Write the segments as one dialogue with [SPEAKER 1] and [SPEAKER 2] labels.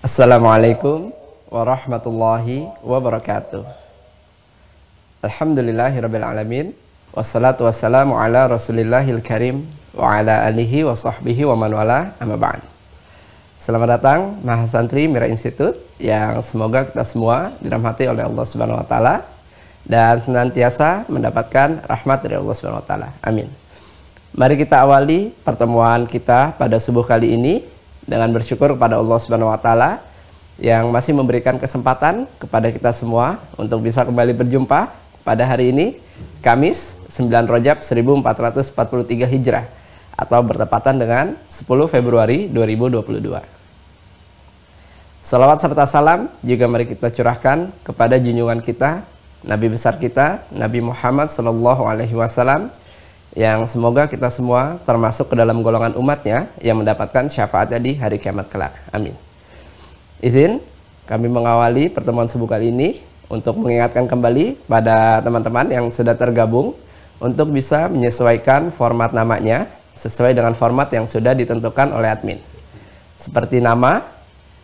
[SPEAKER 1] Assalamualaikum warahmatullahi wabarakatuh. Alhamdulillahirabbil alamin. Wassalatu wassalamu ala Rasulillahil karim wa ala alihi wa sahbihi wa man wala, amma ba'd. Selamat datang Mahasantri Mira Institute yang semoga kita semua dirahmati oleh Allah Subhanahu wa taala dan senantiasa mendapatkan rahmat dari Allah Subhanahu wa taala. Amin. Mari kita awali pertemuan kita pada subuh kali ini dengan bersyukur kepada Allah Subhanahu wa taala yang masih memberikan kesempatan kepada kita semua untuk bisa kembali berjumpa pada hari ini, Kamis 9 Rajab 1443 Hijrah atau bertepatan dengan 10 Februari 2022. Salawat serta salam juga mari kita curahkan kepada junjungan kita, Nabi besar kita, Nabi Muhammad SAW, yang semoga kita semua termasuk ke dalam golongan umatnya yang mendapatkan syafaatnya di hari kiamat kelak. Amin. Izin kami mengawali pertemuan subuh kali ini untuk mengingatkan kembali pada teman-teman yang sudah tergabung untuk bisa menyesuaikan format namanya sesuai dengan format yang sudah ditentukan oleh admin. Seperti nama,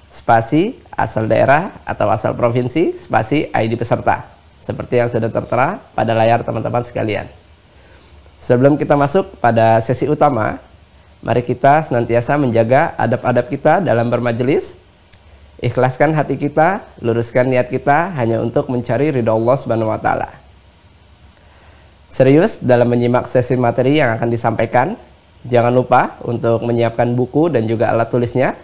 [SPEAKER 1] spasi, asal daerah atau asal provinsi, spasi, ID peserta. Seperti yang sudah tertera pada layar teman-teman sekalian. Sebelum kita masuk pada sesi utama, mari kita senantiasa menjaga adab-adab kita dalam bermajelis. Ikhlaskan hati kita, luruskan niat kita hanya untuk mencari ridha Allah Subhanahu wa taala. Serius dalam menyimak sesi materi yang akan disampaikan, jangan lupa untuk menyiapkan buku dan juga alat tulisnya.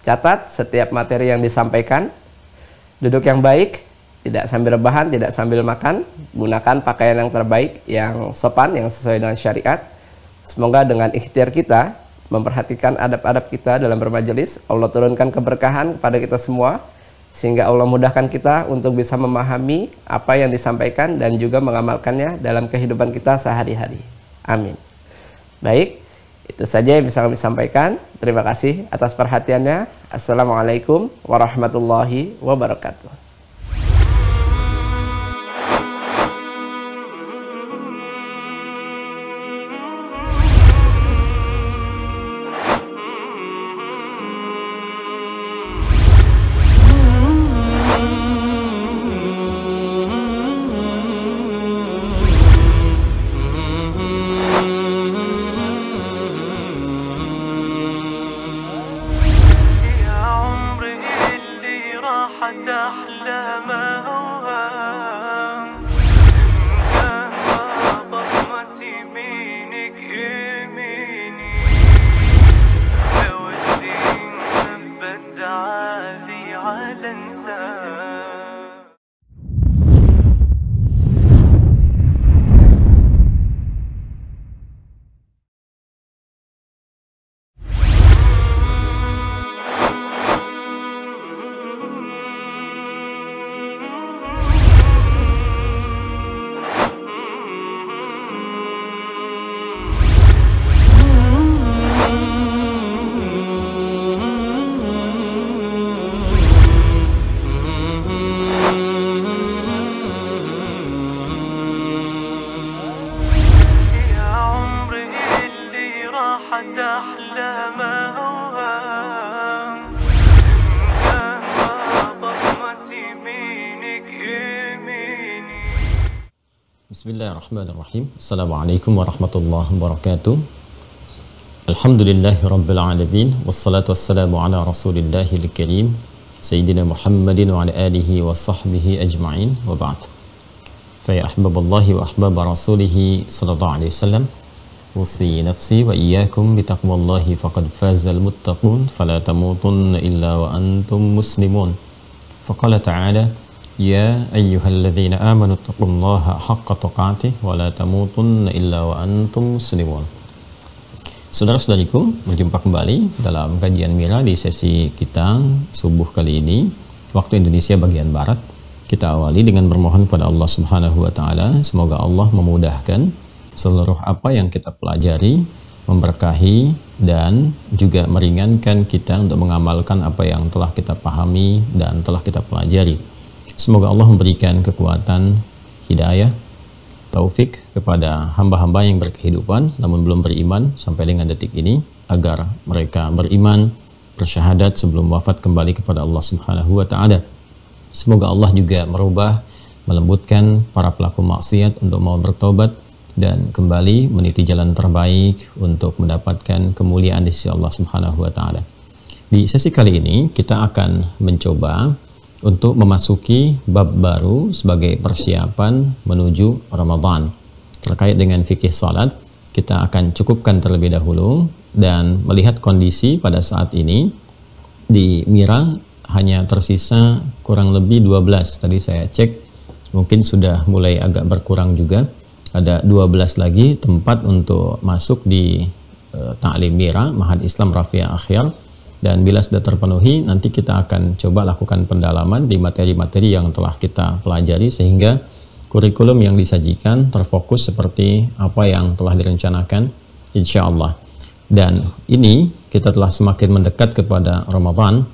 [SPEAKER 1] Catat setiap materi yang disampaikan. Duduk yang baik, tidak sambil rebahan, tidak sambil makan. Gunakan pakaian yang terbaik, yang sopan, yang sesuai dengan syariat. Semoga dengan ikhtiar kita, memperhatikan adab-adab kita dalam bermajelis, Allah turunkan keberkahan kepada kita semua, sehingga Allah mudahkan kita untuk bisa memahami apa yang disampaikan dan juga mengamalkannya dalam kehidupan kita sehari-hari. Amin. Baik, itu saja yang bisa kami sampaikan. Terima kasih atas perhatiannya. Assalamualaikum warahmatullahi wabarakatuh.
[SPEAKER 2] Bismillahirrahmanirrahim. Assalamualaikum warahmatullahi wabarakatuh. Alhamdulillahi rabbil alamin. Wassalatu wassalamu ala rasulillahil karim Sayyidina Muhammadin wa ala alihi wa sahbihi ajma'in wa ba'd. Fa ya ahbaballahi wa ahbaba rasulihi sallallahu alaihi wasallam, usi nafsi wa iyyakum bitaqwallahi faqad fazal muttaqun fala tamutunna illa wa antum muslimun. Faqala ta'ala ya ayyuhalladzina amanu taqullaha haqqa tuqatih wa la tamutunna illa wa antum muslimun. Saudara-saudariku, berjumpa kembali dalam kajian Mira di sesi kita subuh kali ini, waktu Indonesia bagian barat. Kita awali dengan bermohon kepada Allah Subhanahu wa taala, semoga Allah memudahkan seluruh apa yang kita pelajari, memberkahi dan juga meringankan kita untuk mengamalkan apa yang telah kita pahami dan telah kita pelajari. Semoga Allah memberikan kekuatan, hidayah, taufik kepada hamba-hamba yang berkehidupan namun belum beriman sampai dengan detik ini, agar mereka beriman bersyahadat sebelum wafat kembali kepada Allah Subhanahu wa taala. Semoga Allah juga merubah, melembutkan para pelaku maksiat untuk mau bertobat dan kembali meniti jalan terbaik untuk mendapatkan kemuliaan di sisi Allah Subhanahu wa taala. Di sesi kali ini kita akan mencoba untuk memasuki bab baru sebagai persiapan menuju Ramadan. Terkait dengan fikih salat, kita akan cukupkan terlebih dahulu dan melihat kondisi pada saat ini di Mira hanya tersisa kurang lebih 12. Tadi saya cek mungkin sudah mulai agak berkurang juga. Ada 12 lagi tempat untuk masuk di Ta'lim Mira, Ma'had Islam Rafiah Akhir. Dan bila sudah terpenuhi, nanti kita akan coba lakukan pendalaman di materi-materi yang telah kita pelajari sehingga kurikulum yang disajikan terfokus seperti apa yang telah direncanakan insya Allah. Dan ini kita telah semakin mendekat kepada Ramadan,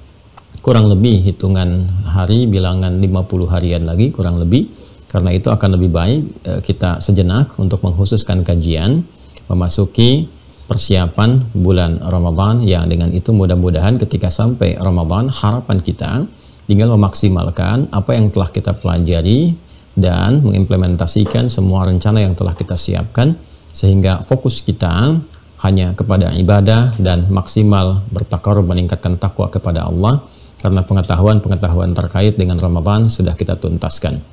[SPEAKER 2] kurang lebih hitungan hari, bilangan 50 harian lagi kurang lebih. Karena itu akan lebih baik kita sejenak untuk mengkhususkan kajian memasuki persiapan bulan Ramadan, yang dengan itu mudah-mudahan ketika sampai Ramadan harapan kita tinggal memaksimalkan apa yang telah kita pelajari dan mengimplementasikan semua rencana yang telah kita siapkan sehingga fokus kita hanya kepada ibadah dan maksimal bertakarub meningkatkan takwa kepada Allah, karena pengetahuan-pengetahuan terkait dengan Ramadan sudah kita tuntaskan.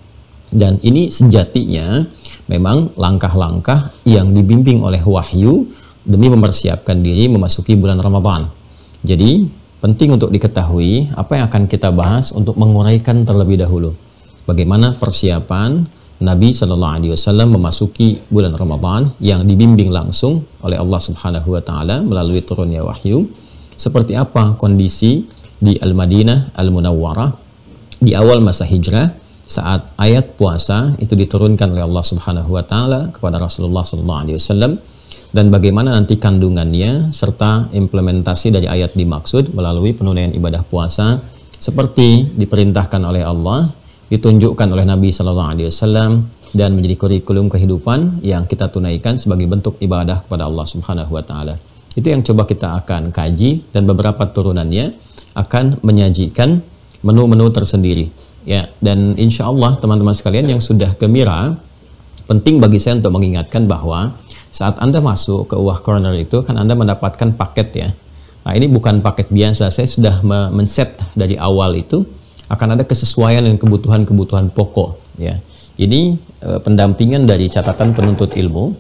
[SPEAKER 2] Dan ini sejatinya memang langkah-langkah yang dibimbing oleh wahyu demi mempersiapkan diri memasuki bulan Ramadan. Jadi penting untuk diketahui apa yang akan kita bahas untuk menguraikan terlebih dahulu bagaimana persiapan Nabi Shallallahu Alaihi Wasallam memasuki bulan Ramadan yang dibimbing langsung oleh Allah Subhanahu Wa Taala melalui turunnya wahyu. Seperti apa kondisi di Al-Madinah Al-Munawwarah di awal masa hijrah saat ayat puasa itu diturunkan oleh Allah Subhanahu Wa Taala kepada Rasulullah Sallallahu Alaihi Wasallam, dan bagaimana nanti kandungannya serta implementasi dari ayat dimaksud melalui penunaian ibadah puasa seperti diperintahkan oleh Allah, ditunjukkan oleh Nabi Sallallahu Alaihi Wasallam, dan menjadi kurikulum kehidupan yang kita tunaikan sebagai bentuk ibadah kepada Allah Subhanahu Wa Taala. Itu yang coba kita akan kaji, dan beberapa turunannya akan menyajikan menu-menu tersendiri ya. Dan insya Allah teman-teman sekalian yang sudah ke Mira, penting bagi saya untuk mengingatkan bahwa saat Anda masuk ke Uwah Corner itu kan Anda mendapatkan paket ya. Nah ini bukan paket biasa, saya sudah men-set dari awal itu akan ada kesesuaian dengan kebutuhan-kebutuhan pokok ya. Ini pendampingan dari catatan penuntut ilmu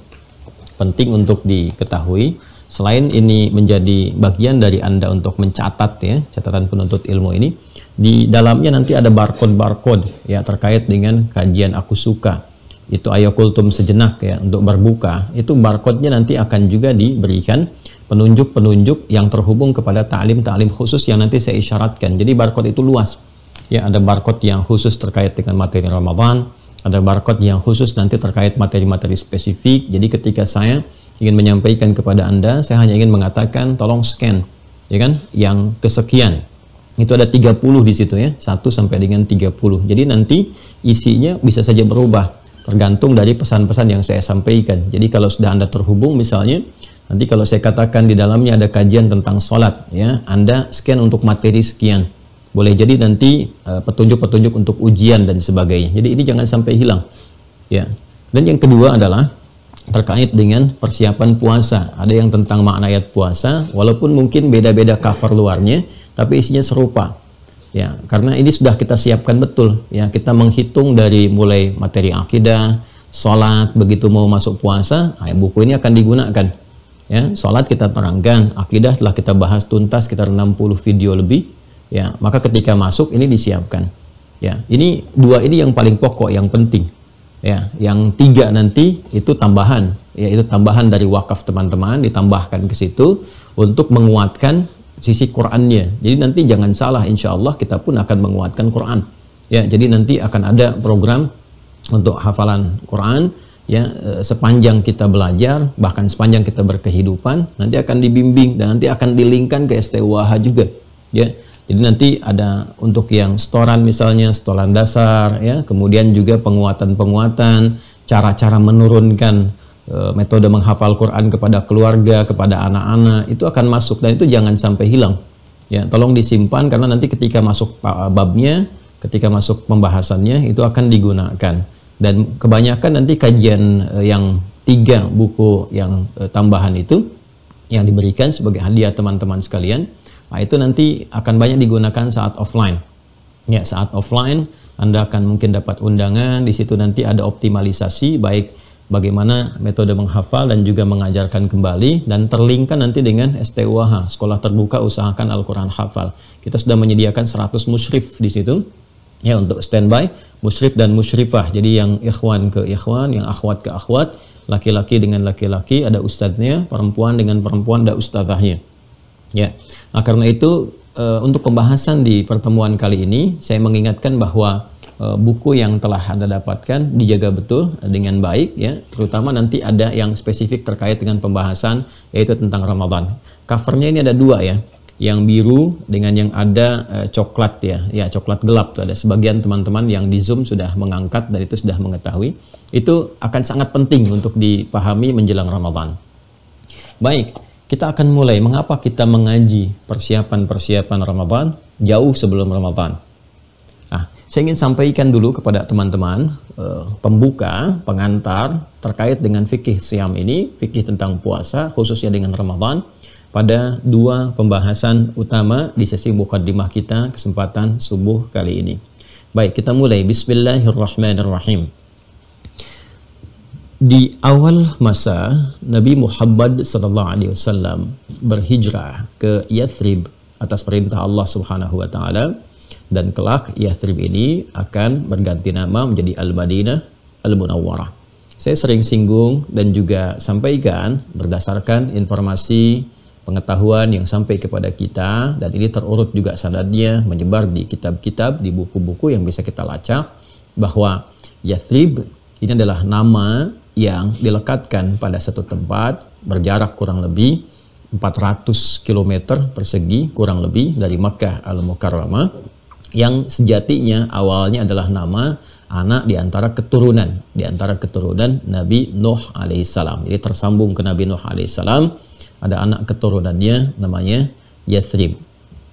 [SPEAKER 2] penting untuk diketahui. Selain ini menjadi bagian dari Anda untuk mencatat ya, catatan penuntut ilmu ini, di dalamnya nanti ada barcode-barcode ya terkait dengan kajian Aku Suka. Itu ayo kultum sejenak ya untuk berbuka. Itu barcode-nya nanti akan juga diberikan penunjuk-penunjuk yang terhubung kepada ta'lim-ta'lim khusus yang nanti saya isyaratkan. Jadi barcode itu luas. Ya, ada barcode yang khusus terkait dengan materi Ramadan, ada barcode yang khusus nanti terkait materi-materi spesifik. Jadi ketika saya ingin menyampaikan kepada Anda, saya hanya ingin mengatakan tolong scan ya kan, yang kesekian. Itu ada 30 di situ ya, 1 sampai dengan 30. Jadi nanti isinya bisa saja berubah tergantung dari pesan-pesan yang saya sampaikan. Jadi kalau sudah Anda terhubung misalnya, nanti kalau saya katakan di dalamnya ada kajian tentang sholat ya, Anda scan untuk materi sekian. Boleh jadi nanti petunjuk-petunjuk untuk ujian dan sebagainya. Jadi ini jangan sampai hilang ya. Dan yang kedua adalah terkait dengan persiapan puasa. Ada yang tentang makna ayat puasa, walaupun mungkin beda-beda cover luarnya, tapi isinya serupa. Ya, karena ini sudah kita siapkan betul. Ya, kita menghitung dari mulai materi akidah, sholat, begitu mau masuk puasa, buku ini akan digunakan. Ya, sholat kita terangkan, akidah telah kita bahas tuntas sekitar 60 video lebih. Ya, maka ketika masuk ini disiapkan. Ya, ini dua ini yang paling pokok, yang penting. Ya, yang 3 nanti itu tambahan, ya itu tambahan dari wakaf teman-teman, ditambahkan ke situ untuk menguatkan sisi Qur'annya. Jadi nanti jangan salah, insya Allah kita pun akan menguatkan Qur'an. Ya, jadi nanti akan ada program untuk hafalan Qur'an. Ya, sepanjang kita belajar, bahkan sepanjang kita berkehidupan, nanti akan dibimbing dan nanti akan dilingkan ke STUAH juga. Ya. Jadi nanti ada untuk yang setoran misalnya, setoran dasar, ya, kemudian juga penguatan-penguatan, cara-cara menurunkan metode menghafal Quran kepada keluarga, kepada anak-anak, itu akan masuk dan itu jangan sampai hilang. Ya, tolong disimpan karena nanti ketika masuk babnya, ketika masuk pembahasannya itu akan digunakan. Dan kebanyakan nanti kajian yang 3 buku yang tambahan itu yang diberikan sebagai hadiah teman-teman sekalian, nah itu nanti akan banyak digunakan saat offline. Ya, saat offline Anda akan mungkin dapat undangan, di situ nanti ada optimalisasi baik bagaimana metode menghafal dan juga mengajarkan kembali, dan terlinkkan nanti dengan STUAH, Sekolah Terbuka Usahakan Al-Quran Hafal. Kita sudah menyediakan 100 musyrif di situ ya untuk standby, musyrif dan musyrifah. Jadi yang ikhwan ke ikhwan, yang akhwat ke akhwat, laki-laki dengan laki-laki, ada ustadznya, perempuan dengan perempuan, ada ustadzahnya. Ya. Nah, karena itu untuk pembahasan di pertemuan kali ini saya mengingatkan bahwa buku yang telah Anda dapatkan dijaga betul dengan baik ya, terutama nanti ada yang spesifik terkait dengan pembahasan yaitu tentang Ramadan. Covernya ini ada 2 ya, yang biru dengan yang ada coklat ya coklat gelap tuh. Ada sebagian teman-teman yang di Zoom sudah mengangkat dan itu sudah mengetahui. Itu akan sangat penting untuk dipahami menjelang Ramadan. Baik, kita akan mulai. Mengapa kita mengaji persiapan Ramadan jauh sebelum Ramadan? Nah, saya ingin sampaikan dulu kepada teman-teman pembuka, pengantar terkait dengan fikih siam ini, fikih tentang puasa khususnya dengan Ramadan, pada 2 pembahasan utama di sesi mukaddimah kita kesempatan subuh kali ini. Baik, kita mulai. Bismillahirrahmanirrahim. Di awal masa Nabi Muhammad SAW berhijrah ke Yathrib atas perintah Allah Subhanahu wa taala, dan kelak Yathrib ini akan berganti nama menjadi Al-Madinah Al-Munawwarah. Saya sering singgung dan juga sampaikan berdasarkan informasi pengetahuan yang sampai kepada kita, dan ini terurut juga sanadnya menyebar di kitab-kitab, di buku-buku yang bisa kita lacak, bahwa Yathrib ini adalah nama yang dilekatkan pada satu tempat berjarak kurang lebih 400 km persegi kurang lebih dari Makkah Al-Mukarramah, yang sejatinya awalnya adalah nama anak di antara keturunan Nabi Nuh alaihissalam. Jadi tersambung ke Nabi Nuh alaihissalam, ada anak keturunannya namanya Yathrib.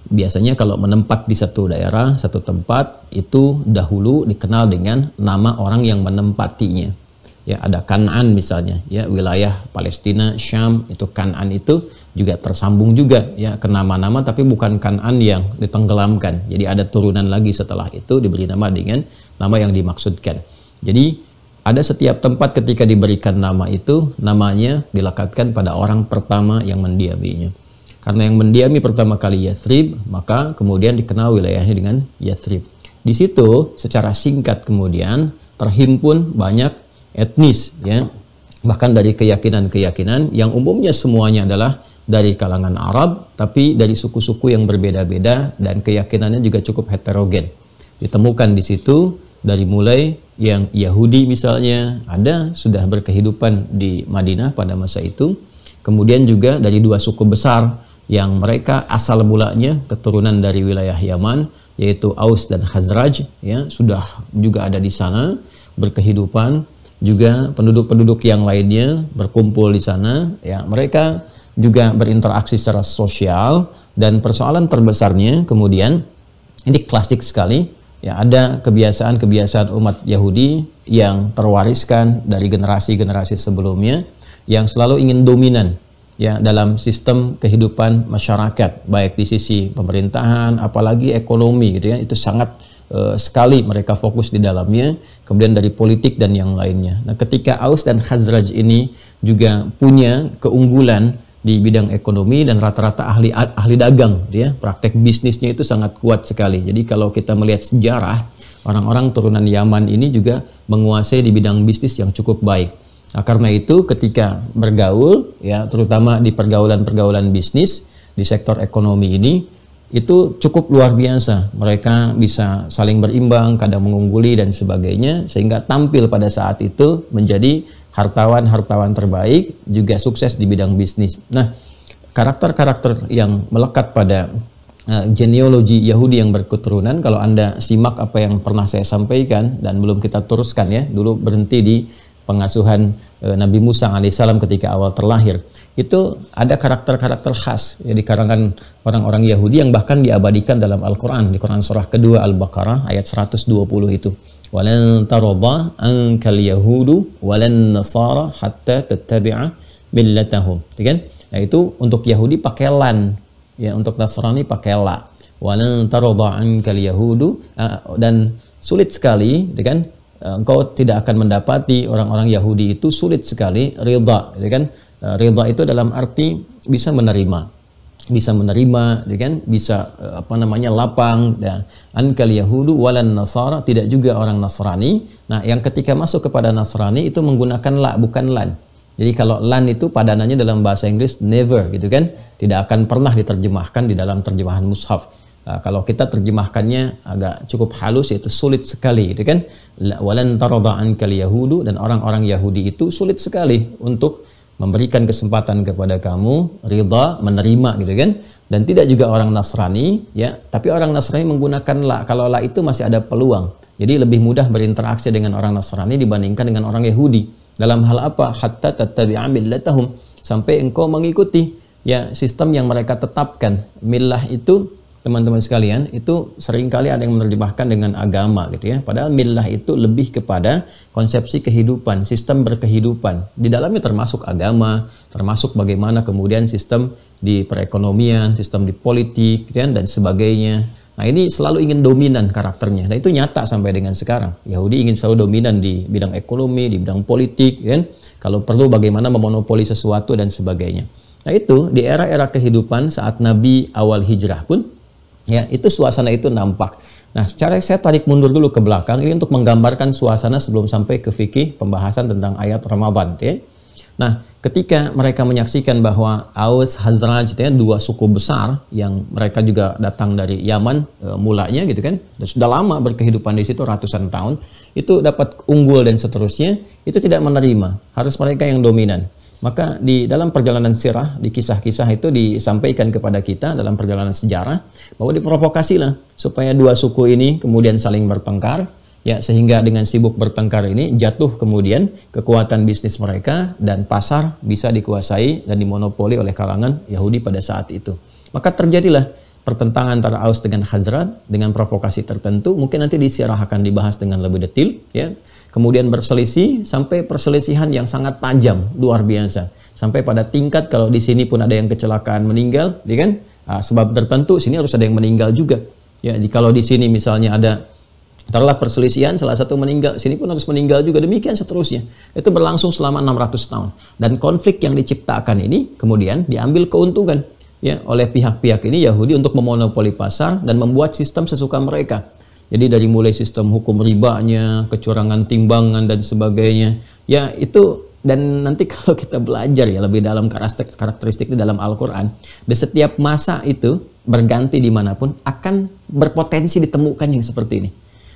[SPEAKER 2] Biasanya kalau menempat di satu daerah, satu tempat, itu dahulu dikenal dengan nama orang yang menempatinya. Ya, ada Kan'an misalnya, ya, wilayah Palestina, Syam, itu Kan'an itu juga tersambung juga ya ke nama-nama, tapi bukan Kan'an yang ditenggelamkan. Jadi ada turunan lagi setelah itu diberi nama dengan nama yang dimaksudkan. Jadi ada setiap tempat ketika diberikan nama itu, namanya dilekatkan pada orang pertama yang mendiaminya. Karena yang mendiami pertama kali Yathrib, maka kemudian dikenal wilayahnya dengan Yathrib. Di situ secara singkat kemudian terhimpun banyak etnis ya, bahkan dari keyakinan-keyakinan yang umumnya semuanya adalah dari kalangan Arab, tapi dari suku-suku yang berbeda-beda dan keyakinannya juga cukup heterogen. Ditemukan di situ dari mulai yang Yahudi misalnya ada sudah berkehidupan di Madinah pada masa itu, kemudian juga dari 2 suku besar yang mereka asal mulanya keturunan dari wilayah Yaman, yaitu Aus dan Khazraj ya, sudah juga ada di sana berkehidupan. Juga penduduk-penduduk yang lainnya berkumpul di sana ya, mereka juga berinteraksi secara sosial, dan persoalan terbesarnya kemudian ini klasik sekali ya, ada kebiasaan-kebiasaan umat Yahudi yang terwariskan dari generasi-generasi sebelumnya yang selalu ingin dominan ya dalam sistem kehidupan masyarakat, baik di sisi pemerintahan apalagi ekonomi gitu ya, itu sangat sekali mereka fokus di dalamnya, kemudian dari politik dan yang lainnya. Nah, ketika Aus dan Khazraj ini juga punya keunggulan di bidang ekonomi dan rata-rata ahli dagang, ya, praktek bisnisnya itu sangat kuat sekali. Jadi kalau kita melihat sejarah, orang-orang turunan Yaman ini juga menguasai di bidang bisnis yang cukup baik. Nah, karena itu ketika bergaul, ya, terutama di pergaulan-pergaulan bisnis di sektor ekonomi ini, itu cukup luar biasa. Mereka bisa saling berimbang, kadang mengungguli dan sebagainya, sehingga tampil pada saat itu menjadi hartawan-hartawan terbaik, juga sukses di bidang bisnis. Nah, karakter-karakter yang melekat pada genealogi Yahudi yang berketurunan, kalau Anda simak apa yang pernah saya sampaikan dan belum kita teruskan ya, dulu berhenti di pengasuhan Nabi Musa alaihissalam ketika awal terlahir, itu ada karakter-karakter khas ya, di kalangan orang-orang Yahudi yang bahkan diabadikan dalam Al-Quran, di Quran surah kedua Al-Baqarah ayat 120 itu. Walan tarda ankal yahudu walan nasara hatta tattabi'a millatahum. Kan? Nah, itu untuk Yahudi pakai lan, ya, untuk Nasrani pakai la. Walan tarda ankal yahudu, dan sulit sekali, kan? Engkau tidak akan mendapati orang-orang Yahudi itu sulit sekali ridha, kan? Ridha itu dalam arti bisa menerima, kan? Bisa lapang. Dan ankal yahudu walan nasara, tidak juga orang Nasrani. Nah, yang ketika masuk kepada Nasrani itu menggunakan la, bukan lan. Jadi kalau lan itu padanannya dalam bahasa Inggris never, gitu kan? Tidak akan pernah diterjemahkan di dalam terjemahan mushaf. Kalau kita terjemahkannya agak cukup halus, yaitu sulit sekali, gitu kan? Walan tarda ankal yahudu, dan orang-orang Yahudi itu sulit sekali untuk memberikan kesempatan kepada kamu ridha, menerima, gitu kan? Dan tidak juga orang Nasrani, ya, tapi orang Nasrani menggunakan la. Kalau la itu masih ada peluang, jadi lebih mudah berinteraksi dengan orang Nasrani dibandingkan dengan orang Yahudi. Dalam hal apa? Hatta tattabi'a millatahum, sampai engkau mengikuti, ya, sistem yang mereka tetapkan. Millah itu, teman-teman sekalian, itu seringkali ada yang menerjemahkan dengan agama, gitu ya. Padahal millah itu lebih kepada konsepsi kehidupan, sistem berkehidupan. Di dalamnya termasuk agama, termasuk bagaimana kemudian sistem di perekonomian, sistem di politik, gitu kan, dan sebagainya. Nah, ini selalu ingin dominan karakternya. Nah, itu nyata sampai dengan sekarang. Yahudi ingin selalu dominan di bidang ekonomi, di bidang politik, kan? Kalau perlu bagaimana memonopoli sesuatu dan sebagainya. Nah, itu di era-era kehidupan saat Nabi awal hijrah pun, ya, itu suasana itu nampak. Nah, secara saya tarik mundur dulu ke belakang ini untuk menggambarkan suasana sebelum sampai ke fikih pembahasan tentang ayat Ramadan, ya. Nah, ketika mereka menyaksikan bahwa Aus, Khazraj, ya, dua suku besar yang mereka juga datang dari Yaman mulanya, gitu kan, dan sudah lama berkehidupan di situ ratusan tahun, itu dapat unggul dan seterusnya, itu tidak menerima, harus mereka yang dominan. Maka di dalam perjalanan sirah, di kisah-kisah itu disampaikan kepada kita dalam perjalanan sejarah bahwa diprovokasilah supaya dua suku ini kemudian saling bertengkar, ya, sehingga dengan sibuk bertengkar ini jatuh kemudian kekuatan bisnis mereka dan pasar bisa dikuasai dan dimonopoli oleh kalangan Yahudi pada saat itu. Maka terjadilah pertentangan antara Aus dengan Khazraj dengan provokasi tertentu. Mungkin nanti di sirah akan dibahas dengan lebih detail, ya. Kemudian berselisih sampai perselisihan yang sangat tajam, luar biasa. Sampai pada tingkat kalau di sini pun ada yang kecelakaan meninggal, ya kan? Sebab tertentu sini harus ada yang meninggal juga. Ya, kalau di sini misalnya ada taruhlah perselisihan, salah satu meninggal, sini pun harus meninggal juga, demikian seterusnya. Itu berlangsung selama 600 tahun. Dan konflik yang diciptakan ini kemudian diambil keuntungan, ya, oleh pihak-pihak ini Yahudi untuk memonopoli pasar dan membuat sistem sesuka mereka. Jadi dari mulai sistem hukum ribanya, kecurangan timbangan dan sebagainya, ya itu. Dan nanti kalau kita belajar ya lebih dalam karakteristik di dalam Al-Quran, di setiap masa itu berganti dimanapun akan berpotensi ditemukan yang seperti ini.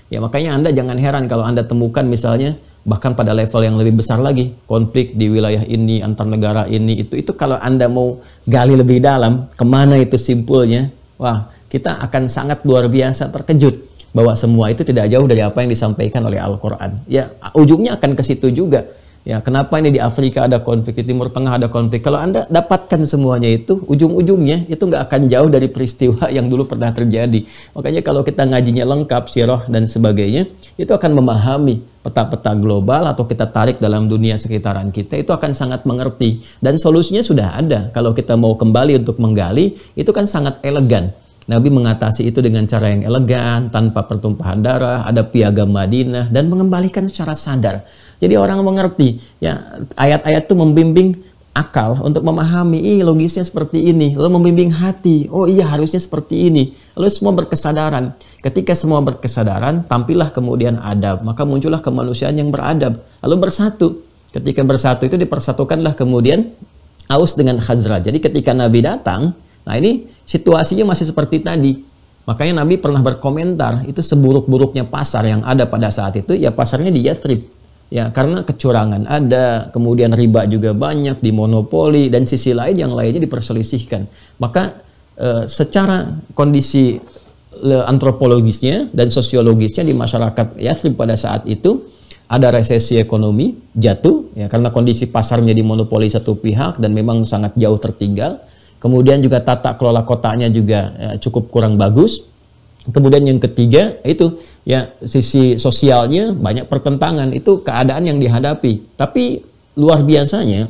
[SPEAKER 2] Ya, makanya Anda jangan heran kalau Anda temukan misalnya bahkan pada level yang lebih besar lagi, konflik di wilayah ini, antar negara ini, itu kalau Anda mau gali lebih dalam, kemana itu simpulnya, wah, kita akan sangat luar biasa terkejut bahwa semua itu tidak jauh dari apa yang disampaikan oleh Al-Quran. Ya, ujungnya akan ke situ juga. Ya, kenapa ini di Afrika ada konflik, di Timur Tengah ada konflik? Kalau Anda dapatkan semuanya itu, ujung-ujungnya itu nggak akan jauh dari peristiwa yang dulu pernah terjadi. Makanya kalau kita ngajinya lengkap, sirah dan sebagainya, itu akan memahami peta-peta global atau kita tarik dalam dunia sekitaran kita, itu akan sangat mengerti. Dan solusinya sudah ada. Kalau kita mau kembali untuk menggali, itu kan sangat elegan. Nabi mengatasi itu dengan cara yang elegan, tanpa pertumpahan darah, ada piagam Madinah, dan mengembalikan secara sadar. Jadi orang mengerti, ya, ayat-ayat itu membimbing akal untuk memahami, logisnya seperti ini, lalu membimbing hati, oh iya harusnya seperti ini, lalu semua berkesadaran. Ketika semua berkesadaran, tampillah kemudian adab, maka muncullah kemanusiaan yang beradab, lalu bersatu. Ketika bersatu itu dipersatukanlah kemudian Aus dengan Khazraj. Jadi ketika Nabi datang, nah ini situasinya masih seperti tadi. Makanya Nabi pernah berkomentar, itu seburuk-buruknya pasar yang ada pada saat itu, ya pasarnya di Yathrib. Ya, karena kecurangan ada, kemudian riba juga banyak, dimonopoli, dan sisi lain yang lainnya diperselisihkan. Maka secara kondisi antropologisnya dan sosiologisnya di masyarakat Yathrib pada saat itu, ada resesi ekonomi, jatuh ya karena kondisi pasarnya dimonopoli satu pihak dan memang sangat jauh tertinggal. Kemudian juga tata kelola kotanya juga cukup kurang bagus. Kemudian yang ketiga itu ya sisi sosialnya banyak pertentangan, itu keadaan yang dihadapi. Tapi luar biasanya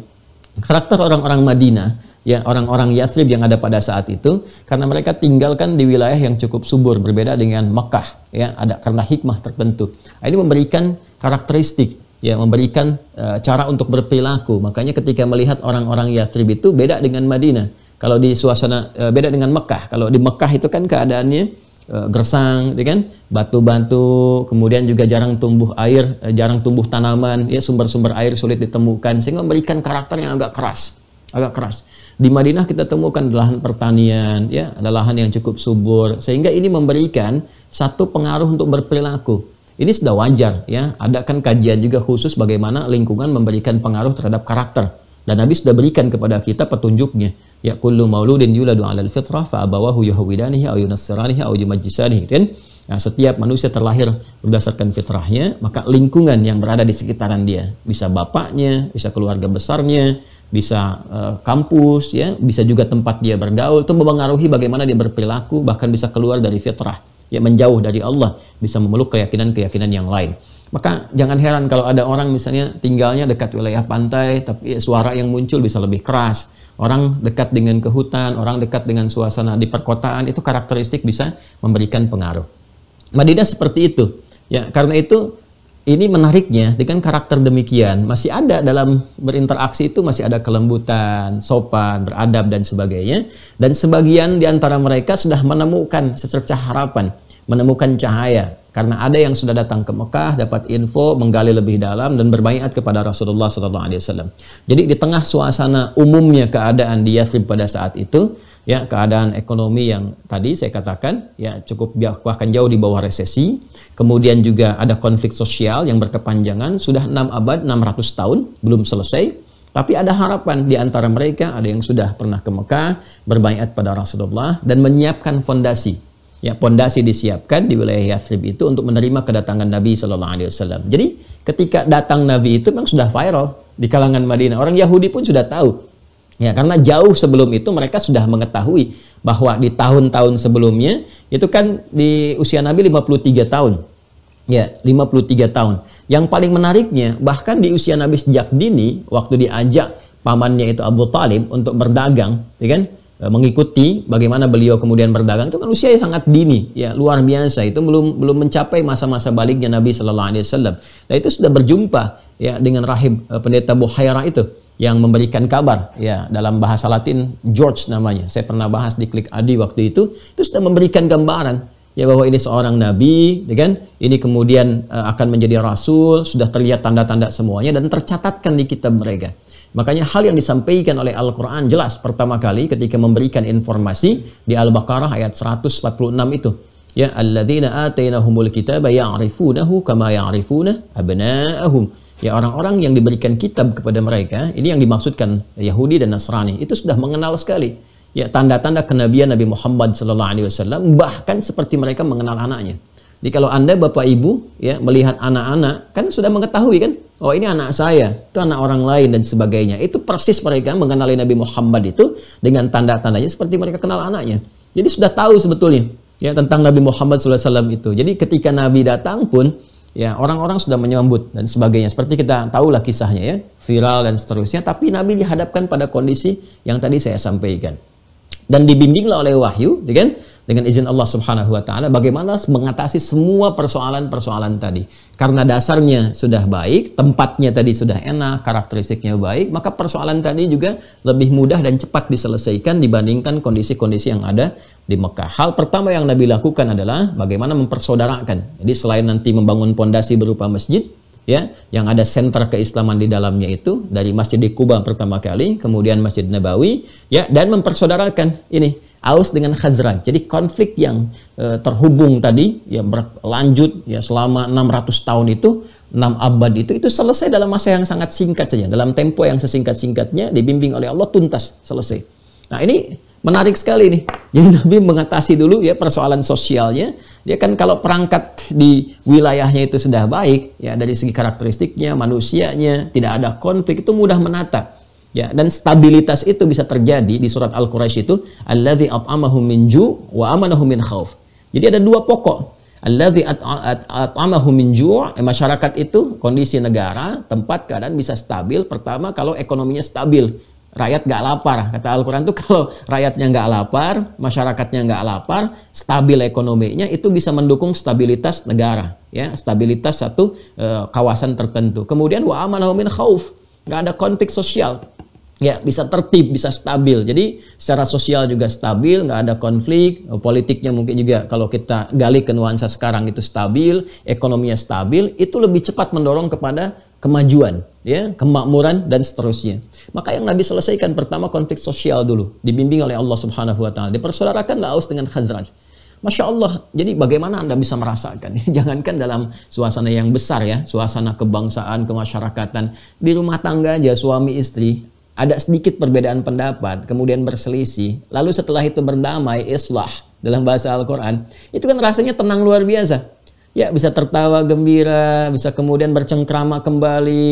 [SPEAKER 2] karakter orang-orang Madinah, ya orang-orang Yathrib yang ada pada saat itu, karena mereka tinggalkan di wilayah yang cukup subur, berbeda dengan Mekah, ya ada karena hikmah tertentu. Ini memberikan karakteristik, ya memberikan cara untuk berperilaku. Makanya ketika melihat orang-orang Yathrib itu beda dengan Madinah. Kalau di suasana beda dengan Mekah. Kalau di Mekah itu kan keadaannya gersang, ya kan, batu-batu, kemudian juga jarang tumbuh air, jarang tumbuh tanaman, ya sumber-sumber air sulit ditemukan, sehingga memberikan karakter yang agak keras. Di Madinah kita temukan lahan pertanian, ya ada lahan yang cukup subur, sehingga ini memberikan satu pengaruh untuk berperilaku. Ini sudah wajar, ya. Ada kan kajian juga khusus bagaimana lingkungan memberikan pengaruh terhadap karakter. Dan Nabi sudah berikan kepada kita petunjuknya. Ya kullu mauludin yuladu 'alal fitrah fa abawahu yuhawidanihi aw yunassiranihi aw yumajjisanihi. Nah, setiap manusia terlahir berdasarkan fitrahnya, maka lingkungan yang berada di sekitaran dia, bisa bapaknya, bisa keluarga besarnya, bisa kampus, ya, bisa juga tempat dia bergaul, itu mempengaruhi bagaimana dia berperilaku, bahkan bisa keluar dari fitrah, ya menjauh dari Allah, bisa memeluk keyakinan-keyakinan yang lain. Maka jangan heran kalau ada orang misalnya tinggalnya dekat wilayah pantai, tapi suara yang muncul bisa lebih keras. Orang dekat dengan ke hutan, orang dekat dengan suasana di perkotaan, itu karakteristik bisa memberikan pengaruh. Madinah seperti itu. Ya, karena itu ini menariknya dengan karakter demikian masih ada dalam berinteraksi itu, masih ada kelembutan, sopan, beradab dan sebagainya. Dan sebagian di antara mereka sudah menemukan secercah harapan, menemukan cahaya. Karena ada yang sudah datang ke Mekah, dapat info, menggali lebih dalam dan berbaiat kepada Rasulullah SAW. Jadi di tengah suasana umumnya keadaan di Yathrib pada saat itu, ya keadaan ekonomi yang tadi saya katakan ya cukup bahkan jauh di bawah resesi, kemudian juga ada konflik sosial yang berkepanjangan sudah 6 abad, 600 tahun belum selesai. Tapi ada harapan di antara mereka, ada yang sudah pernah ke Mekah, berbaiat pada Rasulullah dan menyiapkan fondasi. Ya, pondasi disiapkan di wilayah Yathrib itu untuk menerima kedatangan Nabi SAW. Jadi ketika datang Nabi itu memang sudah viral di kalangan Madinah. Orang Yahudi pun sudah tahu. Ya, karena jauh sebelum itu mereka sudah mengetahui bahwa di tahun-tahun sebelumnya itu kan di usia Nabi 53 tahun. Ya, 53 tahun. Yang paling menariknya bahkan di usia Nabi sejak dini waktu diajak pamannya itu Abu Talib untuk berdagang, ya kan? Mengikuti bagaimana beliau kemudian berdagang, itu kan usia sangat dini, ya luar biasa, itu belum mencapai masa-masa baliknya Nabi SAW. Nah itu sudah berjumpa ya dengan rahib pendeta Buhaira itu yang memberikan kabar, ya dalam bahasa Latin George namanya, saya pernah bahas di Klik Adi waktu itu sudah memberikan gambaran ya bahwa ini seorang nabi, ya kan? Ini kemudian akan menjadi rasul, sudah terlihat tanda-tanda semuanya dan tercatatkan di kitab mereka. Makanya hal yang disampaikan oleh Al-Quran jelas pertama kali ketika memberikan informasi di Al-Baqarah ayat 146 itu. Ya, alladzina atainahumul kitaba ya'rifunahu kama ya'rifuna abna'ahum. Ya, orang-orang yang diberikan kitab kepada mereka, ini yang dimaksudkan Yahudi dan Nasrani, itu sudah mengenal sekali. Ya, tanda-tanda kenabian Nabi Muhammad SAW, bahkan seperti mereka mengenal anaknya. Jadi kalau Anda Bapak Ibu ya melihat anak-anak kan sudah mengetahui kan, oh ini anak saya, itu anak orang lain dan sebagainya. Itu persis mereka mengenali Nabi Muhammad itu dengan tanda-tandanya seperti mereka kenal anaknya. Jadi sudah tahu sebetulnya ya tentang Nabi Muhammad SAW itu. Jadi ketika Nabi datang pun ya orang-orang sudah menyambut dan sebagainya. Seperti kita tahulah kisahnya ya, viral dan seterusnya. Tapi Nabi dihadapkan pada kondisi yang tadi saya sampaikan. Dan dibimbinglah oleh wahyu, ya kan? Dengan izin Allah Subhanahu wa taala bagaimana mengatasi semua persoalan-persoalan tadi. Karena dasarnya sudah baik, tempatnya tadi sudah enak, karakteristiknya baik, maka persoalan tadi juga lebih mudah dan cepat diselesaikan dibandingkan kondisi-kondisi yang ada di Mekah. Hal pertama yang Nabi lakukan adalah bagaimana mempersaudarakan. Jadi selain nanti membangun pondasi berupa masjid, ya, yang ada sentra keislaman di dalamnya itu dari Masjid di Kuba pertama kali, kemudian Masjid Nabawi, ya, dan mempersaudarakan ini Aus dengan Khazraj. Jadi konflik yang terhubung tadi ya berlanjut ya selama 600 tahun itu, 6 abad itu selesai dalam masa yang sangat singkat saja, dalam tempo yang sesingkat-singkatnya dibimbing oleh Allah tuntas selesai. Nah, ini menarik sekali nih. Jadi Nabi mengatasi dulu ya persoalan sosialnya. Dia kan kalau perangkat di wilayahnya itu sudah baik, ya dari segi karakteristiknya, manusianya, tidak ada konflik, itu mudah menata. Ya, dan stabilitas itu bisa terjadi di surat Al-Quraisy itu, alladzi at'amahum min ju' wa amanahum min khauf. Jadi ada dua pokok. Alladzi at'amahum min ju', masyarakat itu kondisi negara, tempat keadaan bisa stabil. Pertama kalau ekonominya stabil, rakyat gak lapar. Kata Al-Quran tuh kalau rakyatnya gak lapar, masyarakatnya gak lapar, stabil ekonominya, itu bisa mendukung stabilitas negara, ya, stabilitas satu kawasan tertentu. Kemudian wa amanahum min khauf, gak ada konflik sosial. Ya, bisa tertib, bisa stabil. Jadi secara sosial juga stabil, nggak ada konflik. Politiknya mungkin juga kalau kita gali ke nuansa sekarang itu stabil, ekonominya stabil, itu lebih cepat mendorong kepada kemajuan, ya, kemakmuran dan seterusnya. Maka yang Nabi selesaikan pertama konflik sosial dulu, dibimbing oleh Allah Subhanahu wa taala. Dipersaudarakan Aus dengan Khazraj. Masya Allah, jadi bagaimana Anda bisa merasakan? Jangankan dalam suasana yang besar ya, suasana kebangsaan, kemasyarakatan, di rumah tangga aja suami istri, ada sedikit perbedaan pendapat, kemudian berselisih, lalu setelah itu berdamai, islah dalam bahasa Al-Quran, itu kan rasanya tenang luar biasa. Ya, bisa tertawa gembira, bisa kemudian bercengkrama kembali.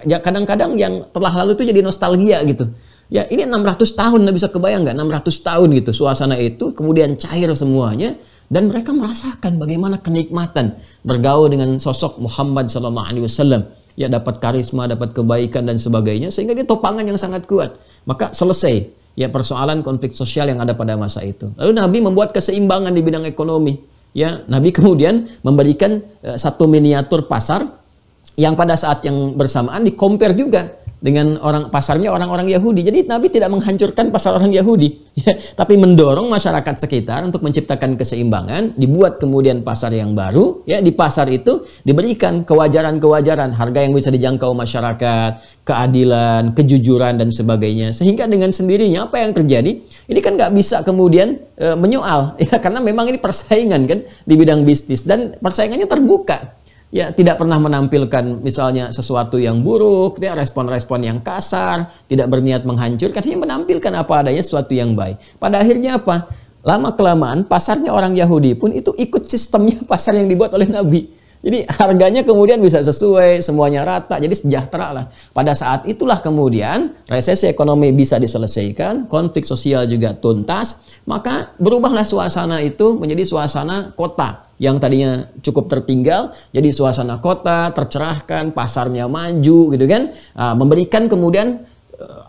[SPEAKER 2] Ya, kadang-kadang yang telah lalu itu jadi nostalgia gitu. Ya, ini 600 tahun, Anda bisa kebayang nggak? 600 tahun gitu, suasana itu, kemudian cair semuanya, dan mereka merasakan bagaimana kenikmatan bergaul dengan sosok Muhammad SAW. Ya, dapat karisma, dapat kebaikan dan sebagainya, sehingga dia topangan yang sangat kuat. Maka selesai ya persoalan konflik sosial yang ada pada masa itu. Lalu Nabi membuat keseimbangan di bidang ekonomi. Ya, Nabi kemudian memberikan satu miniatur pasar yang pada saat yang bersamaan di-compare juga dengan pasarnya orang-orang Yahudi. Jadi Nabi tidak menghancurkan pasar orang Yahudi, ya, tapi mendorong masyarakat sekitar untuk menciptakan keseimbangan, dibuat kemudian pasar yang baru, ya, di pasar itu diberikan kewajaran-kewajaran, harga yang bisa dijangkau masyarakat, keadilan, kejujuran dan sebagainya. Sehingga dengan sendirinya apa yang terjadi? Ini kan nggak bisa kemudian menyoal, ya, karena memang ini persaingan kan di bidang bisnis dan persaingannya terbuka. Ya, tidak pernah menampilkan misalnya sesuatu yang buruk, ya, respon-respon yang kasar, tidak berniat menghancurkan, hanya menampilkan apa adanya sesuatu yang baik. Pada akhirnya apa? Lama-kelamaan pasarnya orang Yahudi pun itu ikut sistemnya pasar yang dibuat oleh Nabi. Jadi harganya kemudian bisa sesuai, semuanya rata, jadi sejahtera lah. Pada saat itulah kemudian resesi ekonomi bisa diselesaikan, konflik sosial juga tuntas, maka berubahlah suasana itu menjadi suasana kota yang tadinya cukup tertinggal, jadi suasana kota tercerahkan, pasarnya maju gitu kan, memberikan kemudian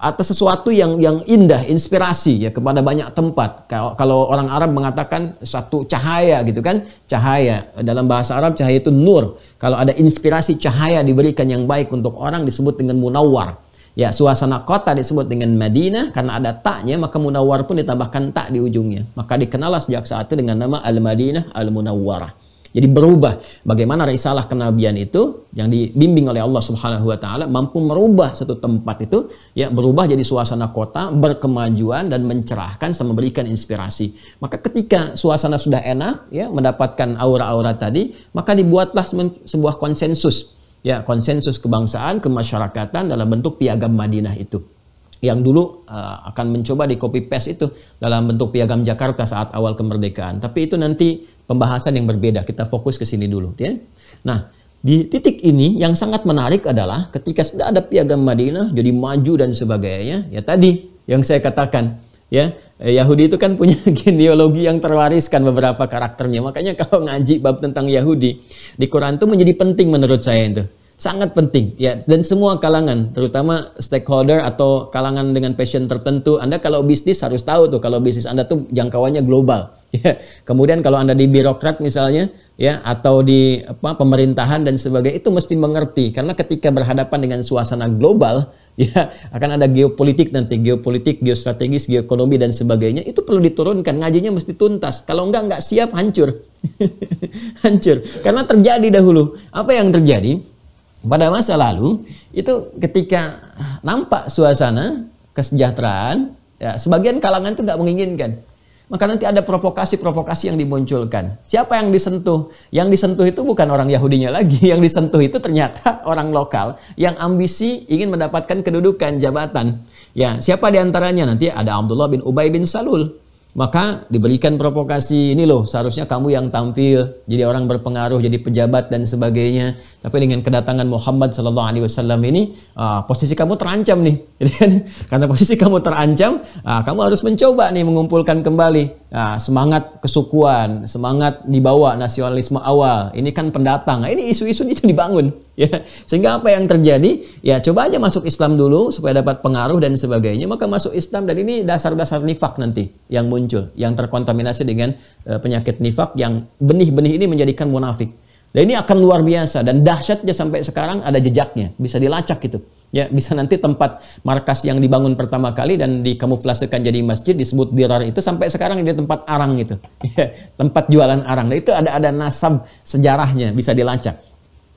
[SPEAKER 2] atas sesuatu yang indah, inspirasi ya kepada banyak tempat. Kalau orang Arab mengatakan satu cahaya gitu kan, cahaya dalam bahasa Arab cahaya itu nur. Kalau ada inspirasi cahaya diberikan yang baik untuk orang disebut dengan munawwar. Ya, suasana kota disebut dengan Madinah karena ada taknya, maka munawwar pun ditambahkan tak di ujungnya. Maka dikenallah sejak saat itu dengan nama Al-Madinah Al-Munawwarah. Jadi berubah bagaimana risalah kenabian itu yang dibimbing oleh Allah Subhanahu wa taala mampu merubah satu tempat itu ya berubah jadi suasana kota berkemajuan dan mencerahkan serta memberikan inspirasi. Maka ketika suasana sudah enak ya mendapatkan aura-aura tadi, maka dibuatlah sebuah konsensus. Ya, konsensus kebangsaan, kemasyarakatan dalam bentuk piagam Madinah itu. Yang dulu akan mencoba di copy paste itu dalam bentuk piagam Jakarta saat awal kemerdekaan. Tapi itu nanti pembahasan yang berbeda. Kita fokus ke sini dulu, ya. Nah, di titik ini yang sangat menarik adalah ketika sudah ada piagam Madinah jadi maju dan sebagainya. Ya tadi yang saya katakan, ya, Yahudi itu kan punya genealogi yang terwariskan beberapa karakternya. Makanya kalau ngaji bab tentang Yahudi di Quran itu menjadi penting menurut saya itu. Sangat penting ya, dan semua kalangan terutama stakeholder atau kalangan dengan passion tertentu. Anda kalau bisnis harus tahu tuh kalau bisnis Anda tuh jangkauannya global ya. Kemudian kalau Anda di birokrat misalnya ya atau di pemerintahan dan sebagainya itu mesti mengerti karena ketika berhadapan dengan suasana global ya akan ada geopolitik nanti, geopolitik, geostrategis, geoekonomi dan sebagainya itu perlu diturunkan, ngajinya mesti tuntas. Kalau enggak siap hancur. Hancur. Karena terjadi dahulu. Apa yang terjadi? Pada masa lalu, itu ketika nampak suasana kesejahteraan, ya, sebagian kalangan itu nggak menginginkan. Maka nanti ada provokasi-provokasi yang dimunculkan. Siapa yang disentuh? Yang disentuh itu bukan orang Yahudinya lagi. Yang disentuh itu ternyata orang lokal yang ambisi ingin mendapatkan kedudukan, jabatan. Ya, siapa di antaranya? Nanti ada Abdullah bin Ubay bin Salul. Maka diberikan provokasi, ini loh seharusnya kamu yang tampil jadi orang berpengaruh, jadi pejabat dan sebagainya. Tapi dengan kedatangan Muhammad SAW ini, posisi kamu terancam nih. Jadi karena posisi kamu terancam, kamu harus mencoba nih mengumpulkan kembali semangat kesukuan, semangat dibawa nasionalisme awal. Ini kan pendatang. Ini isu-isu itu dibangun. Ya, sehingga apa yang terjadi? Ya, coba aja masuk Islam dulu supaya dapat pengaruh dan sebagainya. Maka masuk Islam, dan ini dasar-dasar nifak nanti yang muncul, yang terkontaminasi dengan penyakit nifak, yang benih-benih ini menjadikan munafik. Dan ini akan luar biasa, dan dahsyatnya sampai sekarang ada jejaknya, bisa dilacak gitu. Ya, bisa nanti tempat markas yang dibangun pertama kali dan dikamuflasekan jadi masjid disebut Dirar itu sampai sekarang jadi tempat arang gitu. Ya, tempat jualan arang. Nah, itu ada nasab sejarahnya, bisa dilacak.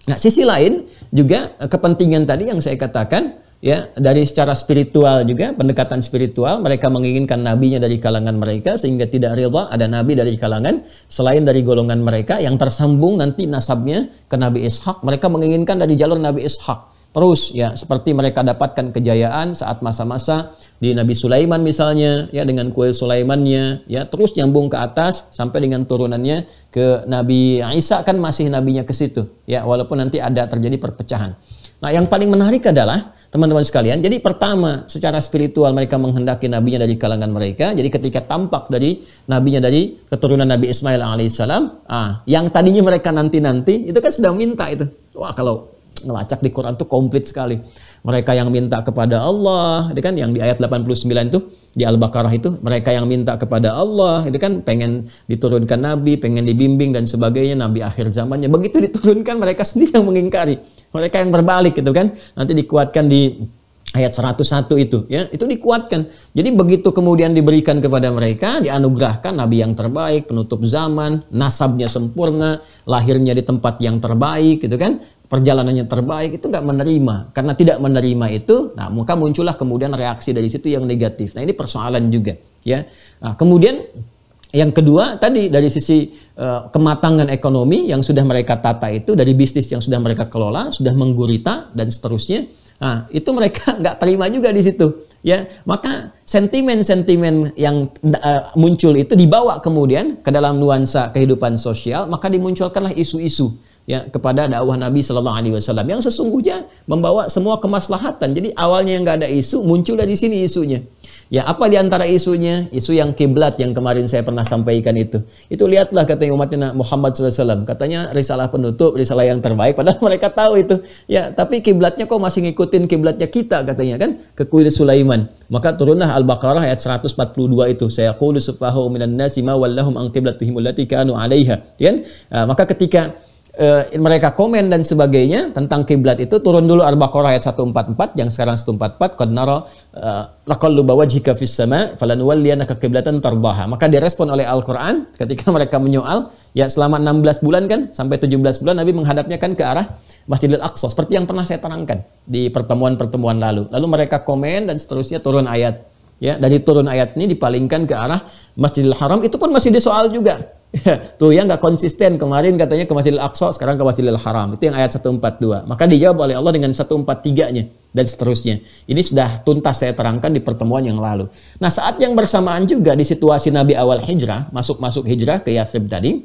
[SPEAKER 2] Nah, sisi lain juga kepentingan tadi yang saya katakan, ya, dari secara spiritual juga, pendekatan spiritual, mereka menginginkan nabinya dari kalangan mereka sehingga tidak rela ada nabi dari kalangan selain dari golongan mereka yang tersambung nanti nasabnya ke Nabi Ishak. Mereka menginginkan dari jalur Nabi Ishak. Terus ya, seperti mereka dapatkan kejayaan saat masa-masa di Nabi Sulaiman misalnya, ya, dengan kuil Sulaimannya, ya, terus nyambung ke atas sampai dengan turunannya ke Nabi Isa, kan masih nabinya ke situ, ya, walaupun nanti ada terjadi perpecahan. Nah, yang paling menarik adalah teman-teman sekalian, jadi pertama secara spiritual mereka menghendaki nabinya dari kalangan mereka. Jadi ketika tampak dari nabinya dari keturunan Nabi Ismail alaihissalam, yang tadinya mereka nanti-nanti itu kan sudah minta itu. Wah, kalau ngelacak di Quran tuh komplit sekali. Mereka yang minta kepada Allah, itu kan yang di ayat 89 itu di Al-Baqarah itu, mereka yang minta kepada Allah, itu kan pengen diturunkan nabi, pengen dibimbing dan sebagainya, nabi akhir zamannya. Begitu diturunkan mereka sendiri yang mengingkari. Mereka yang berbalik gitu kan. Nanti dikuatkan di ayat 101 itu, ya, itu dikuatkan. Jadi begitu kemudian diberikan kepada mereka, dianugerahkan nabi yang terbaik, penutup zaman, nasabnya sempurna, lahirnya di tempat yang terbaik gitu kan. Perjalanannya terbaik, itu nggak menerima. Karena tidak menerima itu, nah maka muncullah kemudian reaksi dari situ yang negatif. Nah, ini persoalan juga, ya. Nah, kemudian yang kedua tadi dari sisi kematangan ekonomi yang sudah mereka tata itu, dari bisnis yang sudah mereka kelola, sudah menggurita dan seterusnya. Nah, itu mereka nggak terima juga di situ, ya. Maka sentimen-sentimen yang muncul itu dibawa kemudian ke dalam nuansa kehidupan sosial, maka dimunculkanlah isu-isu, ya, kepada dakwah Nabi Shallallahu Alaihi Wasallam yang sesungguhnya membawa semua kemaslahatan. Jadi awalnya yang nggak ada isu, muncul dari sini isunya. Ya, apa diantara isunya? Isu yang kiblat yang kemarin saya pernah sampaikan itu. Itu lihatlah katanya umatnya Muhammad SAW. Katanya risalah penutup, risalah yang terbaik. Padahal mereka tahu itu. Ya, tapi kiblatnya kok masih ngikutin kiblatnya kita katanya kan, ke kuil Sulaiman. Maka turunlah Al-Baqarah ayat 142 itu. Saya qulu sufahu minan nasi ma wallahum an qiblatihim allati kanu 'alaiha. Kan? Maka ketika mereka komen dan sebagainya tentang kiblat itu, turun dulu Al-Baqarah ayat 144 yang sekarang 144, qad nara taqalluba wajhika fis sama falanuwalliyannaka qiblatan tardaha. Maka direspon oleh Al-Qur'an ketika mereka menyoal, ya, selama 16 bulan kan sampai 17 bulan Nabi menghadapnya kan ke arah Masjidil Aqsa seperti yang pernah saya terangkan di pertemuan-pertemuan lalu. Lalu mereka komen dan seterusnya, turun ayat. Ya, dari turun ayat ini dipalingkan ke arah Masjidil Haram, itu pun masih disoal juga. Tuh yang nggak konsisten, kemarin katanya ke Masjidil Aqsa, sekarang ke Masjidil Haram. Itu yang ayat 142. Maka dijawab oleh Allah dengan 143-nya dan seterusnya. Ini sudah tuntas saya terangkan di pertemuan yang lalu. Nah, saat yang bersamaan juga di situasi Nabi awal hijrah, masuk hijrah ke Yathrib tadi,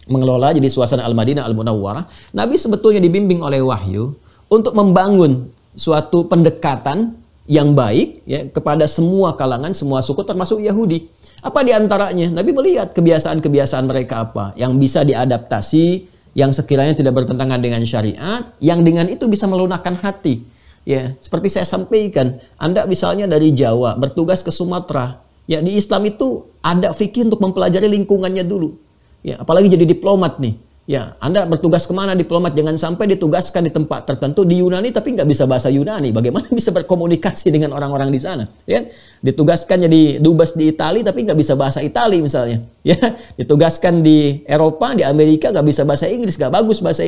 [SPEAKER 2] mengelola jadi suasana Al-Madinah Al-Munawwarah, Nabi sebetulnya dibimbing oleh wahyu untuk membangun suatu pendekatan yang baik, ya, kepada semua kalangan, semua suku termasuk Yahudi. Apa diantaranya? Nabi melihat kebiasaan-kebiasaan mereka apa yang bisa diadaptasi, yang sekiranya tidak bertentangan dengan syariat, yang dengan itu bisa melunakkan hati. Ya, seperti saya sampaikan, Anda misalnya dari Jawa bertugas ke Sumatera, ya, di Islam itu ada fikih untuk mempelajari lingkungannya dulu. Ya, apalagi jadi diplomat nih. Ya, Anda bertugas kemana diplomat, jangan sampai ditugaskan di tempat tertentu di Yunani tapi nggak bisa bahasa Yunani. Bagaimana bisa berkomunikasi dengan orang-orang di sana? Ya, ditugaskan jadi dubes di Italia tapi nggak bisa bahasa Italia misalnya. Ya, ditugaskan di Eropa, di Amerika nggak bisa bahasa Inggris, nggak bagus bahasa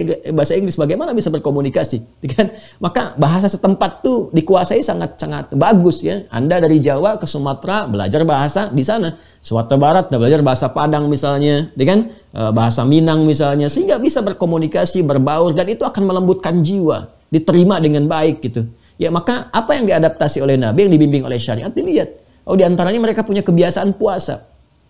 [SPEAKER 2] Inggris. Bagaimana bisa berkomunikasi? Kan? Maka bahasa setempat tuh dikuasai sangat-sangat bagus, ya. Anda dari Jawa ke Sumatera belajar bahasa di sana. Sumatera Barat belajar bahasa Padang misalnya, kan? Bahasa Minang misalnya, sehingga bisa berkomunikasi, berbaur, dan itu akan melembutkan jiwa, diterima dengan baik gitu. Ya, maka apa yang diadaptasi oleh Nabi, yang dibimbing oleh syariat, dilihat. Oh, di antaranya mereka punya kebiasaan puasa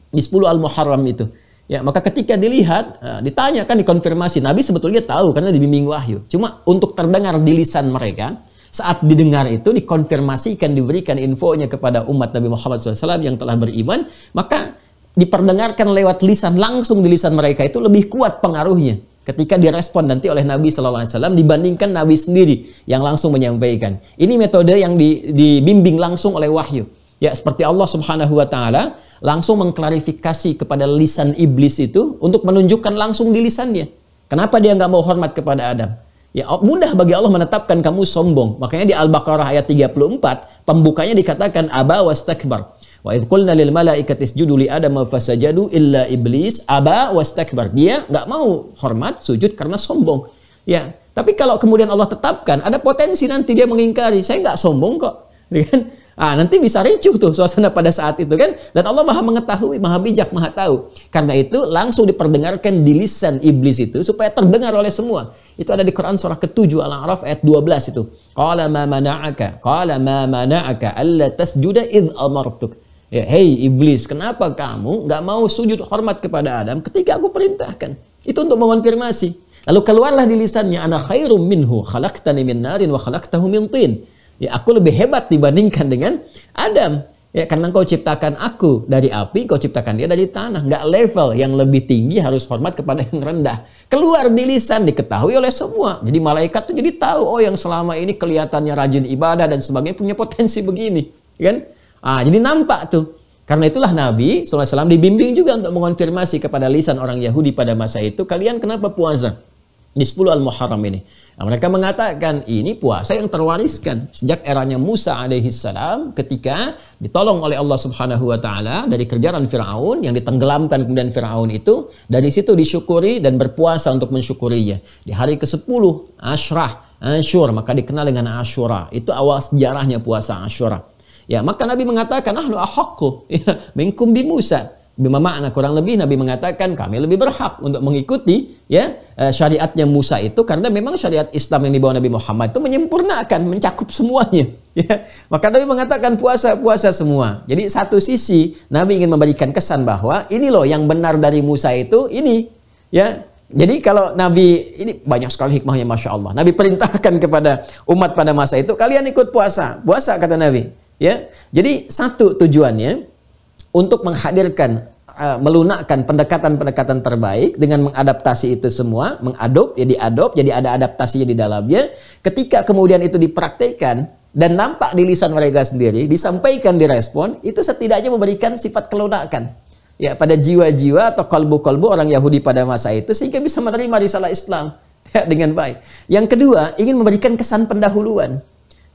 [SPEAKER 2] di 10 Al-Muharram itu. Ya, maka ketika dilihat, ditanyakan, dikonfirmasi, Nabi sebetulnya tahu karena dibimbing wahyu. Cuma untuk terdengar di lisan mereka, saat didengar itu dikonfirmasikan, diberikan infonya kepada umat Nabi Muhammad SAW yang telah beriman, maka diperdengarkan lewat lisan, langsung di lisan mereka itu lebih kuat pengaruhnya ketika direspon nanti oleh Nabi SAW dibandingkan Nabi sendiri yang langsung menyampaikan. Ini metode yang dibimbing langsung oleh wahyu. Ya, seperti Allah Subhanahu wa taala langsung mengklarifikasi kepada lisan iblis itu untuk menunjukkan langsung di lisannya. Kenapa dia nggak mau hormat kepada Adam? Ya, mudah bagi Allah menetapkan kamu sombong. Makanya di Al-Baqarah ayat 34, pembukanya dikatakan aba wastakbar. Wa idh qulna lil malaikati isjudu li Adam fasajadu illa iblis aba wastakbar. Dia nggak mau hormat, sujud karena sombong. Ya, tapi kalau kemudian Allah tetapkan, ada potensi nanti dia mengingkari. Saya nggak sombong kok. Kan? Nanti bisa ricuh tuh suasana pada saat itu kan. Dan Allah maha mengetahui, maha bijak, maha tahu. Karena itu langsung diperdengarkan di lisan iblis itu supaya terdengar oleh semua. Itu ada di Quran surah ke-7 Al-A'raf ayat 12 itu. Qala ma mana'aka alla tasjuda idh amartuk. Ya, hei iblis, kenapa kamu nggak mau sujud hormat kepada Adam ketika aku perintahkan? Itu untuk mengonfirmasi. Lalu keluarlah di lisannya, ana khairum minhu khalaqtani min narin wa khalaqtahu min tin. Ya, aku lebih hebat dibandingkan dengan Adam. Ya, karena kau ciptakan aku dari api, kau ciptakan dia dari tanah. Nggak level, yang lebih tinggi harus hormat kepada yang rendah. Keluar di lisan, diketahui oleh semua. Jadi malaikat tuh jadi tahu, oh yang selama ini kelihatannya rajin ibadah dan sebagainya punya potensi begini. Kan? Jadi nampak tuh. Karena itulah Nabi SAW dibimbing juga untuk mengonfirmasi kepada lisan orang Yahudi pada masa itu, kalian kenapa puasa di 10 Al-Muharram ini? Mereka mengatakan ini puasa yang terwariskan sejak eranya Musa alaihissalam ketika ditolong oleh Allah Subhanahu wa taala dari kejaran Firaun yang ditenggelamkan kemudian Firaun itu, dari situ disyukuri dan berpuasa untuk mensyukurinya. Di hari ke-10 Ashur, maka dikenal dengan Ashura. Itu awal sejarahnya puasa Ashura. Ya, maka Nabi mengatakan ahlu ahaqqu minkum bi Musa. Bima makna, kurang lebih Nabi mengatakan kami lebih berhak untuk mengikuti ya syariatnya Musa itu, karena memang syariat Islam yang dibawa Nabi Muhammad itu menyempurnakan, mencakup semuanya. Ya. Maka Nabi mengatakan puasa semua. Jadi satu sisi Nabi ingin memberikan kesan bahwa ini loh yang benar dari Musa itu ini. Ya. Jadi kalau Nabi, ini banyak sekali hikmahnya Masya Allah. Nabi perintahkan kepada umat pada masa itu, kalian ikut puasa. Puasa kata Nabi. Ya. Jadi satu tujuannya untuk menghadirkan, melunakkan pendekatan-pendekatan terbaik dengan mengadaptasi itu semua, jadi ada adaptasinya di dalamnya. Ketika kemudian itu dipraktekkan dan nampak di lisan mereka sendiri, disampaikan, direspon, itu setidaknya memberikan sifat kelunakan ya pada jiwa-jiwa atau kalbu-kalbu orang Yahudi pada masa itu, sehingga bisa menerima risalah Islam ya, dengan baik. Yang kedua, ingin memberikan kesan pendahuluan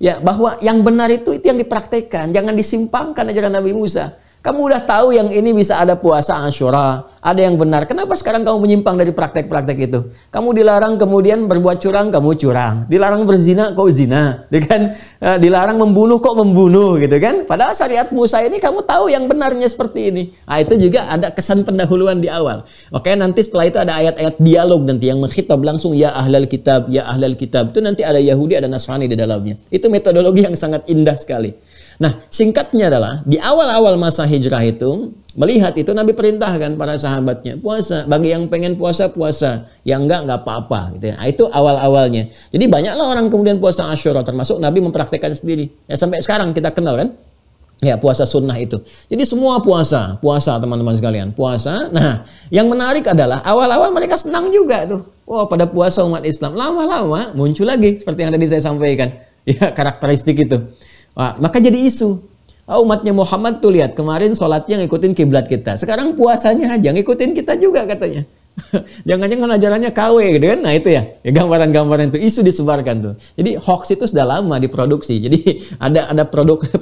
[SPEAKER 2] ya, bahwa yang benar itu yang dipraktekkan, jangan disimpangkan ajaran Nabi Musa. Kamu udah tahu yang ini bisa ada puasa Ashura, ada yang benar. Kenapa sekarang kamu menyimpang dari praktek-praktek itu? Kamu dilarang kemudian berbuat curang, kamu curang. Dilarang berzina, kau zina. Dilarang membunuh, kok membunuh, gitu kan? Padahal syariat Musa ini kamu tahu yang benarnya seperti ini. Itu juga ada kesan pendahuluan di awal. Makanya nanti setelah itu ada ayat-ayat dialog nanti yang mengkhitab langsung ya ahlal kitab, ya ahlal kitab. Itu nanti ada Yahudi, ada Nasrani di dalamnya. Itu metodologi yang sangat indah sekali. Nah, singkatnya adalah di awal-awal masa hijrah itu, melihat itu Nabi perintahkan para sahabatnya puasa. Bagi yang pengen puasa, puasa. Yang enggak apa-apa. Gitu ya. Itu awal-awalnya. Jadi banyaklah orang kemudian puasa Ashura, termasuk Nabi mempraktekkan sendiri. Ya, sampai sekarang kita kenal kan? Ya, puasa sunnah itu. Jadi semua puasa teman-teman sekalian. Puasa. Nah, yang menarik adalah awal-awal mereka senang juga tuh. Wah, pada puasa umat Islam. Lama-lama muncul lagi seperti yang tadi saya sampaikan. Ya, karakteristik itu. Wah, maka jadi isu. Umatnya Muhammad tuh lihat kemarin sholatnya ngikutin kiblat kita. Sekarang puasanya aja ngikutin kita juga katanya. Jangan-jangan ajarannya KW gitu kan. Nah itu ya gambaran-gambaran itu isu disebarkan tuh. Jadi hoax itu sudah lama diproduksi. Jadi ada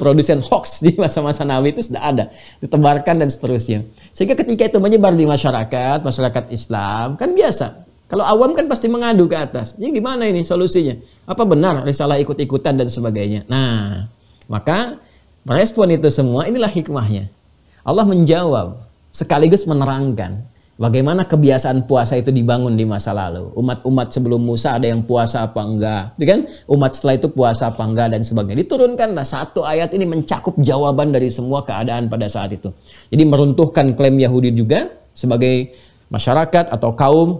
[SPEAKER 2] produsen hoax di masa-masa Nabi itu sudah ada. Ditebarkan dan seterusnya. Sehingga ketika itu menyebar di masyarakat Islam kan biasa. Kalau awam kan pasti mengadu ke atas. Ini gimana ini solusinya? Apa benar risalah ikut-ikutan dan sebagainya? Nah, maka merespon itu semua, inilah hikmahnya. Allah menjawab sekaligus menerangkan
[SPEAKER 3] Bagaimana kebiasaan puasa itu dibangun di masa lalu. Umat-umat sebelum Musa ada yang puasa apa enggak, kan? Umat setelah itu puasa apa enggak dan sebagainya. Diturunkanlah satu ayat ini mencakup jawaban dari semua keadaan pada saat itu. Jadi meruntuhkan klaim Yahudi juga sebagai masyarakat atau kaum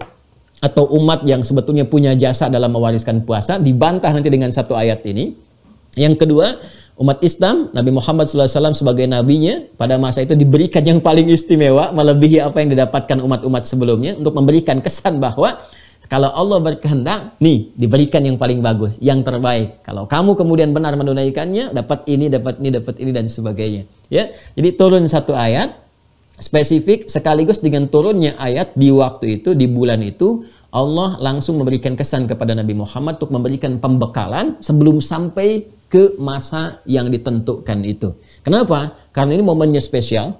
[SPEAKER 3] atau umat yang sebetulnya punya jasa dalam mewariskan puasa, dibantah nanti dengan satu ayat ini. Yang kedua, umat Islam, Nabi Muhammad SAW sebagai nabinya pada masa itu diberikan yang paling istimewa, melebihi apa yang didapatkan umat-umat sebelumnya, untuk memberikan kesan bahwa kalau Allah berkehendak, nih diberikan yang paling bagus, yang terbaik. Kalau kamu kemudian benar menunaikannya, dapat ini, dan sebagainya. Ya, jadi turun satu ayat spesifik sekaligus dengan turunnya ayat di waktu itu, di bulan itu, Allah langsung memberikan kesan kepada Nabi Muhammad untuk memberikan pembekalan sebelum sampai ke masa yang ditentukan itu. Kenapa? Karena ini momennya spesial,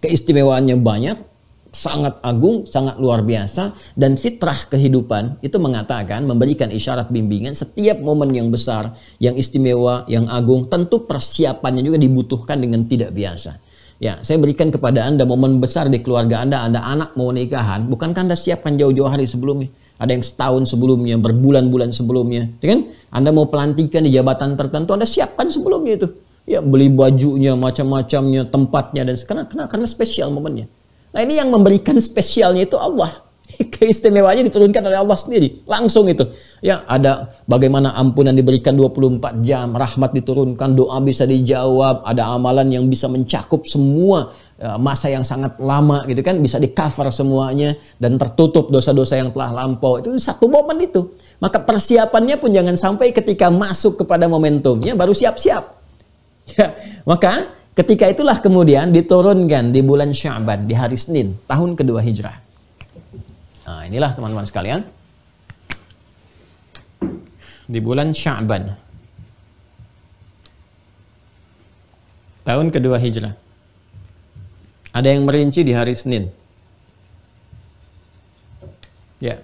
[SPEAKER 3] keistimewaannya banyak, sangat agung, sangat luar biasa, dan fitrah kehidupan itu mengatakan, memberikan isyarat bimbingan, setiap momen yang besar, yang istimewa, yang agung, tentu persiapannya juga dibutuhkan dengan tidak biasa. Ya, saya berikan kepada Anda momen besar di keluarga Anda anak mau nikahan, bukankah Anda siapkan jauh-jauh hari sebelumnya? Ada yang setahun sebelumnya, berbulan-bulan sebelumnya, kan? Anda mau pelantikan di jabatan tertentu, Anda siapkan sebelumnya itu. Ya, beli bajunya, macam-macamnya, tempatnya, dan karena spesial momennya. Nah, ini yang memberikan spesialnya itu Allah. Keistimewaannya diturunkan oleh Allah sendiri, langsung itu. Ya, ada bagaimana ampunan diberikan 24 jam, rahmat diturunkan, doa bisa dijawab, ada amalan yang bisa mencakup semua masa yang sangat lama gitu kan, bisa di-cover semuanya dan tertutup dosa-dosa yang telah lampau. Itu satu momen itu. Maka persiapannya pun jangan sampai ketika masuk kepada momentumnya baru siap-siap. Ya, maka ketika itulah kemudian diturunkan di bulan Sya'ban, di hari Senin, tahun kedua Hijrah. Nah, inilah teman-teman sekalian. Di bulan Sya'ban, tahun kedua Hijrah. Ada yang merinci di hari Senin. Ya.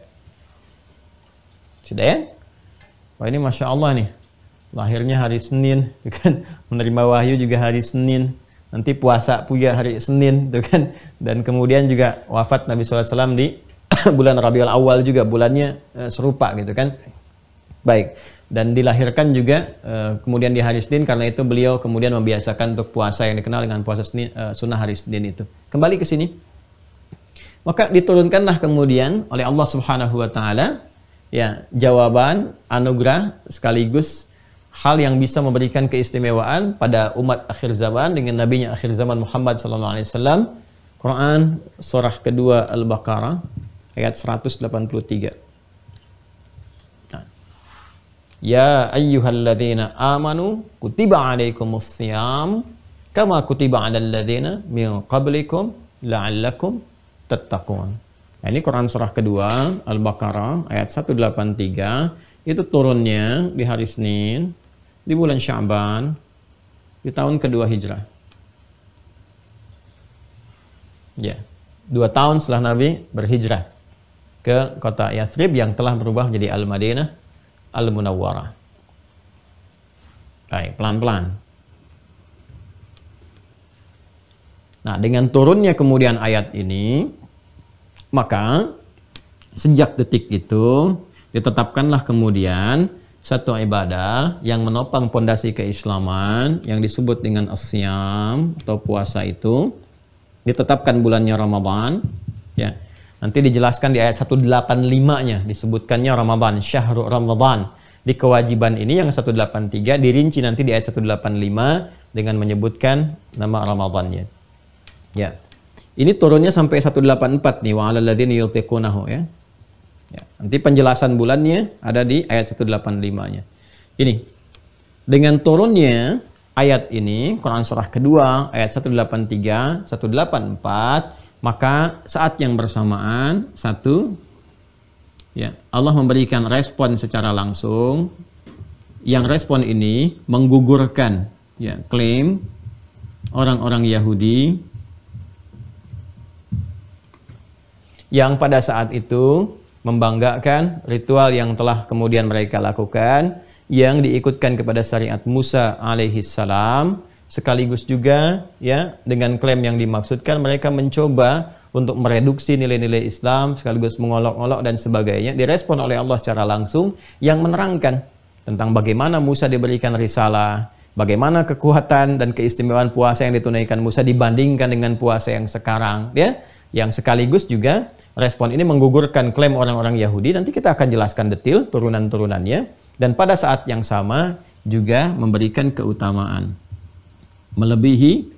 [SPEAKER 3] Sudah ya? Wah, ini Masya Allah nih. Lahirnya hari Senin, kan? Menerima wahyu juga hari Senin. Nanti puasa puja hari Senin, kan? Dan kemudian juga wafat Nabi SAW di bulan Rabiul Awal juga, bulannya serupa gitu kan. Baik, dan dilahirkan juga kemudian di hari Senin, karena itu beliau kemudian membiasakan untuk puasa yang dikenal dengan puasa Senin, sunnah hari Senin itu. Kembali ke sini. Maka diturunkanlah kemudian oleh Allah Subhanahu wa taala ya jawaban, anugerah sekaligus hal yang bisa memberikan keistimewaan pada umat akhir zaman dengan nabinya akhir zaman Muhammad sallallahu alaihi wasallam. Quran surah kedua Al-Baqarah ayat 183. Nah. Ya ayyuhalladzina amanu kutiba alaikumus syiyam kama kutiba alal ladzina min qablikum la'allakum tattaqun. Nah, ini Quran surah kedua Al-Baqarah ayat 183. Itu turunnya di hari Senin di bulan Sya'ban di tahun kedua Hijrah. Ya, 2 tahun setelah Nabi berhijrah ke kota Yathrib yang telah berubah menjadi Al-Madinah Al-Munawwarah. Baik, pelan-pelan. Nah, dengan turunnya kemudian ayat ini, maka sejak detik itu ditetapkanlah kemudian satu ibadah yang menopang pondasi keislaman yang disebut dengan as-syiyam atau puasa itu. Ditetapkan bulannya Ramadan, ya. Nanti dijelaskan di ayat 185-nya disebutkannya Ramadan, syahrul Ramadan. Di kewajiban ini yang 183 dirinci nanti di ayat 185 dengan menyebutkan nama Ramadannya. Ya. Ini turunnya sampai 184 nih, wa 'alal ladzina yutiqunahu ya. Ya, nanti penjelasan bulannya ada di ayat 185-nya. Ini dengan turunnya ayat ini, Quran surah kedua, ayat 183, 184, maka saat yang bersamaan, satu, ya, Allah memberikan respon secara langsung, yang respon ini menggugurkan, ya, klaim orang-orang Yahudi, yang pada saat itu membanggakan ritual yang telah kemudian mereka lakukan, yang diikutkan kepada syariat Musa alaihi salam, sekaligus juga ya dengan klaim yang dimaksudkan mereka mencoba untuk mereduksi nilai-nilai Islam sekaligus mengolok-olok dan sebagainya, direspon oleh Allah secara langsung yang menerangkan tentang bagaimana Musa diberikan risalah, bagaimana kekuatan dan keistimewaan puasa yang ditunaikan Musa dibandingkan dengan puasa yang sekarang, ya, yang sekaligus juga respon ini menggugurkan klaim orang-orang Yahudi. Nanti kita akan jelaskan detail turunan-turunannya, dan pada saat yang sama juga memberikan keutamaan melebihi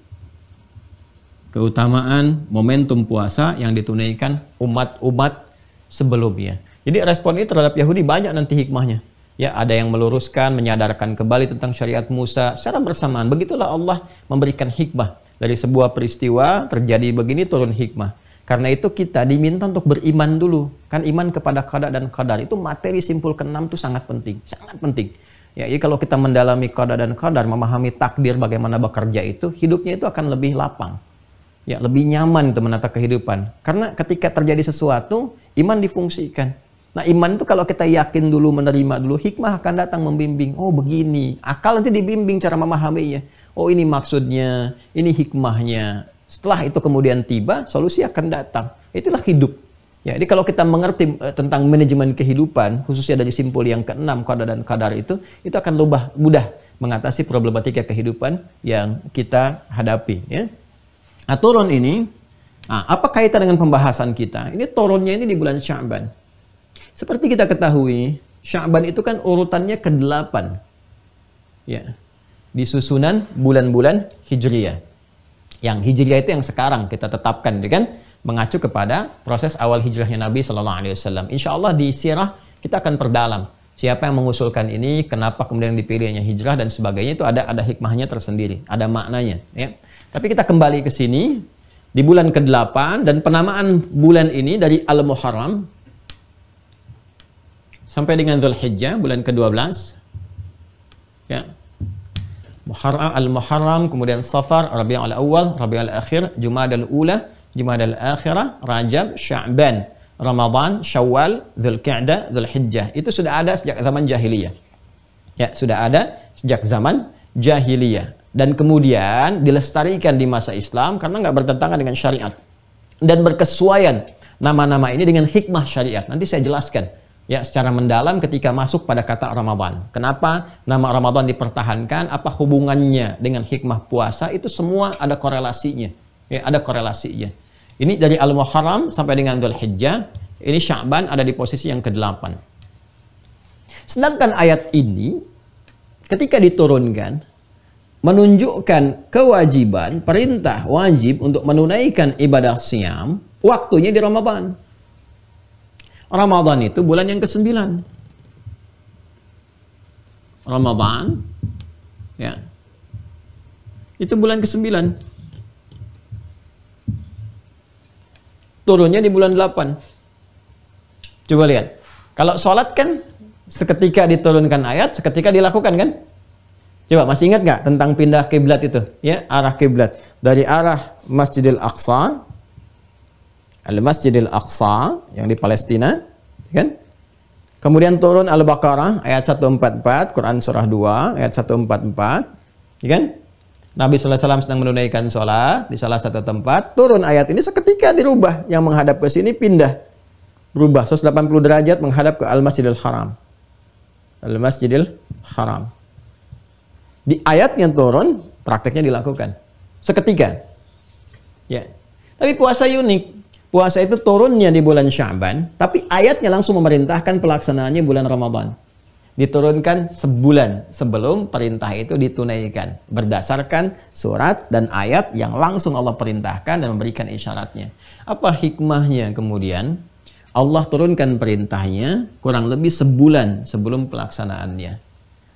[SPEAKER 3] keutamaan momentum puasa yang ditunaikan umat-umat sebelumnya. Jadi respon ini terhadap Yahudi banyak nanti hikmahnya. Ya, ada yang meluruskan, menyadarkan kembali tentang syariat Musa secara bersamaan. Begitulah Allah memberikan hikmah dari sebuah peristiwa terjadi begini, turun hikmah. Karena itu kita diminta untuk beriman dulu. Kan iman kepada qada dan qadar itu materi simpul ke-6 itu sangat penting, sangat penting. Ya, jadi kalau kita mendalami qada dan qadar, memahami takdir bagaimana bekerja itu, hidupnya itu akan lebih lapang. Ya, lebih nyaman untuk menata kehidupan. Karena ketika terjadi sesuatu, iman difungsikan. Nah, iman itu kalau kita yakin dulu, menerima dulu, hikmah akan datang membimbing. Oh, begini. Akal nanti dibimbing cara memahaminya. Oh, ini maksudnya, ini hikmahnya. Setelah itu kemudian tiba, solusi akan datang. Itulah hidup. Ya, jadi kalau kita mengerti tentang manajemen kehidupan, khususnya dari simpul yang ke-6, qada dan qadar itu akan mudah mengatasi problematika kehidupan yang kita hadapi. Ya. Nah, turun ini, apa kaitan dengan pembahasan kita? Ini turunnya ini di bulan Sya'ban. Seperti kita ketahui, Sya'ban itu kan urutannya ke-8. Ya. Di susunan bulan-bulan Hijriyah. Yang Hijriyah itu yang sekarang kita tetapkan, kan? Mengacu kepada proses awal hijrahnya Nabi Sallallahu Alaihi Wasallam. Insya Allah di sirah kita akan perdalam. Siapa yang mengusulkan ini, kenapa kemudian dipilihnya hijrah dan sebagainya, itu ada hikmahnya tersendiri, ada maknanya. Ya. Tapi kita kembali ke sini, di bulan ke-8, dan penamaan bulan ini dari Al-Muharram sampai dengan Dzulhijjah, bulan ke-12. Ya. Al-Muharram, kemudian Safar, Rabiul Awal, Rabiul Akhir, Jumadal Ula, Jumadal Akhirah, Rajab, Sya'ban, Ramadan, Syawal, Dzulqa'dah, Dzulhijjah. Itu sudah ada sejak zaman jahiliyah. Ya, sudah ada sejak zaman jahiliyah. Dan kemudian dilestarikan di masa Islam karena nggak bertentangan dengan syariat. Dan berkesesuaian nama-nama ini dengan hikmah syariat. Nanti saya jelaskan ya secara mendalam ketika masuk pada kata Ramadan. Kenapa nama Ramadan dipertahankan? Apa hubungannya dengan hikmah puasa? Itu semua ada korelasinya. Ya, ada korelasinya. Ini dari Al-Muharram sampai dengan Dzulhijjah. Ini Sya'ban ada di posisi yang ke-8. Sedangkan ayat ini ketika diturunkan menunjukkan kewajiban, perintah wajib untuk menunaikan ibadah siam, waktunya di Ramadan. Ramadan itu bulan yang ke-9. Ramadan, ya, itu bulan ke-9. Turunnya di bulan 8. Coba lihat. Kalau sholat kan seketika diturunkan ayat, seketika dilakukan kan? Coba masih ingat nggak tentang pindah kiblat itu? Ya, arah kiblat dari arah Masjidil Aqsa, Al-Masjidil Aqsa yang di Palestina, kan? Kemudian turun Al-Baqarah ayat 144, Quran surah 2 ayat 144, kan? Nabi sallallahu alaihi wasallam sedang menunaikan sholat di salah satu tempat, turun ayat ini seketika dirubah, yang menghadap ke sini pindah, berubah 180 derajat menghadap ke Al-Masjidil Haram. Al-Masjidil Haram. Di ayat yang turun, prakteknya dilakukan seketika. Ya. Tapi puasa unik. Puasa itu turunnya di bulan Sya'ban, tapi ayatnya langsung memerintahkan pelaksanaannya bulan Ramadan. Diturunkan sebulan sebelum perintah itu ditunaikan, berdasarkan surat dan ayat yang langsung Allah perintahkan dan memberikan isyaratnya. Apa hikmahnya kemudian? Allah turunkan perintahnya kurang lebih sebulan sebelum pelaksanaannya.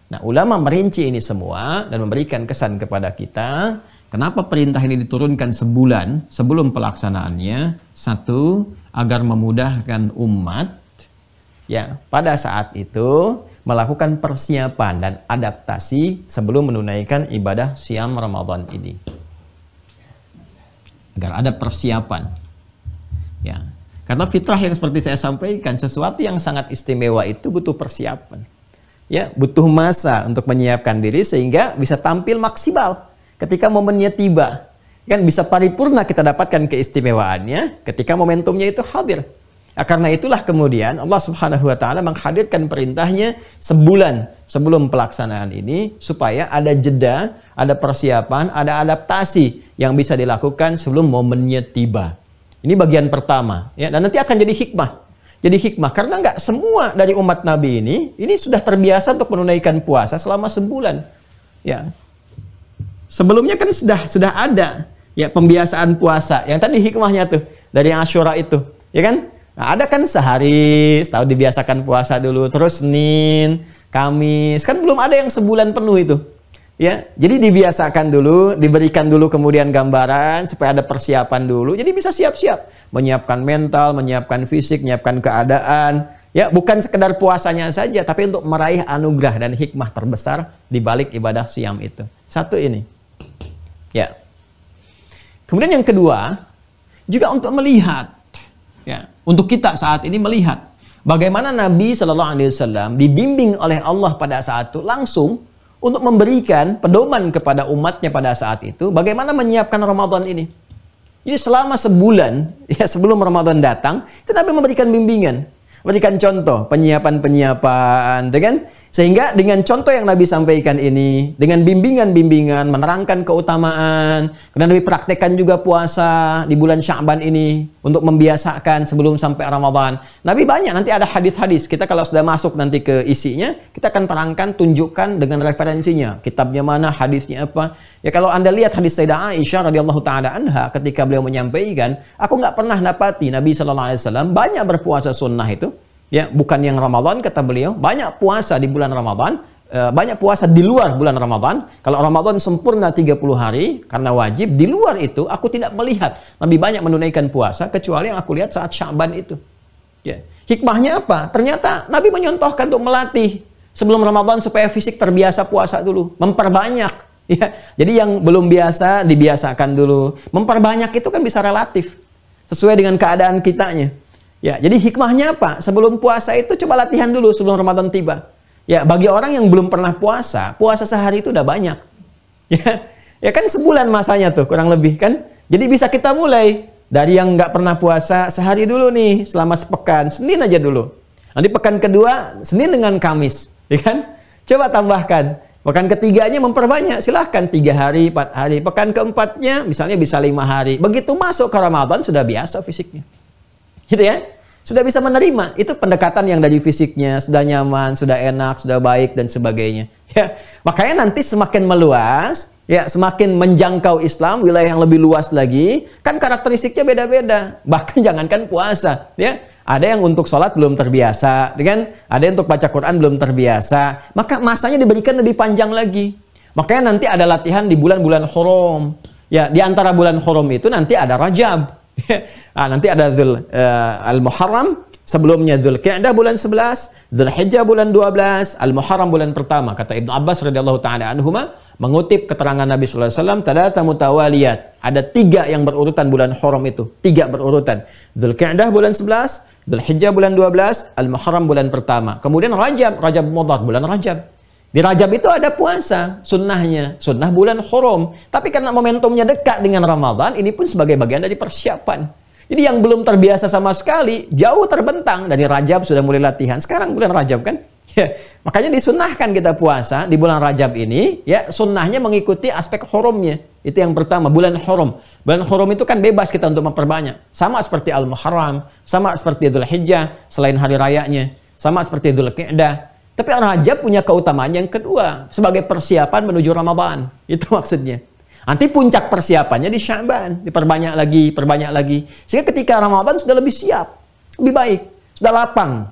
[SPEAKER 3] Nah, ulama merinci ini semua dan memberikan kesan kepada kita, kenapa perintah ini diturunkan sebulan sebelum pelaksanaannya? Satu, agar memudahkan umat ya pada saat itu melakukan persiapan dan adaptasi sebelum menunaikan ibadah siam Ramadan ini. Agar ada persiapan. Ya. Karena fitrah yang seperti saya sampaikan, sesuatu yang sangat istimewa itu butuh persiapan. Ya, butuh masa untuk menyiapkan diri sehingga bisa tampil maksimal ketika momennya tiba. Kan bisa paripurna kita dapatkan keistimewaannya ketika momentumnya itu hadir. Nah, karena itulah kemudian Allah Subhanahu wa taala menghadirkan perintahnya sebulan sebelum pelaksanaan ini supaya ada jeda, ada persiapan, ada adaptasi yang bisa dilakukan sebelum momennya tiba. Ini bagian pertama, ya, dan nanti akan jadi hikmah. Jadi hikmah karena nggak semua dari umat Nabi ini sudah terbiasa untuk menunaikan puasa selama sebulan. Ya. Sebelumnya kan sudah ada ya pembiasaan puasa. Yang tadi hikmahnya tuh dari Asyura itu, ya kan? Nah, ada kan sehari, tahu dibiasakan puasa dulu, terus Senin, Kamis, kan belum ada yang sebulan penuh itu. Ya, jadi dibiasakan dulu, diberikan dulu kemudian gambaran supaya ada persiapan dulu. Jadi bisa siap-siap, menyiapkan mental, menyiapkan fisik, menyiapkan keadaan. Ya, bukan sekedar puasanya saja, tapi untuk meraih anugerah dan hikmah terbesar di balik ibadah siam itu. Satu ini. Ya. Kemudian yang kedua, juga untuk melihat, ya, untuk kita saat ini melihat bagaimana Nabi Shallallahu Alaihi Wasallam dibimbing oleh Allah pada saat itu langsung untuk memberikan pedoman kepada umatnya pada saat itu bagaimana menyiapkan Ramadan ini. Jadi selama sebulan ya sebelum Ramadan datang itu Nabi memberikan bimbingan, memberikan contoh penyiapan, kan? Sehingga dengan contoh yang Nabi sampaikan ini, dengan bimbingan-bimbingan, menerangkan keutamaan, kemudian Nabi praktekkan juga puasa di bulan Sya'ban ini untuk membiasakan sebelum sampai Ramadan. Nabi banyak, nanti ada hadis-hadis. Kita kalau sudah masuk nanti ke isinya, kita akan terangkan, tunjukkan dengan referensinya. Kitabnya mana, hadisnya apa. Ya kalau Anda lihat hadis Sayyidah Aisyah radhiyallahu taala anha ketika beliau menyampaikan, aku nggak pernah dapati Nabi SAW banyak berpuasa sunnah itu. Ya, bukan yang Ramadan kata beliau, banyak puasa di bulan Ramadan, banyak puasa di luar bulan Ramadan. Kalau Ramadan sempurna 30 hari karena wajib, di luar itu aku tidak melihat Nabi banyak menunaikan puasa kecuali yang aku lihat saat Sya'ban itu. Ya. Hikmahnya apa? Ternyata Nabi menyontohkan untuk melatih sebelum Ramadan supaya fisik terbiasa puasa dulu, memperbanyak. Ya. Jadi yang belum biasa dibiasakan dulu. Memperbanyak itu kan bisa relatif sesuai dengan keadaan kitanya. Ya, jadi hikmahnya apa? Sebelum puasa itu coba latihan dulu sebelum Ramadan tiba. Ya, bagi orang yang belum pernah puasa, puasa sehari itu udah banyak. Ya kan sebulan masanya tuh kurang lebih kan. Jadi bisa kita mulai dari yang nggak pernah puasa sehari dulu nih selama sepekan, Senin aja dulu. Nanti pekan kedua Senin dengan Kamis, ya kan? Coba tambahkan. Pekan ketiganya memperbanyak, silahkan 3 hari, 4 hari. Pekan keempatnya misalnya bisa 5 hari. Begitu masuk ke Ramadan sudah biasa fisiknya. Gitu ya, sudah bisa menerima. Itu pendekatan yang dari fisiknya sudah nyaman, sudah enak, sudah baik dan sebagainya. Ya, makanya nanti semakin meluas, ya semakin menjangkau Islam wilayah yang lebih luas lagi, kan karakteristiknya beda-beda. Bahkan jangankan puasa, ya ada yang untuk sholat belum terbiasa, kan? Ada yang untuk baca Quran belum terbiasa. Maka masanya diberikan lebih panjang lagi. Makanya nanti ada latihan di bulan-bulan Hurum. Ya, di antara bulan Hurum itu nanti ada Rajab. Nanti ada Al-Muharram, sebelumnya Dzulqa'dah bulan 11, Dzulhijjah bulan 12, Al-Muharram bulan pertama. Kata Ibnu Abbas radhiyallahu taala anhuma mengutip keterangan Nabi sallallahu alaihi wasallam, thalatha mutawaliyat. Ada 3 yang berurutan bulan Hurum itu, 3 berurutan. Dzulqa'dah bulan 11, Dzulhijjah bulan 12, Al-Muharram bulan pertama. Kemudian Rajab Mudhar bulan Rajab. Di Rajab itu ada puasa, sunnahnya, sunnah bulan Hurum. Tapi karena momentumnya dekat dengan Ramadan, ini pun sebagai bagian dari persiapan. Jadi yang belum terbiasa sama sekali, jauh terbentang. Dari Rajab sudah mulai latihan, sekarang bulan Rajab kan? Ya, makanya disunnahkan kita puasa di bulan Rajab ini, ya sunnahnya mengikuti aspek Hurumnya. Itu yang pertama, bulan Hurum. Bulan Hurum itu kan bebas kita untuk memperbanyak. Sama seperti Al-Muharram, sama seperti Dzulhijjah, selain hari rayanya. Sama seperti Dzulqa'dah. Tapi Rajab punya keutamaan yang kedua, sebagai persiapan menuju Ramadan. Itu maksudnya. Nanti puncak persiapannya di Sya'ban, diperbanyak lagi. Sehingga ketika Ramadan sudah lebih siap, lebih baik, sudah lapang.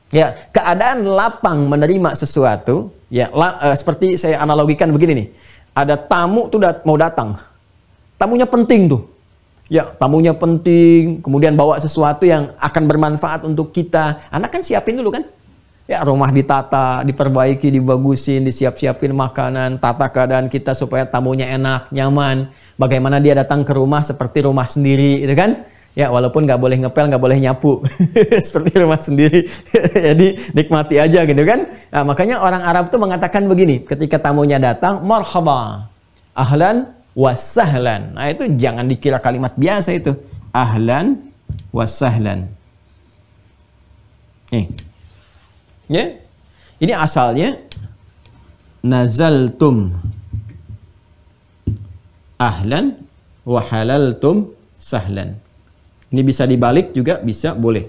[SPEAKER 3] Ya, keadaan lapang menerima sesuatu, ya seperti saya analogikan begini nih. Ada tamu tuh mau datang. Tamunya penting tuh. Ya, tamunya penting, kemudian bawa sesuatu yang akan bermanfaat untuk kita. Anak kan siapin dulu kan? Ya, rumah ditata, diperbaiki, dibagusin, disiap-siapin makanan, tata keadaan kita supaya tamunya enak, nyaman. Bagaimana dia datang ke rumah seperti rumah sendiri, itu kan? Ya, walaupun nggak boleh ngepel, nggak boleh nyapu. Seperti rumah sendiri. Jadi, nikmati aja gitu kan? Nah, makanya orang Arab tuh mengatakan begini, ketika tamunya datang, marhaba, ahlan wasahlan. Nah, itu jangan dikira kalimat biasa itu. Ahlan wasahlan. Nih. Ya. Ini asalnya nazaltum ahlan wa halaltum sahlan. Ini bisa dibalik juga, bisa, boleh.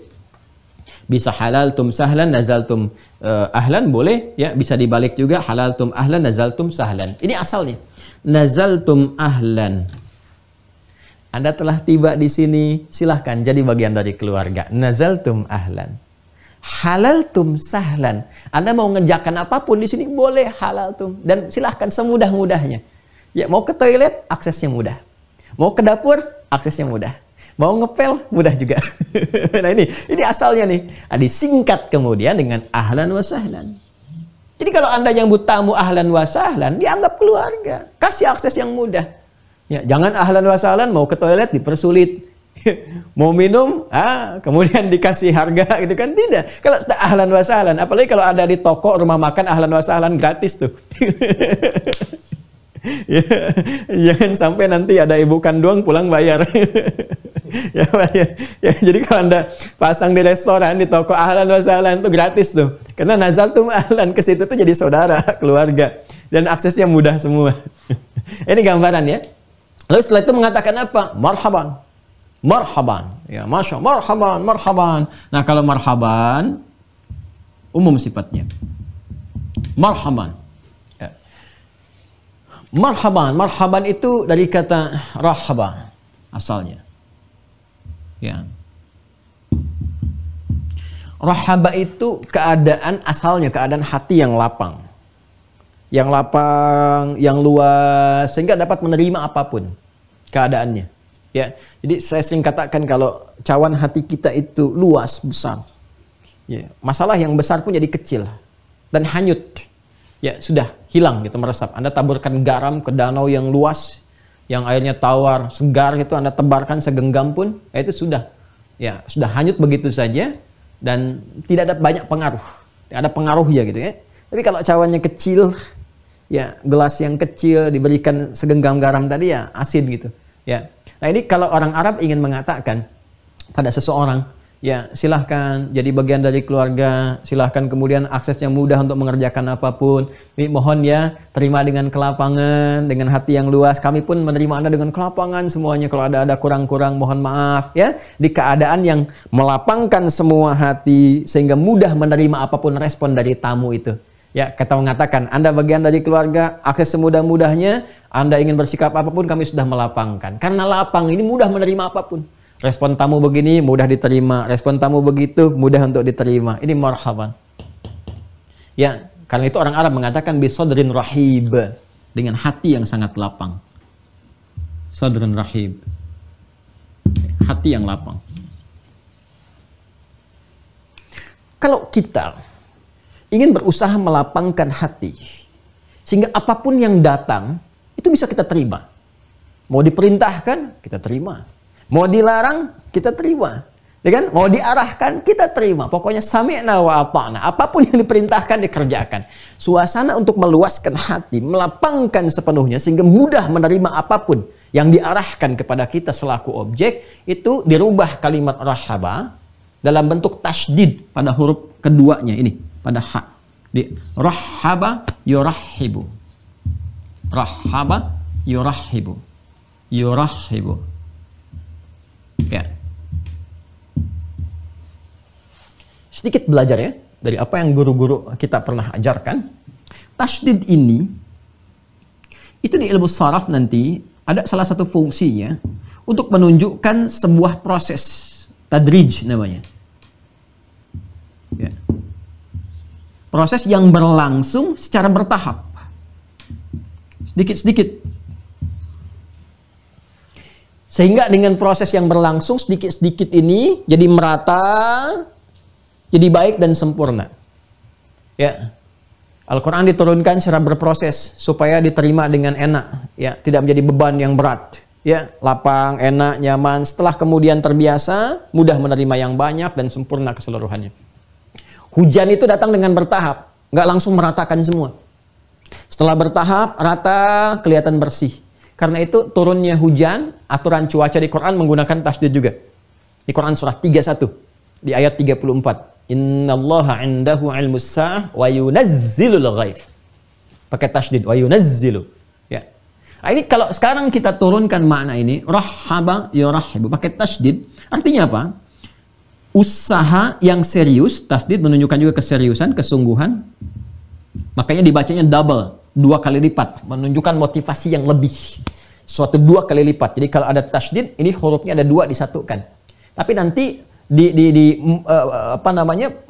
[SPEAKER 3] Bisa halaltum sahlan, nazaltum ahlan, boleh. Ya, bisa dibalik juga, halaltum ahlan, nazaltum sahlan. Ini asalnya. Nazaltum ahlan. Anda telah tiba di sini, silahkan jadi bagian dari keluarga. Nazaltum ahlan. Halaltum sahlan. Anda mau ngerjakan apapun di sini, boleh halaltum. Dan silahkan semudah-mudahnya. Ya, mau ke toilet, aksesnya mudah. Mau ke dapur, aksesnya mudah. Mau ngepel, mudah juga. Nah, ini asalnya nih. Disingkat kemudian dengan ahlan wa sahlan. Jadi kalau Anda nyambut tamu ahlan wa sahlan, dianggap keluarga. Kasih akses yang mudah. Ya, jangan ahlan wa sahlan, mau ke toilet dipersulit. Mau minum, kemudian dikasih harga gitu kan, tidak. Kalau sudah ahlan wa sahlan, apalagi kalau ada di toko rumah makan ahlan wa sahlan gratis tuh. Ya, jangan sampai nanti ada ibu kandung pulang bayar. Ya, jadi kalau Anda pasang di restoran, di toko ahlan wa sahlan itu gratis tuh. Karena nazaltum ahlan, ke situ tuh jadi saudara, keluarga, dan aksesnya mudah semua. Ini gambaran ya. Lalu setelah itu mengatakan apa? Marhaban. Marhaban, ya, masya Allah, marhaban, marhaban. Nah, kalau marhaban umum sifatnya. Marhaban. Ya. Marhaban, marhaban itu dari kata rahaba asalnya. Ya. Rahaba itu keadaan asalnya, keadaan hati yang lapang. Yang lapang, yang luas, sehingga dapat menerima apapun keadaannya. Ya, jadi saya sering katakan kalau cawan hati kita itu luas, besar. Ya, masalah yang besar pun jadi kecil dan hanyut. Ya, sudah hilang gitu, meresap. Anda taburkan garam ke danau yang luas, yang airnya tawar, segar gitu, Anda tebarkan segenggam pun, itu sudah. Ya, sudah hanyut begitu saja dan tidak ada banyak pengaruh. Tidak ada pengaruhnya gitu ya. Tapi kalau cawannya kecil, ya, gelas yang kecil diberikan segenggam garam tadi, ya asin gitu. Ya. Nah, ini kalau orang Arab ingin mengatakan pada seseorang, ya silahkan jadi bagian dari keluarga, silahkan kemudian aksesnya mudah untuk mengerjakan apapun. Ini mohon ya, terima dengan kelapangan, dengan hati yang luas. Kami pun menerima Anda dengan kelapangan semuanya. Kalau ada kurang-kurang, mohon maaf ya. Di keadaan yang melapangkan semua hati, sehingga mudah menerima apapun respon dari tamu itu. Ya, kita mengatakan, Anda bagian dari keluarga, akses semudah-mudahnya, Anda ingin bersikap apapun, kami sudah melapangkan. Karena lapang ini mudah menerima apapun. Respon tamu begini, mudah diterima. Respon tamu begitu, mudah untuk diterima. Ini marhaban. Ya, karena itu orang Arab mengatakan, bisodrin rahib. Dengan hati yang sangat lapang. Sodrin rahib. Hati yang lapang. Kalau kita ingin berusaha melapangkan hati, sehingga apapun yang datang, itu bisa kita terima. Mau diperintahkan, kita terima. Mau dilarang, kita terima. Ya kan? Mau diarahkan, kita terima. Pokoknya sami'na wa ata'na. Apapun yang diperintahkan, dikerjakan. Suasana untuk meluaskan hati, melapangkan sepenuhnya, sehingga mudah menerima apapun yang diarahkan kepada kita selaku objek, itu dirubah kalimat rahaba dalam bentuk tasydid pada huruf keduanya ini. Pada ha, di rahaba yurahibu, rahaba yurahibu, yurahibu. Ya, sedikit belajar ya dari apa yang guru-guru kita pernah ajarkan. Tasydid ini itu di ilmu sharaf nanti ada salah satu fungsinya untuk menunjukkan sebuah proses tadrij namanya. Ya. Proses yang berlangsung secara bertahap. Sedikit-sedikit. Sehingga dengan proses yang berlangsung sedikit-sedikit ini jadi merata, jadi baik dan sempurna. Ya. Al-Quran diturunkan secara berproses supaya diterima dengan enak. Ya, tidak menjadi beban yang berat. Ya, lapang, enak, nyaman. Setelah kemudian terbiasa, mudah menerima yang banyak dan sempurna keseluruhannya. Hujan itu datang dengan bertahap, nggak langsung meratakan semua. Setelah bertahap, rata, kelihatan bersih. Karena itu turunnya hujan, aturan cuaca di Quran menggunakan tasydid juga. Di Quran surah 31 di ayat 34. Innallaha 'indahu 'ilmus sa'ah wa yunazzilul ghaits. Pakai tasydid wa yunazzilu. Ya. Nah, ini kalau sekarang kita turunkan makna ini, rahaba yurahibu pakai tasydid, artinya apa? Usaha yang serius, tasydid menunjukkan juga keseriusan, kesungguhan. Makanya dibacanya double, 2 kali lipat, menunjukkan motivasi yang lebih. Suatu 2 kali lipat. Jadi kalau ada tasydid, ini hurufnya ada 2 disatukan. Tapi nanti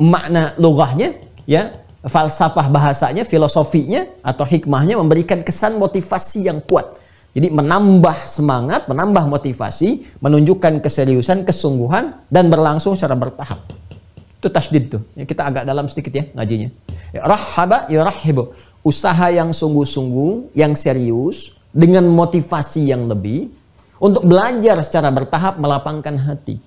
[SPEAKER 3] makna lughahnya, ya, falsafah bahasanya, filosofinya atau hikmahnya memberikan kesan motivasi yang kuat. Jadi menambah semangat, menambah motivasi, menunjukkan keseriusan, kesungguhan, dan berlangsung secara bertahap. Itu tasydid tuh. Ya, kita agak dalam sedikit ya ngajinya. Ya, rahaba yurahibu. Usaha yang sungguh-sungguh, yang serius, dengan motivasi yang lebih, untuk belajar secara bertahap melapangkan hati.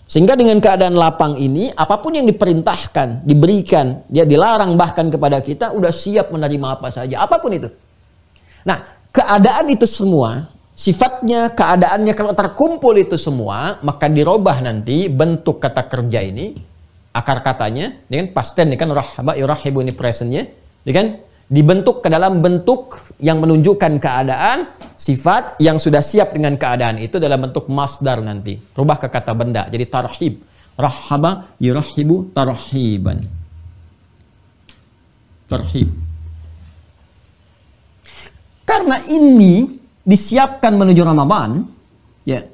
[SPEAKER 3] Sehingga dengan keadaan lapang ini, apapun yang diperintahkan, diberikan, dia dilarang bahkan kepada kita, udah siap menerima apa saja, apapun itu. Nah, keadaan itu semua, sifatnya, keadaannya kalau terkumpul itu semua, maka dirubah nanti bentuk kata kerja ini, akar katanya, dengan past tense, kan rahaba yurahibu ini presentnya, kan? Dibentuk ke dalam bentuk yang menunjukkan keadaan, sifat yang sudah siap dengan keadaan itu dalam bentuk masdar nanti. Rubah ke kata benda, jadi tarhib. Rahaba yurahibu tarhiban. Tarhib. Karena ini disiapkan menuju Ramadan, ya,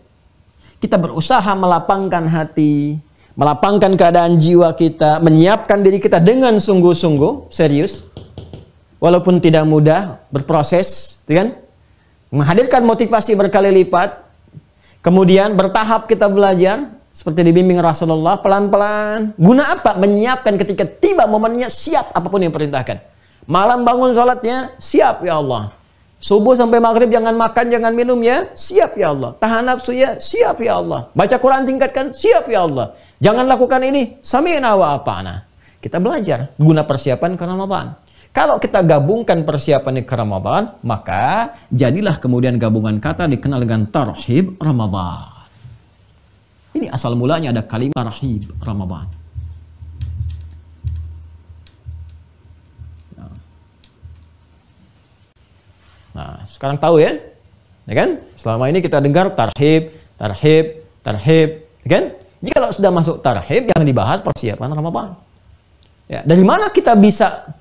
[SPEAKER 3] kita berusaha melapangkan hati, melapangkan keadaan jiwa kita, menyiapkan diri kita dengan sungguh-sungguh, serius, walaupun tidak mudah, berproses, kan? Menghadirkan motivasi berkali lipat, kemudian bertahap kita belajar, seperti dibimbing Rasulullah, pelan-pelan. Guna apa? Menyiapkan ketika tiba momennya, siap apapun yang perintahkan. Malam bangun sholatnya, siap ya Allah. Subuh sampai maghrib jangan makan, jangan minum ya, siap ya Allah. Tahan nafsu ya, siap ya Allah. Baca Quran tingkatkan, siap ya Allah. Jangan lakukan ini, sami'na wa ata'na. Kita belajar guna persiapan ke Ramadan. Kalau kita gabungkan persiapan ke Ramadan, maka jadilah kemudian gabungan kata dikenal dengan tarhib Ramadan. Ini asal mulanya ada kalimat tarhib Ramadan. Nah, sekarang tahu ya? Ya kan? Selama ini kita dengar tarhib, tarhib, tarhib, ya kan? Jadi kalau sudah masuk tarhib, yang dibahas persiapan Ramadan. Ya, dari mana kita bisa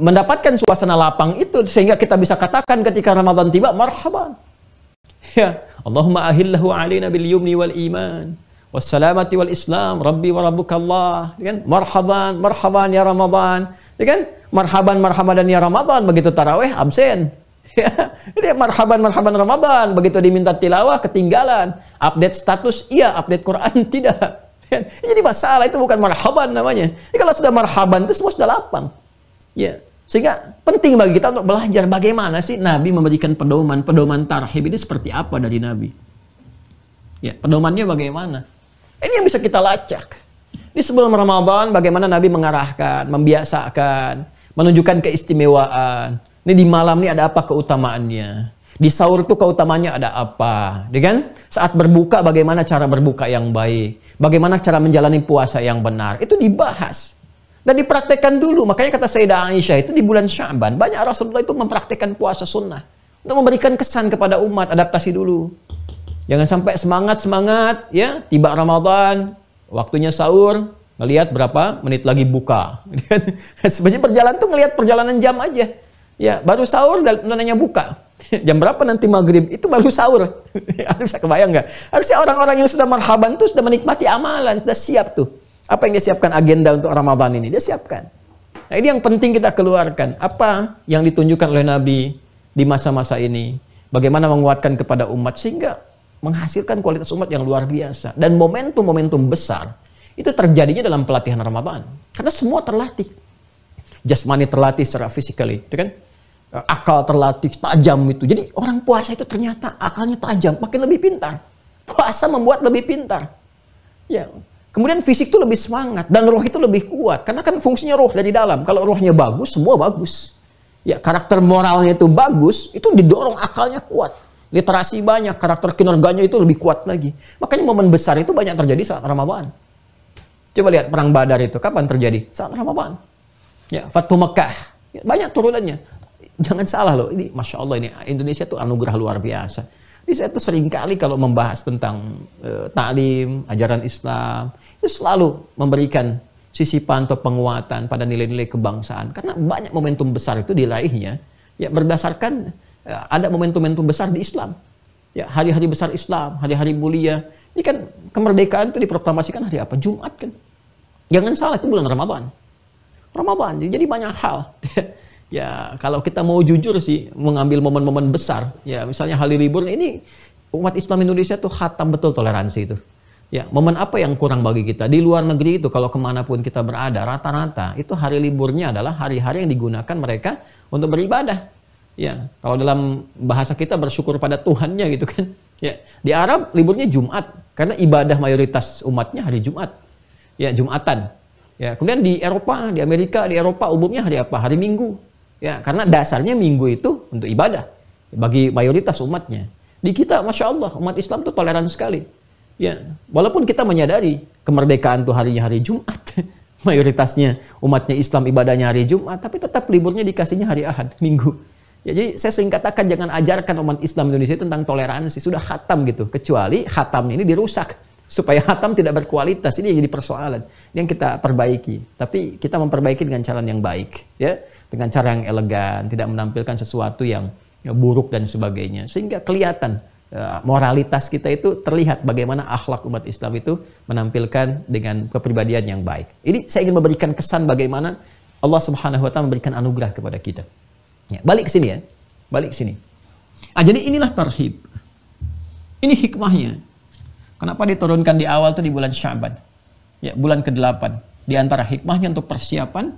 [SPEAKER 3] mendapatkan suasana lapang itu sehingga kita bisa katakan ketika Ramadan tiba, marhaban. Ya, Allahumma ahillahu alaina bil yumni wal iman wassalamati wal islam, rabbi wa rabbukallah, ya kan? Marhaban, marhaban ya Ramadan, ya kan? Marhaban, marhaban dan ya Ramadan, begitu tarawih absen. Ya, ini marhaban, marhaban Ramadan, begitu diminta tilawah ketinggalan, update status iya, update Quran tidak. Jadi masalah itu bukan marhaban namanya. Jadi kalau sudah marhaban itu semua sudah lapang. Ya, sehingga penting bagi kita untuk belajar bagaimana sih Nabi memberikan pedoman tarhib ini seperti apa dari Nabi. Ya, pedomannya bagaimana? Ini yang bisa kita lacak. Di sebelum Ramadan bagaimana Nabi mengarahkan, membiasakan, menunjukkan keistimewaan. Ini di malam ini ada apa keutamaannya? Di sahur itu keutamaannya ada apa? Kan? Saat berbuka bagaimana cara berbuka yang baik? Bagaimana cara menjalani puasa yang benar? Itu dibahas. Dan dipraktekkan dulu. Makanya kata Sayyidah Aisyah itu di bulan Sya'ban, banyak Rasulullah itu mempraktekkan puasa sunnah. Untuk memberikan kesan kepada umat, adaptasi dulu. Jangan sampai semangat-semangat, ya, tiba Ramadan, waktunya sahur, ngelihat berapa menit lagi buka. Sebenarnya berjalan tuh ngelihat perjalanan jam aja. Ya, baru sahur dan nanya buka. Jam berapa nanti maghrib? Itu baru sahur. Anda bisa kebayang nggak? Harusnya orang-orang yang sudah marhaban tuh sudah menikmati amalan, sudah siap tuh. Apa yang dia siapkan agenda untuk Ramadan ini? Dia siapkan. Nah, ini yang penting kita keluarkan. Apa yang ditunjukkan oleh Nabi di masa-masa ini? Bagaimana menguatkan kepada umat sehingga menghasilkan kualitas umat yang luar biasa. Dan momentum-momentum besar itu terjadinya dalam pelatihan Ramadan. Karena semua terlatih. Jasmani terlatih secara physically, kan? Akal terlatih, tajam itu. Jadi orang puasa itu ternyata akalnya tajam, makin lebih pintar. Puasa membuat lebih pintar. Ya. Kemudian fisik itu lebih semangat dan roh itu lebih kuat. Karena kan fungsinya roh dari dalam. Kalau rohnya bagus, semua bagus. Ya, karakter moralnya itu bagus, itu didorong akalnya kuat. Literasi banyak, karakter kinerganya itu lebih kuat lagi. Makanya momen besar itu banyak terjadi saat Ramadan. Coba lihat perang Badar itu kapan terjadi? Saat Ramadan. Ya, Fathu Mekah. Ya, banyak turunannya. Jangan salah loh, ini Masya Allah, ini Indonesia tuh anugerah luar biasa. Jadi saya tuh sering kali kalau membahas tentang taklim, ajaran Islam, itu selalu memberikan sisipan atau penguatan pada nilai-nilai kebangsaan. Karena banyak momentum besar itu diraihnya ya berdasarkan ada momentum-momentum besar di Islam. Ya, hari-hari besar Islam, hari-hari mulia. Ini kan kemerdekaan itu diproklamasikan hari apa? Jumat kan. Jangan salah, itu bulan Ramadan. Ramadan, jadi banyak hal. Ya, kalau kita mau jujur sih, mengambil momen-momen besar, ya misalnya hari libur ini, umat Islam Indonesia tuh khatam betul toleransi itu. Ya, momen apa yang kurang bagi kita? Di luar negeri itu, kalau kemanapun kita berada, rata-rata itu hari liburnya adalah hari-hari yang digunakan mereka untuk beribadah. Ya, kalau dalam bahasa kita bersyukur pada Tuhannya gitu kan. Ya, di Arab liburnya Jumat, karena ibadah mayoritas umatnya hari Jumat. Ya, Jumatan. Ya, kemudian di Eropa, di Amerika, di Eropa umumnya hari apa? Hari Minggu. Ya, karena dasarnya Minggu itu untuk ibadah bagi mayoritas umatnya. Di kita, Masya Allah, umat Islam itu toleran sekali. Ya, walaupun kita menyadari kemerdekaan itu harinya hari Jumat, mayoritasnya umatnya Islam ibadahnya hari Jumat, tapi tetap liburnya dikasihnya hari Ahad, Minggu. Ya, jadi saya sering katakan jangan ajarkan umat Islam Indonesia tentang toleransi, sudah khatam gitu, kecuali khatamnya ini dirusak supaya khatam tidak berkualitas. Ini yang jadi persoalan, ini yang kita perbaiki. Tapi kita memperbaiki dengan cara yang baik, ya, dengan cara yang elegan, tidak menampilkan sesuatu yang buruk dan sebagainya, sehingga kelihatan moralitas kita itu terlihat bagaimana akhlak umat Islam itu menampilkan dengan kepribadian yang baik. Ini saya ingin memberikan kesan bagaimana Allah Subhanahu wa taala memberikan anugerah kepada kita. Ya, balik ke sini ya. Balik ke sini. Jadi inilah tarhib. Ini hikmahnya. Kenapa diturunkan di awal tuh di bulan Sya'ban? Ya, bulan ke-8. Di antara hikmahnya untuk persiapan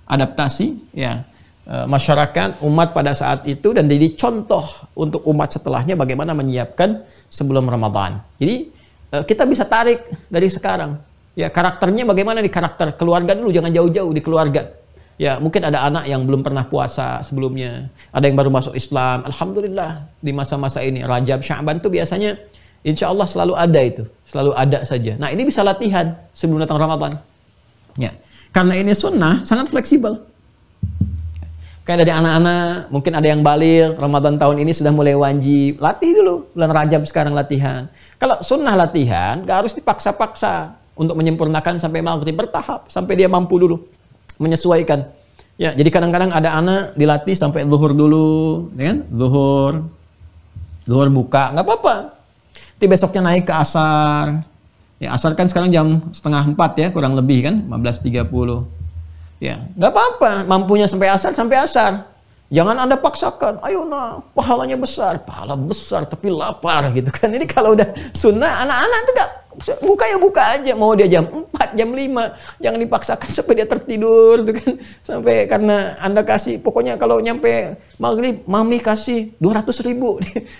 [SPEAKER 3] adaptasi ya masyarakat umat pada saat itu, dan jadi contoh untuk umat setelahnya bagaimana menyiapkan sebelum Ramadan. Jadi kita bisa tarik dari sekarang ya, karakternya bagaimana, di karakter keluarga dulu, jangan jauh-jauh di keluarga ya. Mungkin ada anak yang belum pernah puasa sebelumnya, ada yang baru masuk Islam. Alhamdulillah di masa-masa ini Rajab, Sya'ban tuh biasanya insya Allah selalu ada, itu selalu ada saja. Nah, ini bisa latihan sebelum datang Ramadan ya, karena ini sunnah sangat fleksibel. Kayak dari anak-anak, mungkin ada yang balik, Ramadan tahun ini sudah mulai wajib, latih dulu, bulan Rajab sekarang latihan. Kalau sunnah latihan, gak harus dipaksa-paksa untuk menyempurnakan sampai maghrib, bertahap, sampai dia mampu dulu, menyesuaikan. Ya, jadi kadang-kadang ada anak dilatih sampai zuhur dulu, kan? Zuhur buka, nggak apa-apa. Nanti besoknya naik ke asar. Ya, asar kan sekarang jam 3:30 ya, kurang lebih kan, 15.30. Ya, nggak apa-apa, mampunya sampai asar. Jangan Anda paksakan, ayo nah, pahalanya besar, pahala besar tapi lapar gitu kan. Ini kalau udah sunnah, anak-anak itu nggak buka ya buka aja, mau dia jam 4, jam 5, jangan dipaksakan sampai dia tertidur gitu kan. Sampai karena Anda kasih, pokoknya kalau nyampe maghrib, mami kasih 200.000.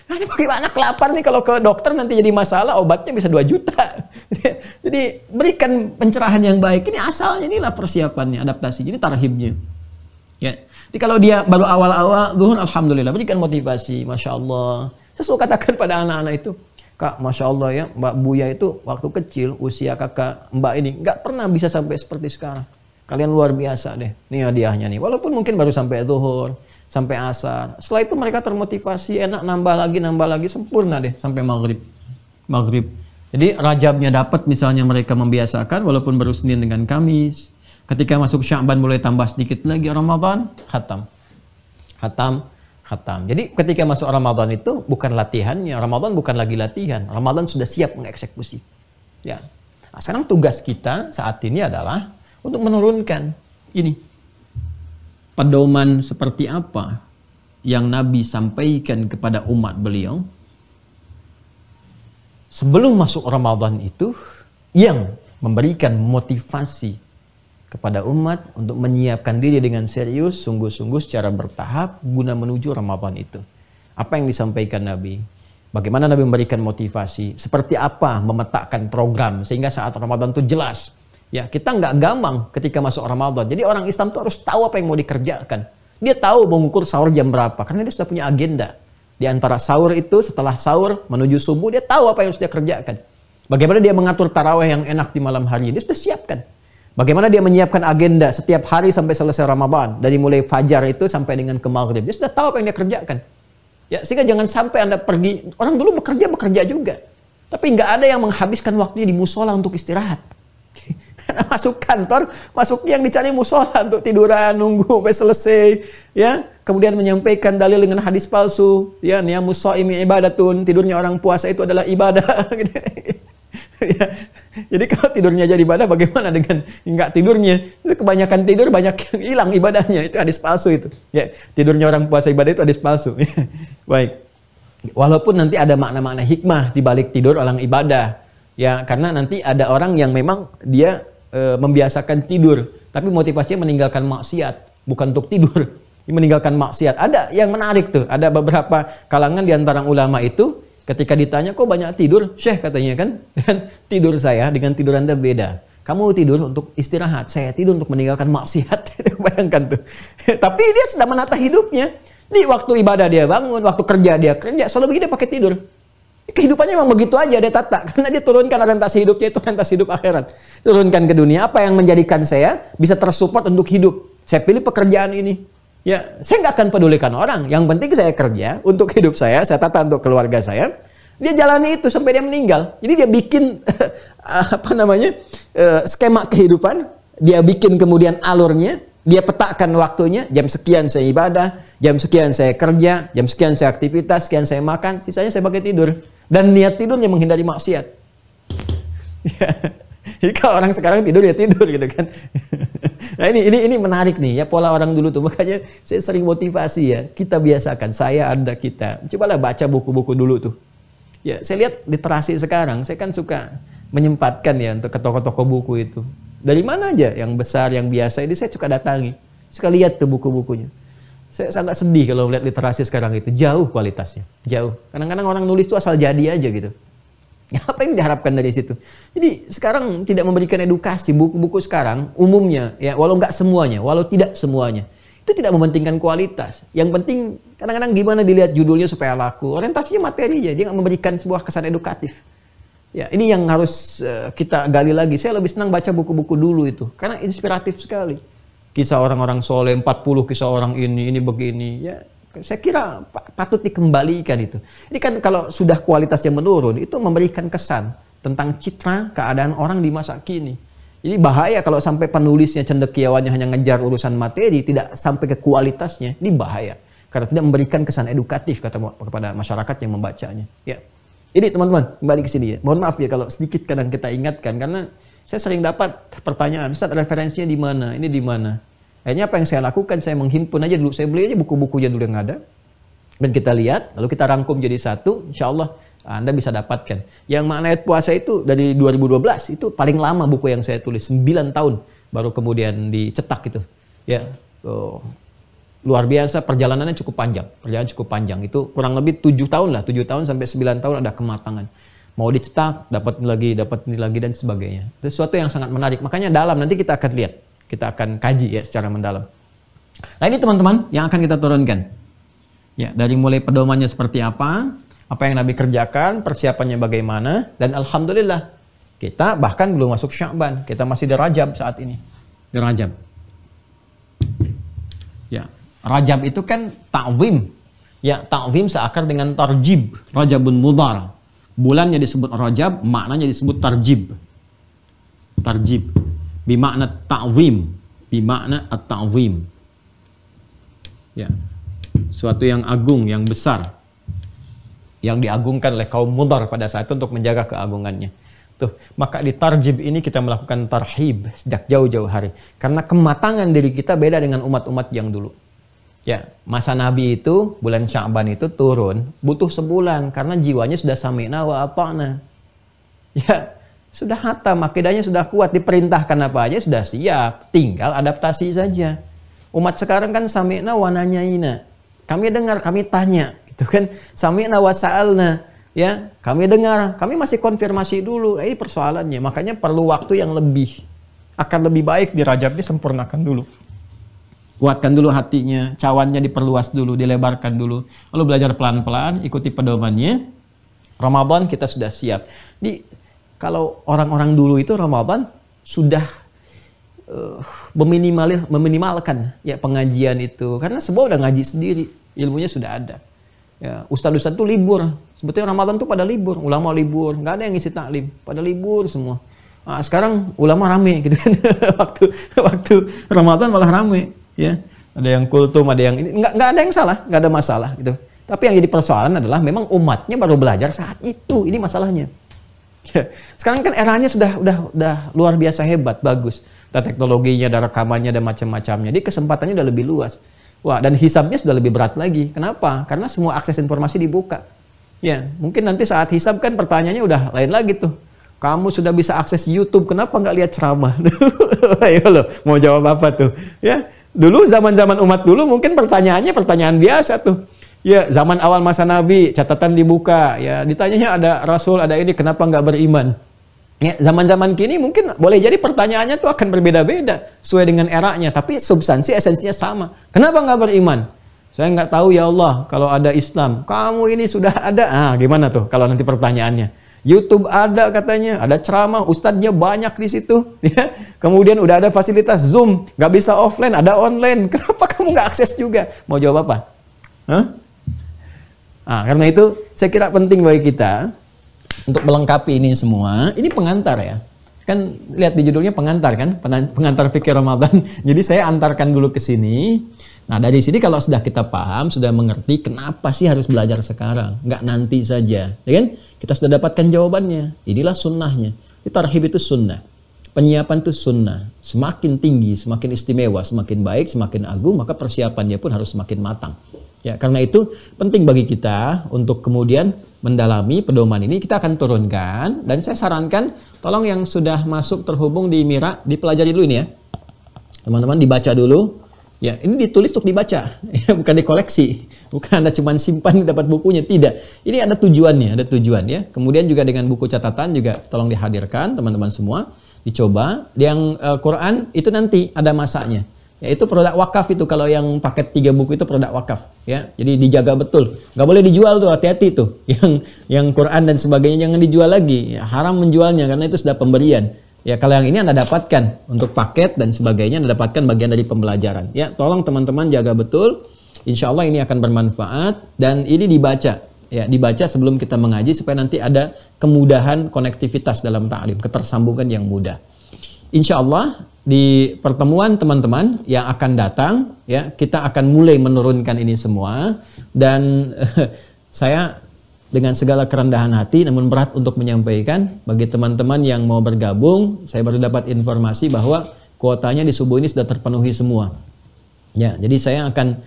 [SPEAKER 3] Nah, ini bagaimana kelapar nih, kalau ke dokter nanti jadi masalah, obatnya bisa 2 juta. Jadi berikan pencerahan yang baik. Ini asalnya, inilah persiapannya, adaptasi. Jadi tarhibnya. Ya. Jadi kalau dia baru awal-awal zuhur, alhamdulillah, berikan motivasi, Masya Allah. Saya selalu katakan pada anak-anak itu, Kak, Masya Allah ya, Mbak Buya itu waktu kecil, usia kakak Mbak ini, nggak pernah bisa sampai seperti sekarang. Kalian luar biasa deh. Nih hadiahnya nih. Walaupun mungkin baru sampai zuhur, sampai asar. Setelah itu mereka termotivasi, enak, nambah lagi, sempurna deh sampai maghrib. Jadi Rajabnya dapat, misalnya mereka membiasakan, walaupun baru Senin dengan Kamis. Ketika masuk Sya'ban mulai tambah sedikit lagi, Ramadan, khatam. Jadi ketika masuk Ramadan itu bukan latihannya, Ramadan bukan lagi latihan, Ramadan sudah siap mengeksekusi. Ya. Nah, sekarang tugas kita saat ini adalah untuk menurunkan ini. Pedoman seperti apa yang Nabi sampaikan kepada umat beliau sebelum masuk Ramadan itu, yang memberikan motivasi kepada umat untuk menyiapkan diri dengan serius, sungguh-sungguh secara bertahap guna menuju Ramadan itu. Apa yang disampaikan Nabi? Bagaimana Nabi memberikan motivasi? Seperti apa memetakan program sehingga saat Ramadan itu jelas. Ya, kita nggak gampang ketika masuk Ramadan. Jadi orang Islam itu harus tahu apa yang mau dikerjakan. Dia tahu mengukur sahur jam berapa karena dia sudah punya agenda. Di antara sahur itu, setelah sahur menuju subuh, dia tahu apa yang harus dia kerjakan. Bagaimana dia mengatur tarawih yang enak di malam hari, dia sudah siapkan. Bagaimana dia menyiapkan agenda setiap hari sampai selesai Ramadan, dari mulai fajar itu sampai dengan ke maghrib, dia sudah tahu apa yang dia kerjakan. Ya, sehingga jangan sampai Anda pergi, orang dulu bekerja juga. Tapi nggak ada yang menghabiskan waktunya di musola untuk istirahat. Masuk kantor, masuknya yang dicari musola untuk tiduran, nunggu sampai selesai, ya. Kemudian menyampaikan dalil dengan hadis palsu, ya, niyamus shaimi ibadatun, tidurnya orang puasa itu adalah ibadah. Ya. Jadi kalau tidurnya jadi ibadah, bagaimana dengan nggak tidurnya? Kebanyakan tidur, banyak yang hilang ibadahnya, itu hadis palsu itu. Ya, tidurnya orang puasa ibadah itu hadis palsu. Baik. Walaupun nanti ada makna-makna hikmah di balik tidur orang ibadah. Ya, karena nanti ada orang yang memang dia membiasakan tidur, tapi motivasinya meninggalkan maksiat, bukan untuk tidur, meninggalkan maksiat. Ada yang menarik tuh, ada beberapa kalangan di antara ulama itu, ketika ditanya, kok banyak tidur? Syekh katanya kan, dan tidur saya dengan tidur Anda beda. Kamu tidur untuk istirahat, saya tidur untuk meninggalkan maksiat. Bayangkan tuh. Tapi dia sedang menata hidupnya. Di waktu ibadah dia bangun, waktu kerja dia kerja, selalu begini dia pakai tidur. Kehidupannya memang begitu aja dia tata, karena dia turunkan orientasi hidupnya itu orientasi hidup akhirat. Turunkan ke dunia, apa yang menjadikan saya bisa tersupport untuk hidup. Saya pilih pekerjaan ini. Ya, saya nggak akan pedulikan orang. Yang penting saya kerja untuk hidup saya tata untuk keluarga saya. Dia jalani itu sampai dia meninggal. Jadi dia bikin skema kehidupan, dia bikin kemudian alurnya, dia petakan waktunya, jam sekian saya ibadah, jam sekian saya kerja, jam sekian saya aktivitas, sekian saya makan, sisanya saya pakai tidur. Dan niat tidurnya menghindari maksiat. Ya. Jadi kalau orang sekarang tidur ya tidur gitu kan. Nah ini menarik nih ya, pola orang dulu tuh. Makanya saya sering motivasi ya, kita biasakan, saya, Anda, kita. Cobalah baca buku-buku dulu tuh. Ya, saya lihat literasi sekarang, saya kan suka menyempatkan ya untuk ke toko-toko buku itu. Dari mana aja yang besar, yang biasa ini saya suka datangi. Suka lihat tuh buku-bukunya. Saya sangat sedih kalau melihat literasi sekarang itu. Jauh kualitasnya. Jauh. Kadang-kadang orang nulis itu asal jadi aja gitu. Apa yang diharapkan dari situ? Jadi sekarang tidak memberikan edukasi. Buku-buku sekarang umumnya, ya walau nggak semuanya, walau tidak semuanya, itu tidak mementingkan kualitas. Yang penting kadang-kadang gimana dilihat judulnya supaya laku. Orientasinya materinya. Dia nggak memberikan sebuah kesan edukatif. Ya, ini yang harus kita gali lagi. Saya lebih senang baca buku-buku dulu itu. Karena inspiratif sekali. Kisah orang-orang soleh, 40 kisah orang ini begini. Ya, saya kira patut dikembalikan itu. Ini kan kalau sudah kualitasnya menurun, itu memberikan kesan tentang citra keadaan orang di masa kini. Jadi bahaya kalau sampai penulisnya cendekiawannya hanya ngejar urusan materi, tidak sampai ke kualitasnya. Ini bahaya. Karena tidak memberikan kesan edukatif kepada masyarakat yang membacanya. Ya. Ini teman-teman, kembali ke sini ya. Mohon maaf ya kalau sedikit kadang kita ingatkan, karena saya sering dapat pertanyaan, Ustaz referensinya di mana? Ini di mana? Akhirnya apa yang saya lakukan? Saya menghimpun aja dulu. Saya beli aja buku-buku jadul yang ada. Dan kita lihat, lalu kita rangkum jadi satu. Insya Allah Anda bisa dapatkan. Yang makna ayat puasa itu dari 2012, itu paling lama buku yang saya tulis. 9 tahun baru kemudian dicetak itu. Ya, luar biasa, perjalanannya cukup panjang. Perjalanan cukup panjang. Itu kurang lebih 7 tahun lah. 7 tahun sampai 9 tahun ada kematangan. Mau dicetak, dapat ini lagi, dan sebagainya. Itu sesuatu yang sangat menarik. Makanya dalam, nanti kita akan lihat. Kita akan kaji ya secara mendalam. Nah ini teman-teman yang akan kita turunkan. Ya, dari mulai pedomannya seperti apa yang Nabi kerjakan, persiapannya bagaimana, dan alhamdulillah kita bahkan belum masuk Sya'ban. Kita masih di Rajab saat ini. Di Rajab. Ya, Rajab itu kan ta'zim. Ya, ta'zim seakar dengan tarjib. Rajabun mudhar. Bulannya disebut Rajab, maknanya disebut tarjib. Tarjib. Bimakna ta'zim. Bimakna at-ta'zim. Ya. Suatu yang agung, yang besar. Yang diagungkan oleh kaum Mudhar pada saat itu untuk menjaga keagungannya. Tuh, maka di tarjib ini kita melakukan tarhib sejak jauh-jauh hari. Karena kematangan diri kita beda dengan umat-umat yang dulu. Ya, masa Nabi itu, bulan Sya'ban itu turun, butuh sebulan, karena jiwanya sudah sami'na wa ata'na. Ya, sudah hatam, akidahnya sudah kuat, diperintahkan apa aja sudah siap, tinggal adaptasi saja. Umat sekarang kan sami'na wa nanyaina. Kami dengar, kami tanya, gitu kan. Sami'na wa sa'alna, ya, kami dengar, kami masih konfirmasi dulu. Ini persoalannya, makanya perlu waktu yang lebih. Akan lebih baik di Rajab ini sempurnakan dulu. kuatkan dulu hatinya, cawannya diperluas dulu, dilebarkan dulu. Lalu belajar pelan-pelan, ikuti pedomannya. Ramadan kita sudah siap. Kalau orang-orang dulu itu Ramadan sudah meminimalkan ya pengajian itu. Karena semua udah ngaji sendiri, ilmunya sudah ada. Ya, ustadz-ustadz tuh libur. Sebetulnya Ramadan tuh pada libur, ulama libur, nggak ada yang ngisi taklim, pada libur semua. Nah, sekarang ulama rame gitu kan. waktu Ramadan malah rame ya. Ada yang kultum, ada yang ini nggak ada yang salah, nggak ada masalah gitu. Tapi yang jadi persoalan adalah memang umatnya baru belajar saat itu. Ini masalahnya. Ya. Sekarang kan eranya sudah luar biasa hebat, bagus. Ada teknologinya, ada rekamannya, ada macam-macamnya. Jadi kesempatannya udah lebih luas. Wah, dan hisabnya sudah lebih berat lagi. Kenapa? Karena semua akses informasi dibuka. Ya, mungkin nanti saat hisab kan pertanyaannya udah lain lagi tuh. Kamu sudah bisa akses YouTube, kenapa nggak lihat ceramah? Ayo loh, mau jawab apa tuh? Ya, dulu zaman-zaman umat dulu mungkin pertanyaannya pertanyaan biasa tuh. Ya, zaman awal masa Nabi, catatan dibuka. Ya, ditanyanya ada Rasul, ada ini, kenapa nggak beriman? Ya, zaman-zaman kini mungkin boleh jadi pertanyaannya tuh akan berbeda-beda sesuai dengan eranya, tapi substansi esensinya sama. Kenapa nggak beriman? Saya nggak tahu ya Allah, kalau ada Islam, kamu ini sudah ada. Ah, gimana tuh kalau nanti pertanyaannya? YouTube ada katanya, ada ceramah, ustadznya banyak di situ. Ya. Kemudian udah ada fasilitas Zoom, nggak bisa offline, ada online. Kenapa kamu nggak akses juga? Mau jawab apa? Hah? Nah, karena itu saya kira penting bagi kita untuk melengkapi ini semua. Ini pengantar ya. Kan lihat di judulnya pengantar kan, pengantar fikih Ramadan. Jadi saya antarkan dulu ke sini. Nah dari sini kalau sudah kita paham, sudah mengerti kenapa sih harus belajar sekarang, nggak nanti saja, ya kan? Kita sudah dapatkan jawabannya. Inilah sunnahnya. Tarhib itu sunnah, penyiapan itu sunnah. Semakin tinggi, semakin istimewa, semakin baik, semakin agung, maka persiapannya pun harus semakin matang. Ya, karena itu penting bagi kita untuk kemudian mendalami pedoman ini. Kita akan turunkan dan saya sarankan tolong yang sudah masuk terhubung di Mira dipelajari dulu ini ya. Teman-teman dibaca dulu. Ya, ini ditulis untuk dibaca, ya, bukan dikoleksi. Bukan Anda cuma simpan dapat bukunya, tidak. Ini ada tujuannya, ya. Kemudian juga dengan buku catatan juga tolong dihadirkan teman-teman semua, dicoba. Yang Quran itu nanti ada masanya. Ya, itu produk wakaf itu, kalau yang paket 3 buku itu produk wakaf, ya. Jadi dijaga betul. Nggak boleh dijual tuh, hati-hati tuh. Yang Quran dan sebagainya jangan dijual lagi. Ya, haram menjualnya karena itu sudah pemberian. Ya, kalau yang ini Anda dapatkan untuk paket dan sebagainya, Anda dapatkan bagian dari pembelajaran. Ya, tolong teman-teman jaga betul. Insya Allah ini akan bermanfaat dan ini dibaca. Ya, dibaca sebelum kita mengaji supaya nanti ada kemudahan konektivitas dalam ta'lim, ketersambungan yang mudah. Insya Allah di pertemuan teman-teman yang akan datang, ya, kita akan mulai menurunkan ini semua dan saya dengan segala kerendahan hati, namun berat untuk menyampaikan bagi teman-teman yang mau bergabung. Saya baru dapat informasi bahwa kuotanya di subuh ini sudah terpenuhi semua. Ya, jadi saya akan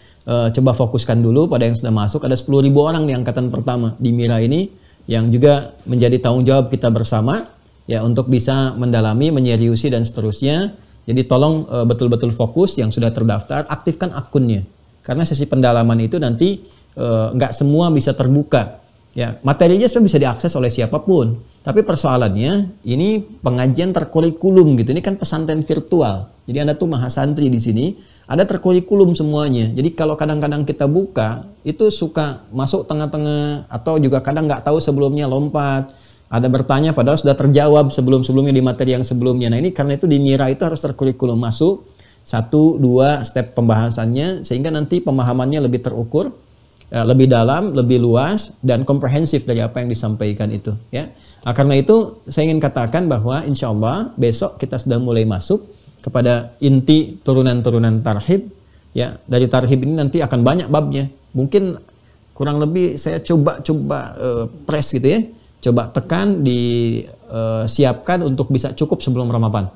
[SPEAKER 3] coba fokuskan dulu pada yang sudah masuk. Ada 10.000 orang di angkatan pertama di Mira ini yang juga menjadi tanggung jawab kita bersama ya untuk bisa mendalami, menyeriusi dan seterusnya. Jadi tolong betul-betul fokus yang sudah terdaftar, aktifkan akunnya. Karena sesi pendalaman itu nanti nggak semua bisa terbuka. Ya, materinya sebenarnya bisa diakses oleh siapapun. Tapi persoalannya ini pengajian terkurikulum gitu. Ini kan pesantren virtual. Jadi Anda tuh mahasantri di sini, ada terkurikulum semuanya. Jadi kalau kadang-kadang kita buka, itu suka masuk tengah-tengah atau juga kadang nggak tahu sebelumnya lompat. Ada bertanya padahal sudah terjawab sebelum-sebelumnya di materi yang sebelumnya. Nah, ini karena itu di Mira itu harus terkurikulum masuk 1, 2 step pembahasannya sehingga nanti pemahamannya lebih terukur. Lebih dalam, lebih luas dan komprehensif dari apa yang disampaikan itu ya. Nah, karena itu saya ingin katakan bahwa insya Allah besok kita sudah mulai masuk kepada inti turunan-turunan tarhib ya. Dari tarhib ini nanti akan banyak babnya. Mungkin kurang lebih saya coba press gitu ya. Coba tekan disiapkan untuk bisa cukup sebelum Ramadan.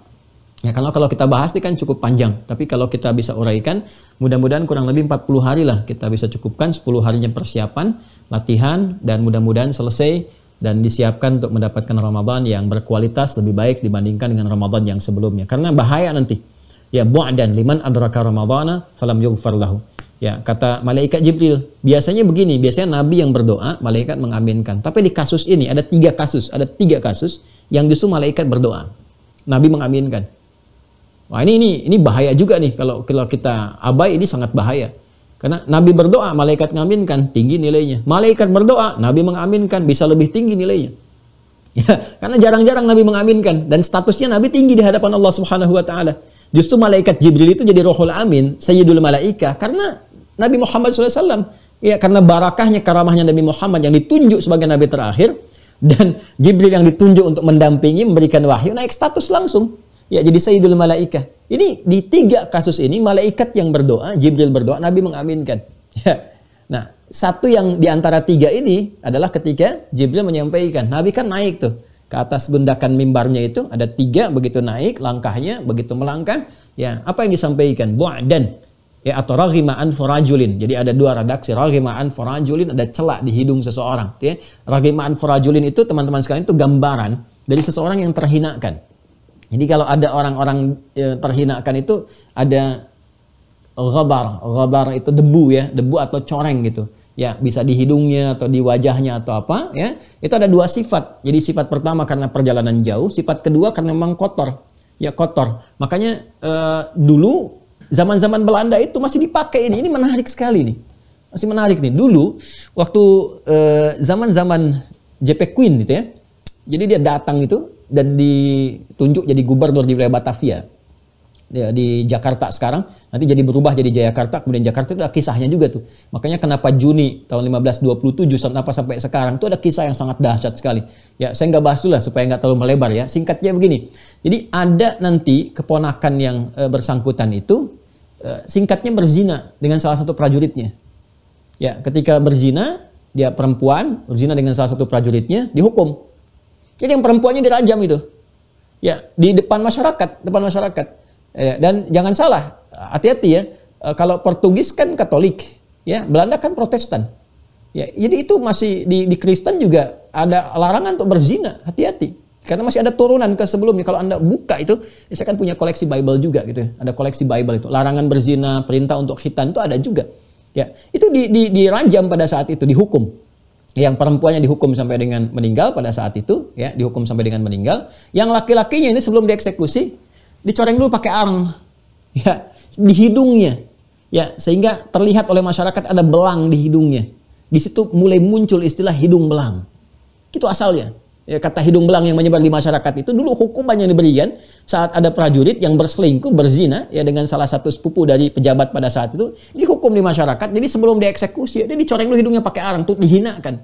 [SPEAKER 3] Ya, kalau kita bahas ini kan cukup panjang, tapi kalau kita bisa uraikan, mudah-mudahan kurang lebih 40 hari lah kita bisa cukupkan, 10 harinya persiapan, latihan, dan mudah-mudahan selesai dan disiapkan untuk mendapatkan Ramadan yang berkualitas lebih baik dibandingkan dengan Ramadan yang sebelumnya. Karena bahaya nanti. Ya, bu'dan liman adraka Ramadana falam yughfar lahu. Ya, kata malaikat Jibril, biasanya begini, biasanya Nabi yang berdoa, malaikat mengaminkan. Tapi di kasus ini ada 3 kasus yang justru malaikat berdoa, Nabi mengaminkan. Wah, ini bahaya juga nih kalau kita abai, ini sangat bahaya. Karena Nabi berdoa, malaikat mengaminkan, tinggi nilainya. Malaikat berdoa, Nabi mengaminkan, bisa lebih tinggi nilainya. Ya, karena jarang-jarang Nabi mengaminkan dan statusnya Nabi tinggi di hadapan Allah Subhanahu wa taala. Justru malaikat Jibril itu jadi Rohul Amin, Sayyidul Malaikah, karena Nabi Muhammad SAW, ya, karena barakahnya, karamahnya Nabi Muhammad yang ditunjuk sebagai nabi terakhir, dan Jibril yang ditunjuk untuk mendampingi, memberikan wahyu, naik status langsung. Ya, jadi Sayyidul Malaikah. Ini di 3 kasus ini malaikat yang berdoa, Jibril berdoa, Nabi mengaminkan. Ya. Nah, satu yang di antara 3 ini adalah ketika Jibril menyampaikan. Nabi kan naik tuh ke atas gundakan mimbarnya itu, ada 3, begitu naik langkahnya, begitu melangkah, ya, apa yang disampaikan? Bu'dan, ya, atau raghima'an furajulin. Jadi ada 2 redaksi, raghima'an furajulin, ada celak di hidung seseorang, ya. Raghima'an furajulin itu teman-teman sekalian itu gambaran dari seseorang yang terhinakan. Jadi kalau ada orang-orang terhinakan itu ada ghabar itu debu, ya, debu atau coreng gitu. Ya, bisa di hidungnya atau di wajahnya atau apa, ya. Itu ada 2 sifat. Jadi sifat pertama karena perjalanan jauh, sifat kedua karena memang kotor. Ya, kotor. Makanya dulu zaman-zaman Belanda itu masih dipakai ini. Ini menarik sekali nih. Masih menarik nih. Dulu waktu zaman-zaman JP Queen gitu, ya. Jadi dia datang itu dan ditunjuk jadi gubernur di wilayah Batavia. Ya, di Jakarta sekarang, nanti jadi berubah jadi Jayakarta, kemudian Jakarta itu ada kisahnya juga tuh. Makanya kenapa Juni tahun 1527 sampai sekarang itu ada kisah yang sangat dahsyat sekali. Ya, saya nggak bahas dulu lah supaya nggak terlalu melebar, ya. Singkatnya begini. Jadi ada nanti keponakan yang bersangkutan itu singkatnya berzina dengan salah satu prajuritnya. Ya, ketika berzina, dia perempuan berzina dengan salah satu prajuritnya, dihukum. Jadi yang perempuannya dirajam itu. Ya, di depan masyarakat. Dan jangan salah, hati-hati ya. Kalau Portugis kan Katolik, ya, Belanda kan Protestan. Ya, jadi itu masih di Kristen juga ada larangan untuk berzina, hati-hati. Karena masih ada turunan ke sebelumnya. Kalau Anda buka itu, saya kan punya koleksi Bible juga gitu ya. Ada koleksi Bible itu. Larangan berzina, perintah untuk khitan itu ada juga. Ya, itu dirajam pada saat itu, dihukum. Yang perempuannya dihukum sampai dengan meninggal pada saat itu, ya, dihukum sampai dengan meninggal. Yang laki-lakinya ini sebelum dieksekusi dicoreng dulu pakai arang, ya, di hidungnya, ya, sehingga terlihat oleh masyarakat ada belang di hidungnya. Di situ mulai muncul istilah hidung belang. Itu asalnya. Ya, kata hidung belang yang menyebar di masyarakat itu dulu hukuman yang diberikan saat ada prajurit yang berselingkuh, berzina, ya, dengan salah satu sepupu dari pejabat pada saat itu, dihukum di masyarakat. Jadi sebelum dieksekusi, dia dicoreng dulu hidungnya pakai arang, tuh dihinakan.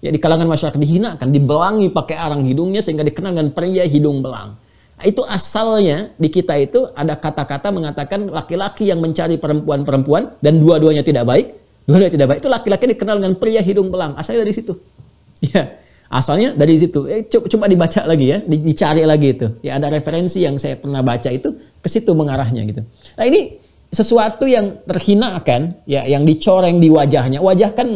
[SPEAKER 3] Ya, di kalangan masyarakat dihinakan, dibelangi pakai arang hidungnya sehingga dikenal dengan pria hidung belang. Nah, itu asalnya di kita itu ada kata-kata mengatakan laki-laki yang mencari perempuan-perempuan dan dua-duanya tidak baik, itu laki-laki dikenal dengan pria hidung belang. Asalnya dari situ. Ya. Asalnya dari situ. Coba dibaca lagi ya, dicari lagi itu. Ya, ada referensi yang saya pernah baca itu ke situ mengarahnya gitu. Nah, ini sesuatu yang terhinakan, ya, yang dicoreng di wajahnya. Wajah kan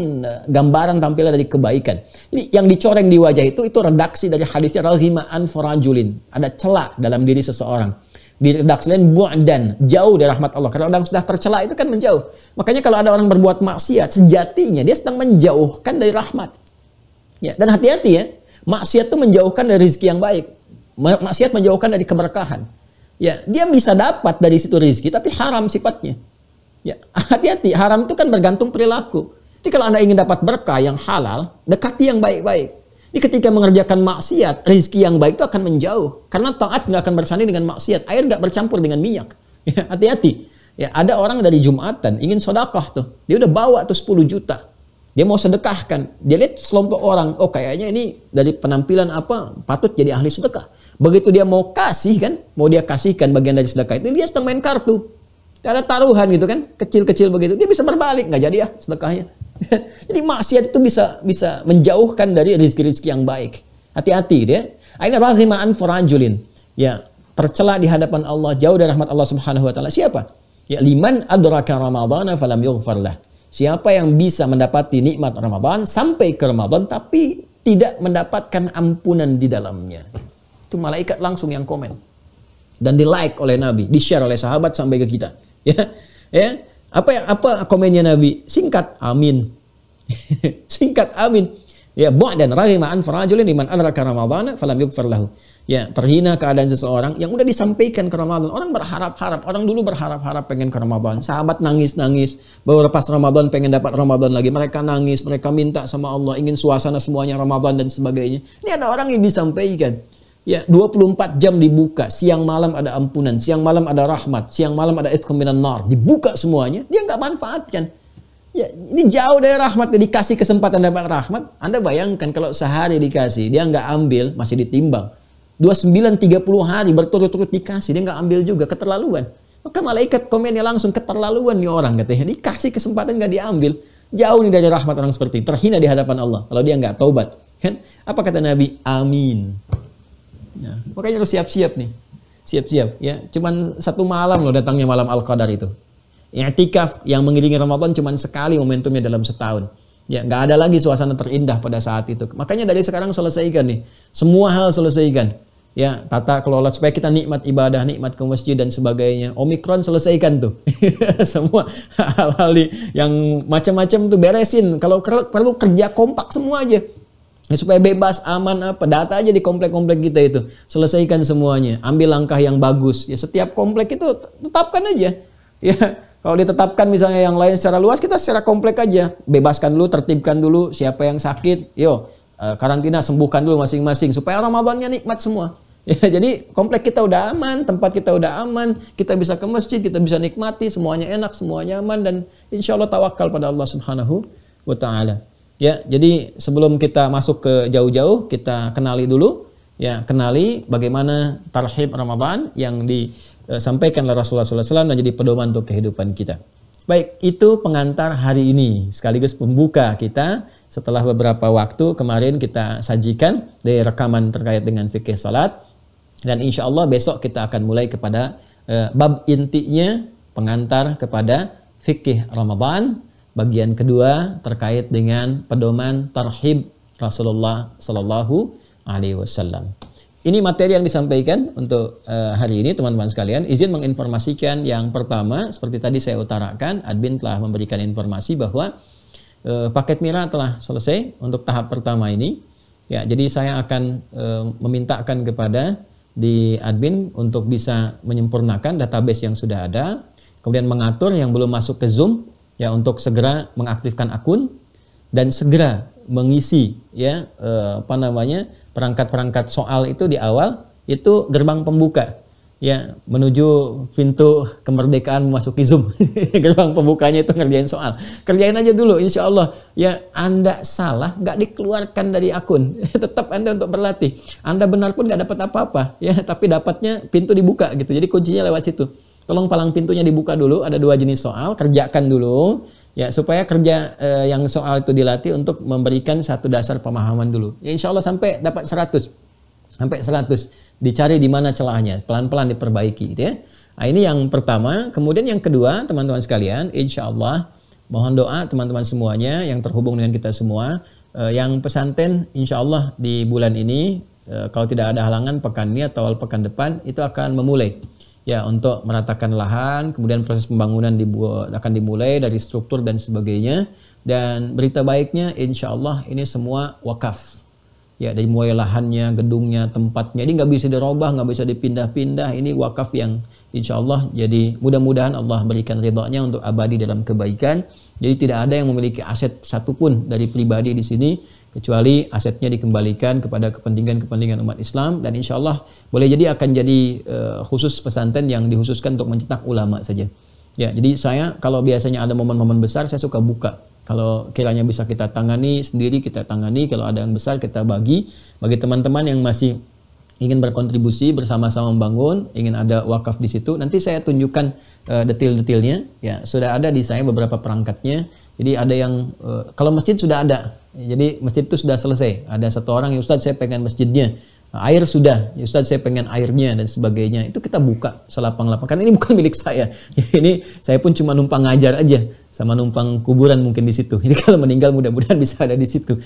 [SPEAKER 3] gambaran tampilan dari kebaikan. Jadi yang dicoreng di wajah itu redaksi dari hadisnya raghima'an furajulin. Ada celak dalam diri seseorang. Di redaksi lain bu'dan, jauh dari rahmat Allah. Karena orang sudah tercela itu kan menjauh. Makanya kalau ada orang berbuat maksiat, sejatinya dia sedang menjauhkan dari rahmat. Ya, dan hati-hati ya, maksiat itu menjauhkan dari rezeki yang baik. Maksiat menjauhkan dari keberkahan. Ya, dia bisa dapat dari situ rezeki, tapi haram sifatnya. Ya, hati-hati, haram itu kan bergantung perilaku. Jadi kalau Anda ingin dapat berkah yang halal, dekati yang baik-baik. Jadi ketika mengerjakan maksiat, rezeki yang baik itu akan menjauh. Karena taat nggak akan bersanding dengan maksiat, air nggak bercampur dengan minyak. Ya, hati-hati. Ya, ada orang dari Jumatan ingin sedekah tuh, dia udah bawa tuh 10 juta. Dia mau sedekahkan. Dia lihat sekelompok orang, oh kayaknya ini dari penampilan apa, patut jadi ahli sedekah. Begitu dia mau kasih kan, mau dia kasihkan bagian dari sedekah itu, dia sedang main kartu. Ada taruhan gitu kan, kecil-kecil begitu. Dia bisa berbalik, nggak jadi ya sedekahnya. Jadi maksiat itu bisa menjauhkan dari rezeki-rezeki yang baik. Hati-hati dia. Aina raghima'an furajulin. Ya, tercela di hadapan Allah, jauh dari rahmat Allah Subhanahu wa taala. Siapa? Ya, liman adraka ramadhana falam yughfar lah. Siapa yang bisa mendapati nikmat Ramadan sampai ke Ramadan tapi tidak mendapatkan ampunan di dalamnya. Itu malaikat langsung yang komen. Dan di-like oleh Nabi, di-share oleh sahabat sampai ke kita. Ya. Ya. Apa komennya Nabi? Singkat, amin. Singkat, amin. Ya, bu'dan raghima an farajulin liman adraka ramadhana falam yughfar lahu. Ya, terhina keadaan seseorang yang udah disampaikan ke Ramadan. Orang berharap-harap, orang dulu berharap-harap pengen ke Ramadan. Sahabat nangis-nangis, bahwa pas Ramadan pengen dapat Ramadan lagi. Mereka nangis, mereka minta sama Allah, ingin suasana semuanya Ramadan dan sebagainya. Ini ada orang yang disampaikan. Ya, 24 jam dibuka, siang malam ada ampunan, siang malam ada rahmat, siang malam ada itqum minan nar. Dibuka semuanya, dia nggak manfaatkan. Ya, ini jauh dari rahmat, dia dikasih kesempatan dapat rahmat. Anda bayangkan kalau sehari dikasih, dia nggak ambil, masih ditimbang. 29, 30 hari berturut-turut dikasih, dia nggak ambil juga, keterlaluan. Maka malaikat komennya langsung, keterlaluan nih orang, katanya. Dikasih kesempatan nggak diambil. Jauh nih dari rahmat orang seperti itu, terhina di hadapan Allah. Kalau dia nggak taubat. Kan? Apa kata Nabi? Amin. Nah, makanya harus siap-siap nih. Siap-siap. Ya, cuman 1 malam loh datangnya malam Al-Qadar itu. I'tikaf yang mengiringi Ramadan cuman sekali momentumnya dalam setahun. Ya, nggak ada lagi suasana terindah pada saat itu. Makanya dari sekarang selesaikan nih. Semua hal selesaikan. Ya, tata kelola supaya kita nikmat ibadah, nikmat ke masjid dan sebagainya. Omikron selesaikan tuh. Semua hal-hal yang macam-macam tuh beresin. Kalau perlu kerja kompak semua aja. Ya, supaya bebas, aman apa. Data aja di komplek-komplek kita itu. Selesaikan semuanya. Ambil langkah yang bagus. Ya, setiap komplek itu tetapkan aja. Ya, kalau ditetapkan misalnya yang lain secara luas, kita secara komplek aja. Bebaskan dulu, tertibkan dulu siapa yang sakit. Karantina, sembuhkan dulu masing-masing supaya Ramadannya nikmat semua. Ya, jadi komplek kita udah aman, tempat kita udah aman, kita bisa ke masjid, kita bisa nikmati, semuanya enak, semuanya aman, dan insya Allah tawakal pada Allah Subhanahu wa Ta'ala. Ya, jadi sebelum kita masuk ke jauh-jauh, kita kenali dulu, ya, kenali bagaimana tarhib Ramadan yang disampaikan oleh Rasulullah SAW dan jadi pedoman untuk kehidupan kita. Baik, itu pengantar hari ini sekaligus pembuka kita setelah beberapa waktu kemarin kita sajikan dari rekaman terkait dengan fikih salat, dan insya Allah besok kita akan mulai kepada bab intinya, pengantar kepada fikih Ramadan bagian kedua terkait dengan pedoman tarhib Rasulullah Sallallahu Alaihi Wasallam. Ini materi yang disampaikan untuk hari ini, teman-teman sekalian. Izin menginformasikan yang pertama, seperti tadi saya utarakan, admin telah memberikan informasi bahwa paket Mira telah selesai untuk tahap pertama ini. Ya, jadi saya akan memintakan kepada di admin untuk bisa menyempurnakan database yang sudah ada, kemudian mengatur yang belum masuk ke Zoom, ya, untuk segera mengaktifkan akun dan segera mengisi, ya, perangkat-perangkat soal itu di awal, itu gerbang pembuka, ya, menuju pintu kemerdekaan memasuki Zoom. Gerbang pembukanya itu ngerjain soal. Kerjain aja dulu, insya Allah. Ya, Anda salah, nggak dikeluarkan dari akun. Tetap Anda untuk berlatih. Anda benar pun nggak dapat apa-apa, ya, tapi dapatnya pintu dibuka gitu. Jadi kuncinya lewat situ. Tolong palang pintunya dibuka dulu. Ada 2 jenis soal, kerjakan dulu. Ya, supaya kerja yang soal itu dilatih untuk memberikan satu dasar pemahaman dulu. Ya, insya Allah sampai dapat 100. Sampai 100. Dicari di mana celahnya. Pelan-pelan diperbaiki. Gitu ya. Nah, ini yang pertama. Kemudian yang kedua, teman-teman sekalian, insya Allah mohon doa teman-teman semuanya yang terhubung dengan kita semua. Yang pesantren insya Allah di bulan ini, kalau tidak ada halangan pekan ini atau awal pekan depan, itu akan memulai. Ya, untuk meratakan lahan, kemudian proses pembangunan akan dimulai dari struktur dan sebagainya. Dan berita baiknya, insya Allah ini semua wakaf. Ya, dari mulai lahannya, gedungnya, tempatnya, ini nggak bisa dirubah, nggak bisa dipindah-pindah. Ini wakaf yang insya Allah, jadi mudah-mudahan Allah berikan ridhonya untuk abadi dalam kebaikan. Jadi tidak ada yang memiliki aset satupun dari pribadi di sini, kecuali asetnya dikembalikan kepada kepentingan-kepentingan umat Islam, dan insya Allah boleh jadi akan jadi khusus pesantren yang dikhususkan untuk mencetak ulama saja. Ya, jadi saya kalau biasanya ada momen-momen besar saya suka buka. Kalau kiranya bisa kita tangani sendiri, kita tangani. Kalau ada yang besar kita bagi teman-teman yang masih ingin berkontribusi bersama-sama membangun, ingin ada wakaf di situ. Nanti saya tunjukkan detail-detailnya. Ya, sudah ada di saya beberapa perangkatnya. Jadi ada yang kalau masjid sudah ada. Jadi masjid itu sudah selesai. Ada satu orang yang, Ustadz saya pengen masjidnya. Air sudah, ya Ustadz saya pengen airnya dan sebagainya. Itu kita buka selapang-lapang. Karena ini bukan milik saya. Ini saya pun cuma numpang ngajar aja. Sama numpang kuburan mungkin di situ. Jadi kalau meninggal mudah-mudahan bisa ada di situ.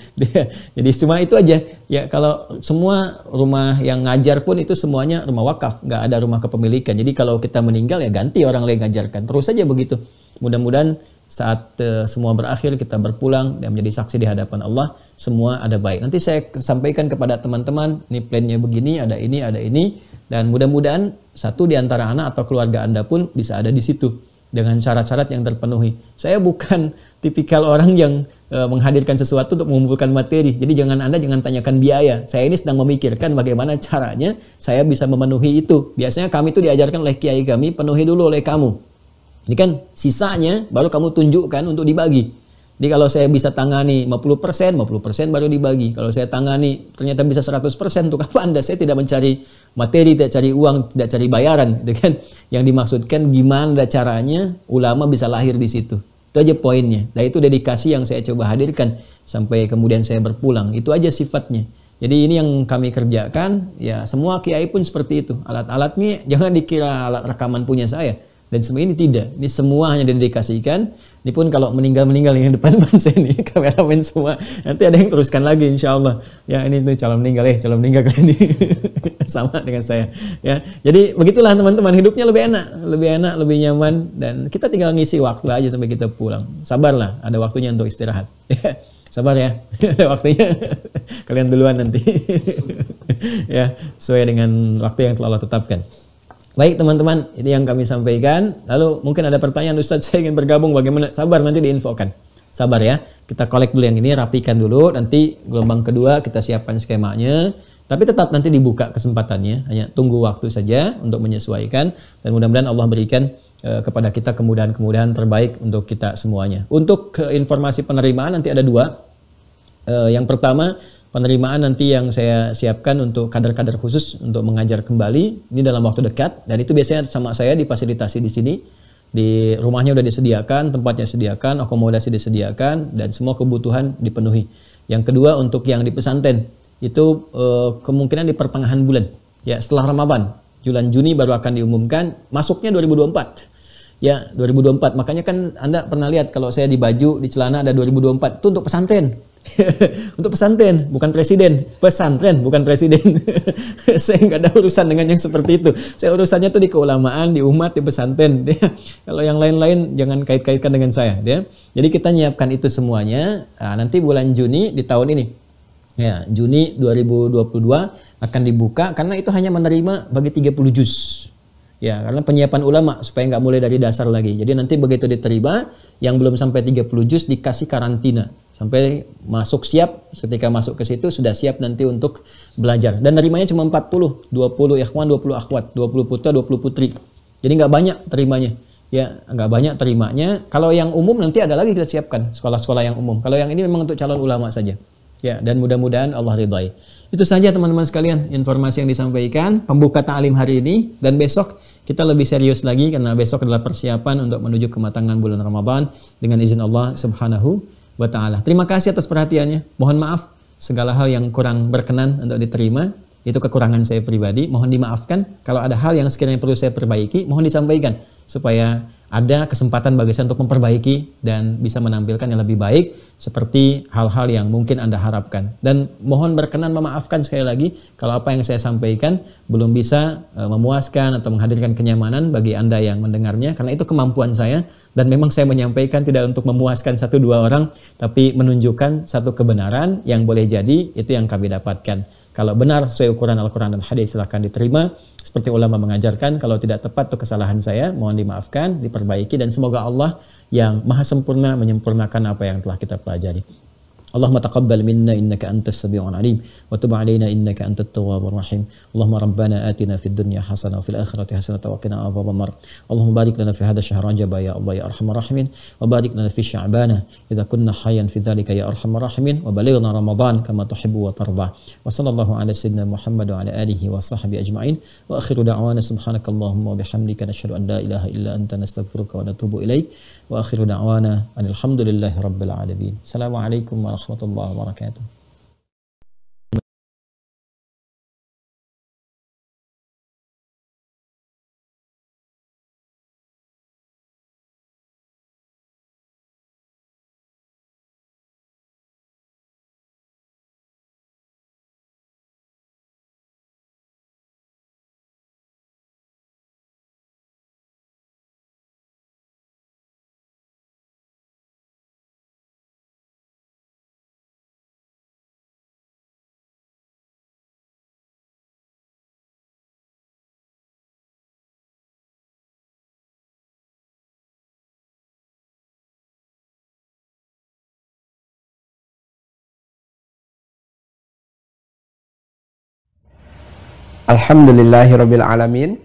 [SPEAKER 3] Jadi cuma itu aja. Ya, kalau semua rumah yang ngajar pun itu semuanya rumah wakaf. Nggak ada rumah kepemilikan. Jadi kalau kita meninggal ya ganti orang lain ngajarkan. Terus saja begitu. Mudah-mudahan saat semua berakhir kita berpulang dan menjadi saksi di hadapan Allah, semua ada baik. Nanti saya sampaikan kepada teman-teman, ini plannya begini, ada ini, dan mudah-mudahan satu di antara anak atau keluarga Anda pun bisa ada di situ dengan syarat-syarat yang terpenuhi. Saya bukan tipikal orang yang menghadirkan sesuatu untuk mengumpulkan materi. Jadi Anda jangan tanyakan biaya. Saya ini sedang memikirkan bagaimana caranya saya bisa memenuhi itu. Biasanya kami itu diajarkan oleh kiai kami, penuhi dulu oleh kamu. Ini kan sisanya baru kamu tunjukkan untuk dibagi. Jadi kalau saya bisa tangani 50%, 50% baru dibagi. Kalau saya tangani ternyata bisa 100%, untuk apa Anda? Saya tidak mencari materi, tidak cari uang, tidak cari bayaran, gitu kan? Yang dimaksudkan gimana caranya ulama bisa lahir di situ. Itu aja poinnya. Dan itu dedikasi yang saya coba hadirkan sampai kemudian saya berpulang. Itu aja sifatnya. Jadi ini yang kami kerjakan, ya semua kiai pun seperti itu. Alat-alatnya jangan dikira alat rekaman punya saya. Dan semua ini tidak. Ini semua hanya didedikasikan. Ini pun kalau meninggal yang depan saya nih, kameramen semua. Nanti ada yang teruskan lagi insya Allah. Ya ini tuh calon meninggal kali ini. Sama dengan saya. Ya, jadi begitulah teman-teman. Hidupnya lebih enak, lebih nyaman. Dan kita tinggal ngisi waktu aja sampai kita pulang. Sabarlah, ada waktunya untuk istirahat. Sabar ya, ada waktunya. Kalian duluan nanti. Ya, sesuai dengan waktu yang telah Allah tetapkan. Baik teman-teman, ini yang kami sampaikan. Lalu mungkin ada pertanyaan, Ustadz saya ingin bergabung bagaimana? Sabar, nanti diinfokan. Sabar ya, kita collect dulu yang ini, rapikan dulu. Nanti gelombang kedua kita siapkan skemanya. Tapi tetap nanti dibuka kesempatannya. Hanya tunggu waktu saja untuk menyesuaikan. Dan mudah-mudahan Allah berikan kepada kita kemudahan-kemudahan terbaik untuk kita semuanya. Untuk informasi penerimaan nanti ada dua. Yang pertama, penerimaan nanti yang saya siapkan untuk kader-kader khusus untuk mengajar kembali ini dalam waktu dekat, dan itu biasanya sama saya difasilitasi di sini, di rumahnya udah disediakan, tempatnya disediakan, akomodasi disediakan, dan semua kebutuhan dipenuhi. Yang kedua untuk yang di pesantren itu kemungkinan di pertengahan bulan, ya setelah Ramadan, bulan Juni baru akan diumumkan, masuknya 2024. Ya 2024, makanya kan Anda pernah lihat kalau saya di baju, di celana ada 2024, itu untuk pesantren. Untuk pesantren, bukan presiden. Pesantren, bukan presiden. Saya nggak ada urusan dengan yang seperti itu. Saya urusannya tuh di keulamaan, di umat, di pesantren. Kalau yang lain-lain jangan kait-kaitkan dengan saya. Jadi kita nyiapkan itu semuanya. Nah, nanti bulan Juni di tahun ini, ya Juni 2022 akan dibuka karena itu hanya menerima bagi 30 juz. Ya, karena penyiapan ulama supaya nggak mulai dari dasar lagi. Jadi nanti begitu diterima, yang belum sampai 30 juz dikasih karantina. Sampai masuk siap, ketika masuk ke situ sudah siap nanti untuk belajar. Dan nerimanya cuma 40, 20 ikhwan, 20 akhwat, 20 putra, 20 putri. Jadi nggak banyak terimanya. Ya, nggak banyak terimanya. Kalau yang umum nanti ada lagi kita siapkan, sekolah-sekolah yang umum. Kalau yang ini memang untuk calon ulama saja. Ya, dan mudah-mudahan Allah ridhai. Itu saja teman-teman sekalian informasi yang disampaikan pembuka ta'lim hari ini, dan besok kita lebih serius lagi karena besok adalah persiapan untuk menuju kematangan bulan Ramadan dengan izin Allah Subhanahu wa taala. Terima kasih atas perhatiannya. Mohon maaf segala hal yang kurang berkenan untuk diterima. Itu kekurangan saya pribadi, mohon dimaafkan. Kalau ada hal yang sekiranya perlu saya perbaiki, mohon disampaikan supaya ada kesempatan bagi saya untuk memperbaiki dan bisa menampilkan yang lebih baik seperti hal-hal yang mungkin Anda harapkan. Dan mohon berkenan memaafkan sekali lagi kalau apa yang saya sampaikan belum bisa memuaskan atau menghadirkan kenyamanan bagi Anda yang mendengarnya, karena itu kemampuan saya dan memang saya menyampaikan tidak untuk memuaskan satu dua orang, tapi menunjukkan satu kebenaran yang boleh jadi itu yang kami dapatkan. Kalau benar sesuai ukuran Al-Quran dan hadis silahkan diterima seperti ulama mengajarkan. Kalau tidak tepat itu kesalahan saya, mohon dimaafkan, diperbaiki, dan semoga Allah yang maha sempurna menyempurnakan apa yang telah kita pelajari. Allahumma taqabbal minna innaka antas sami'ul alim wa tub 'alaina innaka antat tawwabur rahim. Allahumma rabbana atina fid dunya hasanah wa fil akhirati hasanah wa qina adzabannar. Allahumma barik lana fi hadha syahr Rajab ya Allah ya arhamar rahimin, wa barik lana fi Sya'ban idza kunna hayyan fi dzalika ya arhamar rahimin, wa balighna Ramadan kama tuhibbu wa tarda. Wa sallallahu ala sayyidina Muhammad wa ala alihi wa sahbihi ajma'in. Wa akhiru da'wana subhanakallahumma wa bihamdika nashhadu an la ilaha illa anta nastaghfiruka wa natubu ilaik. Wa akhiru da'wana alhamdulillahi rabbil alamin. Assalamualaikum warahmatullahi wabarakatuh.
[SPEAKER 1] Alhamdulillahirabbil alamin.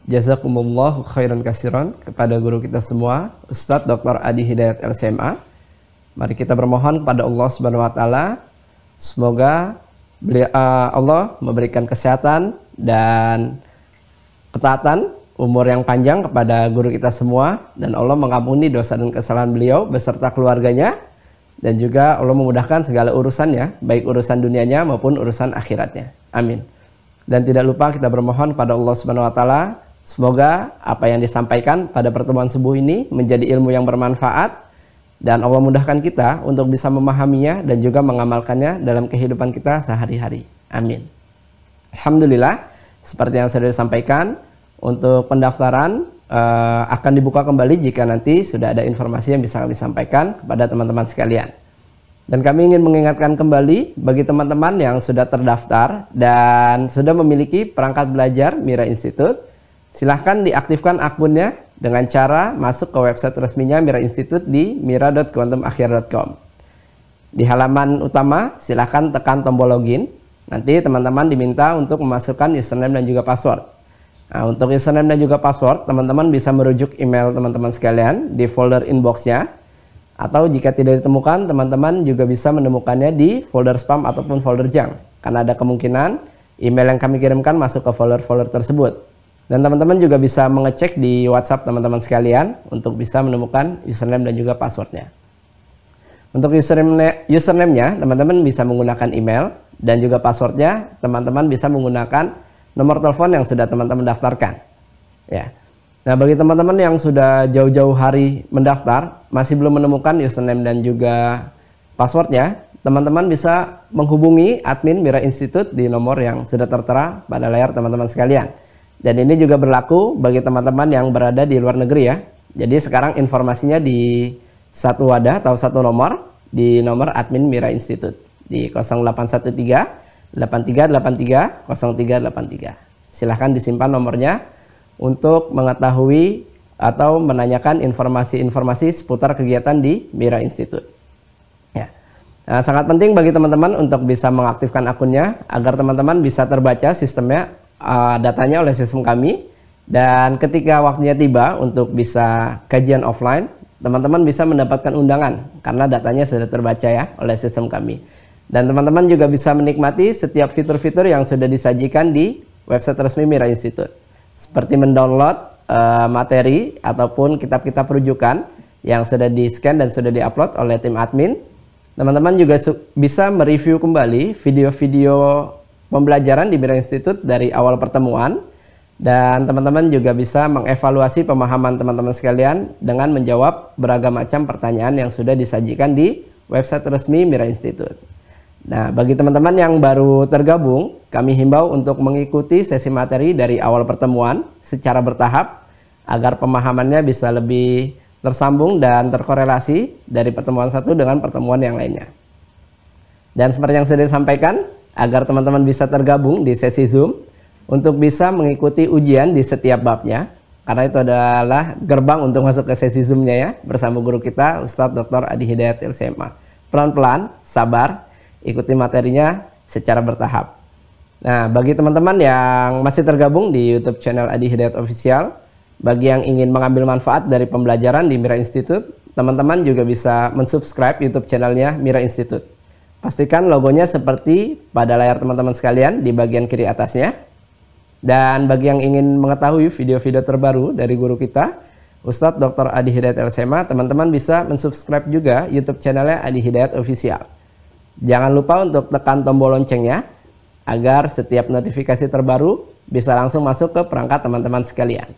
[SPEAKER 1] Jazakumullahu khairan katsiran kepada guru kita semua, Ustadz Dr. Adi Hidayat LCMA. Mari kita bermohon pada Allah Subhanahu wa taala semoga Allah memberikan kesehatan dan ketaatan, umur yang panjang kepada guru kita semua, dan Allah mengampuni dosa dan kesalahan beliau beserta keluarganya, dan juga Allah memudahkan segala urusannya, baik urusan dunianya maupun urusan akhiratnya. Amin. Dan tidak lupa kita bermohon pada Allah Subhanahu wa taala semoga apa yang disampaikan pada pertemuan subuh ini menjadi ilmu yang bermanfaat, dan Allah mudahkan kita untuk bisa memahaminya dan juga mengamalkannya dalam kehidupan kita sehari-hari. Amin. Alhamdulillah, seperti yang sudah disampaikan, untuk pendaftaran akan dibuka kembali jika nanti sudah ada informasi yang bisa kami sampaikan kepada teman-teman sekalian. Dan kami ingin mengingatkan kembali bagi teman-teman yang sudah terdaftar dan sudah memiliki perangkat belajar Mira Institute, silahkan diaktifkan akunnya dengan cara masuk ke website resminya Mira Institute di mira.quantumakhir.com. Di halaman utama silahkan tekan tombol login. Nanti teman-teman diminta untuk memasukkan username dan juga password. Nah, untuk username dan juga password, teman-teman bisa merujuk email teman-teman sekalian di folder inboxnya. Atau jika tidak ditemukan, teman-teman juga bisa menemukannya di folder spam ataupun folder junk. Karena ada kemungkinan email yang kami kirimkan masuk ke folder-folder tersebut. Dan teman-teman juga bisa mengecek di WhatsApp teman-teman sekalian untuk bisa menemukan username dan juga passwordnya. Untuk username-nya, teman-teman bisa menggunakan email, dan juga passwordnya teman-teman bisa menggunakan nomor telepon yang sudah teman-teman daftarkan. Ya. Nah, bagi teman-teman yang sudah jauh-jauh hari mendaftar, masih belum menemukan username dan juga passwordnya, teman-teman bisa menghubungi admin Mira Institute di nomor yang sudah tertera pada layar teman-teman sekalian. Dan ini juga berlaku bagi teman-teman yang berada di luar negeri ya. Jadi sekarang informasinya di satu wadah atau satu nomor, di nomor admin Mira Institute di 0813 8383 0383. Silahkan disimpan nomornya untuk mengetahui atau menanyakan informasi-informasi seputar kegiatan di Mira Institute. Ya. Nah, sangat penting bagi teman-teman untuk bisa mengaktifkan akunnya agar teman-teman bisa terbaca sistemnya, datanya oleh sistem kami, dan ketika waktunya tiba untuk bisa kajian offline, teman-teman bisa mendapatkan undangan karena datanya sudah terbaca ya oleh sistem kami. Dan teman-teman juga bisa menikmati setiap fitur-fitur yang sudah disajikan di website resmi Mira Institute, seperti mendownload materi ataupun kitab-kitab rujukan yang sudah di-scan dan sudah di-upload oleh tim admin. Teman-teman juga bisa mereview kembali video-video pembelajaran di Mira Institute dari awal pertemuan, dan teman-teman juga bisa mengevaluasi pemahaman teman-teman sekalian dengan menjawab beragam macam pertanyaan yang sudah disajikan di website resmi Mira Institute. Nah, bagi teman-teman yang baru tergabung, kami himbau untuk mengikuti sesi materi dari awal pertemuan secara bertahap agar pemahamannya bisa lebih tersambung dan terkorelasi dari pertemuan satu dengan pertemuan yang lainnya. Dan seperti yang sudah disampaikan, agar teman-teman bisa tergabung di sesi Zoom untuk bisa mengikuti ujian di setiap babnya, karena itu adalah gerbang untuk masuk ke sesi Zoom-nya ya, bersama guru kita Ustadz Dr. Adi Hidayat LCMA. Pelan-pelan, sabar, ikuti materinya secara bertahap. Nah, bagi teman-teman yang masih tergabung di YouTube channel Adi Hidayat Official, bagi yang ingin mengambil manfaat dari pembelajaran di Mira Institute, teman-teman juga bisa mensubscribe YouTube channelnya Mira Institute. Pastikan logonya seperti pada layar teman-teman sekalian di bagian kiri atasnya. Dan bagi yang ingin mengetahui video-video terbaru dari guru kita, Ustadz Dr. Adi Hidayat LCMA, teman-teman bisa mensubscribe juga YouTube channelnya Adi Hidayat Official. Jangan lupa untuk tekan tombol loncengnya agar setiap notifikasi terbaru bisa langsung masuk ke perangkat teman-teman sekalian.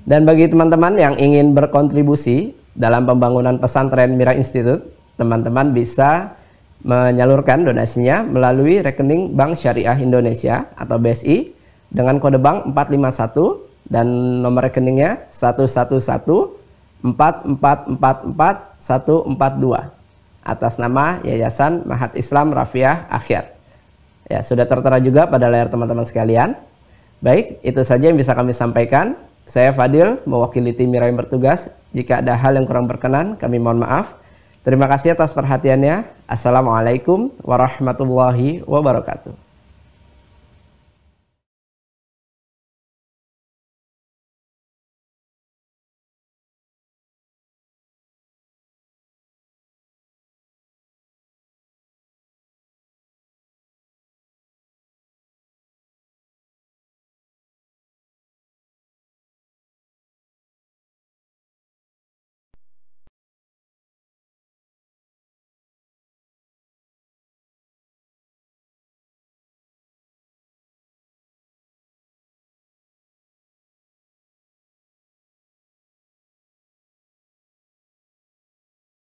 [SPEAKER 1] Dan bagi teman-teman yang ingin berkontribusi dalam pembangunan pesantren Mira Institute, teman-teman bisa menyalurkan donasinya melalui rekening Bank Syariah Indonesia atau BSI dengan kode bank 451 dan nomor rekeningnya 11144444142 atas nama Yayasan Mahat Islam Rafiah Akhir. Ya, sudah tertera juga pada layar teman-teman sekalian. Baik, itu saja yang bisa kami sampaikan. Saya Fadil, mewakili tim Mira yang bertugas. Jika ada hal yang kurang berkenan, kami mohon maaf. Terima kasih atas perhatiannya. Assalamualaikum warahmatullahi wabarakatuh.